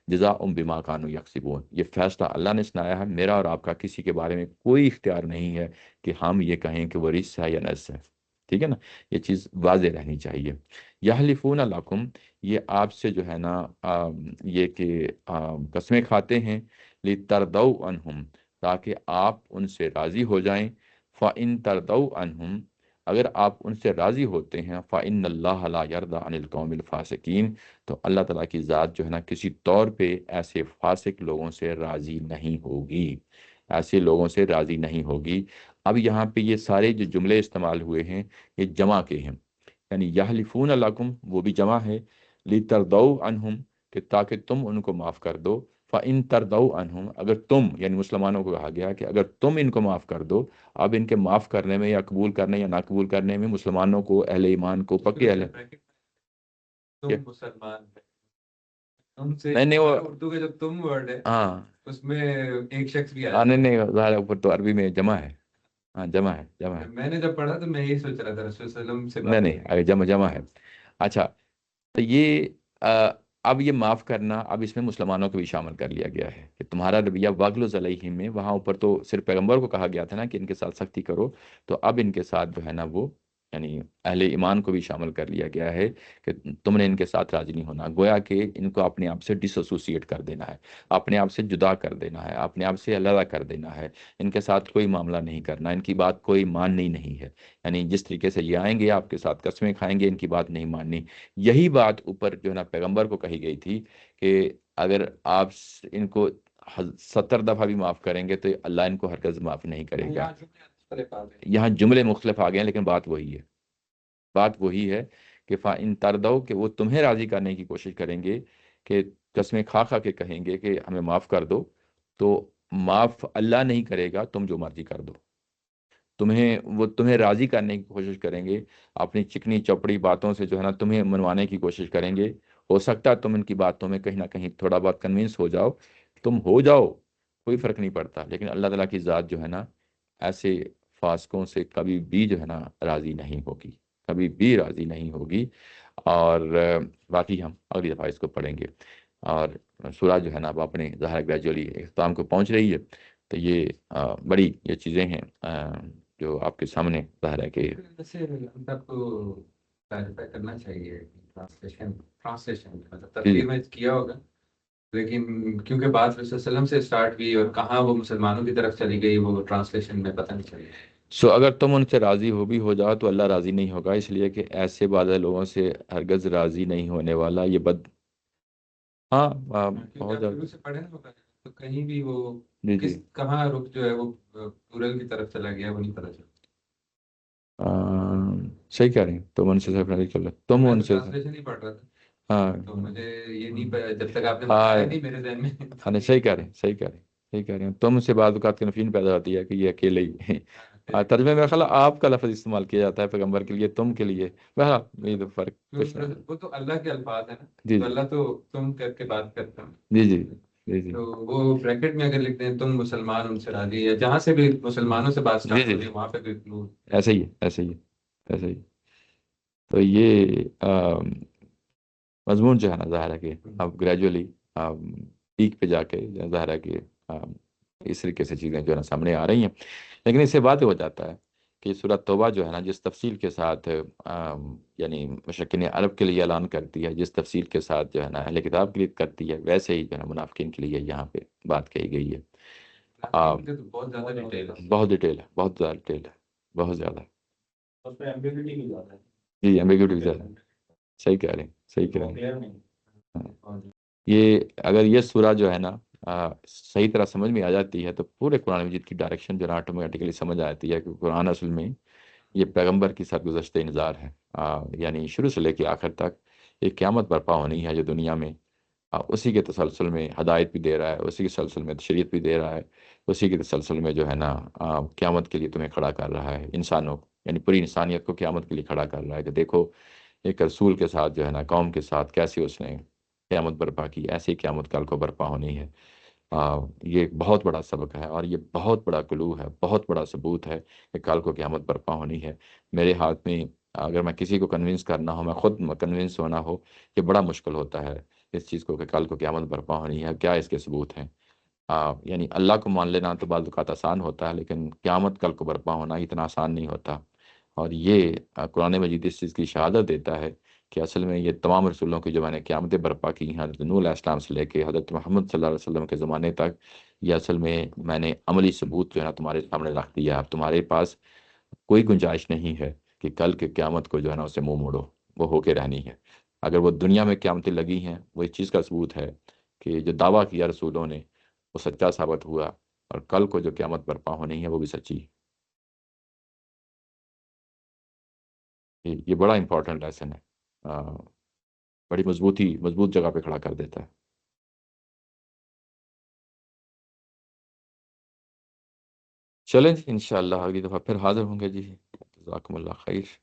جزاء بما كانوا یکسبون۔ یہ فیصلہ اللہ نے سنایا ہے، میرا اور آپ کا کسی کے بارے میں کوئی اختیار نہیں ہے کہ ہم یہ کہیں کہ وہ رس ہے یا نس ہے، ٹھیک ہے نا، یہ چیز واضح رہنی چاہیے۔ یحلفون لکم، یہ آپ سے جو ہے نا یہ کہ قسمیں کھاتے ہیں، لتردوا عنہم، تاکہ آپ ان سے راضی ہو جائیں، فَإِن تَرْضَوْا عَنْهُمْ، اگر آپ ان سے راضی ہوتے ہیں، فَإِنَّ اللَّهَ لَا يَرْضَىٰ عَنِ الْقَوْمِ الْفَاسِقِينَ، تو اللہ تعالیٰ کی ذات جو ہے نا کسی طور پہ ایسے فاسق لوگوں سے راضی نہیں ہوگی، ایسے لوگوں سے راضی نہیں ہوگی۔ اب یہاں پہ یہ سارے جو جملے استعمال ہوئے ہیں یہ جمع کے ہیں، یعنی یحلفون لکم وہ بھی جمع ہے، لتردوا عنہم کہ تاکہ تم ان کو معاف کر دو، فَإِن تَرْضَوْا عَنْهُمْ، اگر تم یعنی مسلمانوں کو کہا گیا کہ اگر تم ان کو معاف کر دو، اب ان کے معاف کرنے میں یا قبول کرنے یا نہ قبول کرنے میں مسلمانوں کو، اہل ایمان کو، پکی اہل تم مسلمان تم سے نہیں وہ اردو کا جو تم ورڈ ہے ہاں اس میں ایک شخص بھی نہیں آیا نہیں ظاہر ہے اوپر تو عربی میں جمع ہے، ہاں جمع ہے، میں نے جب پڑھا تو میں یہی سوچ رہا تھا رسول صلی اللہ علیہ وسلم سے نہیں بات نہیں کریں اگر جمع ہے. اچھا تو یہ اب یہ معاف کرنا اب اس میں مسلمانوں کو بھی شامل کر لیا گیا ہے کہ تمہارا رویہ واغلظ علیہم میں، وہاں اوپر تو صرف پیغمبر کو کہا گیا تھا نا کہ ان کے ساتھ سختی کرو، تو اب ان کے ساتھ جو ہے نا وہ یعنی اہل ایمان کو بھی شامل کر لیا گیا ہے کہ تم نے ان کے ساتھ راضی نہیں ہونا، گویا کہ ان کو اپنے آپ سے ڈس ایسوسیٹ کر دینا ہے، اپنے آپ سے جدا کر دینا ہے، اپنے آپ سے علیحدہ کر دینا ہے، ان کے ساتھ کوئی معاملہ نہیں کرنا، ان کی بات کوئی ماننی نہیں ہے. یعنی جس طریقے سے یہ آئیں گے آپ کے ساتھ قسمیں کھائیں گے، ان کی بات نہیں ماننی. یہی بات اوپر جو ہے نا پیغمبر کو کہی گئی تھی کہ اگر آپ ان کو 70 دفعہ بھی معاف کریں گے تو اللہ ان کو ہرگز معاف نہیں کرے گا. یہاں جملے مختلف آ گئے ہیں لیکن بات وہی ہے، بات وہی ہے کہ فَإِن تَرْضَوْا کہ وہ تمہیں راضی کرنے کی کوشش کریں گے کہ قسمیں کھا کھا کے کہیں گے کہ ہمیں معاف کر دو، تو معاف اللہ نہیں کرے گا، تم جو مرضی کر دو. وہ تمہیں راضی کرنے کی کوشش کریں گے، اپنی چکنی چپڑی باتوں سے جو ہے نا تمہیں منوانے کی کوشش کریں گے. ہو سکتا ہے تم ان کی باتوں میں کہیں نہ کہیں تھوڑا بہت کنونس ہو جاؤ، تم ہو جاؤ کوئی فرق نہیں پڑتا، لیکن اللہ تعالیٰ کی ذات جو ہے نا ایسے فاسقوں سے کبھی بھی جو ہے نا راضی نہیں ہوگی، کبھی بھی راضی نہیں ہوگی. اور باقی ہم اگلی دفعہ اس کو پڑھیں گے. اور سورہ جو ہے نا اب اپنے ظاہر گریجولی اختتام کو پہنچ رہی ہے، تو یہ بڑی یہ چیزیں ہیں جو آپ کے سامنے ظاہر ہے کہ ویسے ہم سب کو کلیریفائی کرنا چاہیے ٹرانسلیشن مطلب تفسیر میں کیا ہوگا، لیکن کیونکہ بات رسول صلی اللہ علیہ وسلم سے اسٹارٹ ہوئی اور کہاں وہ مسلمانوں کی طرف چلی گئی وہ ٹرانسلیشن میں پتہ نہیں چلی. اگر تم ان سے راضی بھی ہو جاؤ تو اللہ راضی نہیں ہوگا، اس لیے کہ ایسے بعض لوگوں سے ہرگز راضی نہیں ہونے والا یہ ہاں کیونکہ بہت آپ زیادہ. شروع سے پڑھے نا تو کہیں بھی وہ جی جی کہاں رخ جو ہے وہ پورل کی طرف چلا گیا وہ نہیں پتہ چلا. صحیح کہہ رہی ہیں، تم ان سے راضی کر لو، تم میں ان تو سے ٹرانسلیشن ہی پڑھ رہا تھا ہاں تو مجھے یہ نہیں پتا جب تک آپ نے ہاں بتایا نہیں میرے ذہن میں. نہیں صحیح کہہ رہے ہیں، صحیح کہہ رہے ہیں، صحیح کہہ رہے ہیں. تم سے بعض اوقات کنفیوژن پیدا ہوتی ہے کہ یہ اکیلے ہی ترجمے میں خلا آپ کا لفظ استعمال کیا جاتا ہے پیغمبر کے لیے، تم کے لیے بہرحال یہ تو فرق کچھ نہیں. وہ تو اللہ کے الفاظ ہیں نا، جی تو جی اللہ تو تم کر کے بات کرتا ہوں. جی جی جی جی تو وہ بریکٹ میں اگر لکھتے ہیں تم مسلمان ان سے راضی یا جہاں سے بھی مسلمانوں سے بات جی اسٹارٹ جی ہو رہی ہے وہاں پہ بھی ایسے ہی ہے، ایسے ہی ہے، ایسے ہی. تو یہ مضمون جو ہے نا ظاہر ہے کہ اب گریجولی پیک پہ جا کے ظاہر ہے کہ اس طریقے سے چیزیں جو ہے نا سامنے آ رہی ہیں، لیکن اس سے واضح ہو جاتا ہے کہ سورۃ توبہ جو ہے نا جس تفصیل کے ساتھ یعنی مشرکین عرب کے لیے اعلان کرتی ہے، جس تفصیل کے ساتھ جو ہے نا اہل کتاب کے لیے کرتی ہے، ویسے ہی جو ہے نا منافقین کے لیے یہاں پہ بات کہی گئی ہے. بہت زیادہ ڈیٹیل ہے. بہت ڈیٹیل ہے، بہت زیادہ ڈیٹیل ہے، بہت زیادہ. اس میں ایمبیگوٹی بھی زیادہ ہے. جی ایمبیگوٹی بھی زیادہ ہے. صحیح کہہ رہے ہیں، صحیح کہہ رہے ہیں. ہاں. یہ اگر یہ سورہ جو ہے نا صحیح طرح سمجھ میں آ جاتی ہے تو پورے قرآن مجید کی ڈائریکشن جو ہے نا آٹومیٹیکلی سمجھ آتی ہے کہ قرآن اصل میں یہ پیغمبر کی سرگزشت انذار ہے. یعنی شروع سے لے کے آخر تک ایک قیامت برپا ہونی ہے جو دنیا میں اسی کے تسلسل میں ہدایت بھی دے رہا ہے، اسی کے تسلسل میں شریعت بھی دے رہا ہے، اسی کے تسلسل میں جو ہے نا قیامت کے لیے تمہیں کھڑا کر رہا ہے، انسانوں یعنی پوری انسانیت کو قیامت کے لیے کھڑا کر رہا ہے کہ دیکھو ایک رسول کے ساتھ جو ہے نا قوم کے ساتھ کیسے اس نے قیامت برپا کی، ایسی قیامت کل کو برپا ہونی ہے. یہ ایک بہت بڑا سبق ہے اور یہ بہت بڑا کلو ہے، بہت بڑا ثبوت ہے کہ کل کو قیامت برپا ہونی ہے. میرے ہاتھ میں اگر میں کسی کو کنونس کرنا ہو، میں خود کنونس ہونا ہو، یہ بڑا مشکل ہوتا ہے اس چیز کو کہ کل کو قیامت برپا ہونی ہے، کیا اس کے ثبوت ہیں. یعنی اللہ کو مان لینا تو بعض اوقات آسان ہوتا ہے، لیکن قیامت کل کو برپا ہونا اتنا آسان نہیں ہوتا. اور یہ قرآن مجید اس چیز کی شہادت دیتا ہے کہ اصل میں یہ تمام رسولوں کی جو میں نے قیامتیں برپا کی ہیں حضرت نوح علیہ السلام سے لے کے حضرت محمد صلی اللہ علیہ وسلم کے زمانے تک، یہ اصل میں نے عملی ثبوت جو ہے نا تمہارے سامنے رکھ دیا. اب تمہارے پاس کوئی گنجائش نہیں ہے کہ کل کے قیامت کو جو ہے نا اسے منہ موڑو، وہ ہو کے رہنی ہے. اگر وہ دنیا میں قیامتیں لگی ہیں وہ اس چیز کا ثبوت ہے کہ جو دعویٰ کیا رسولوں نے وہ سچا ثابت ہوا، اور کل کو جو قیامت برپا ہونی ہے وہ بھی سچی ہے. یہ بڑا امپورٹنٹ لیسن ہے، بڑی مضبوط جگہ پہ کھڑا کر دیتا ہے. چلیں جی، انشاءاللہ اگلی دفعہ پھر حاضر ہوں گے جی. جزاکم اللہ خیر.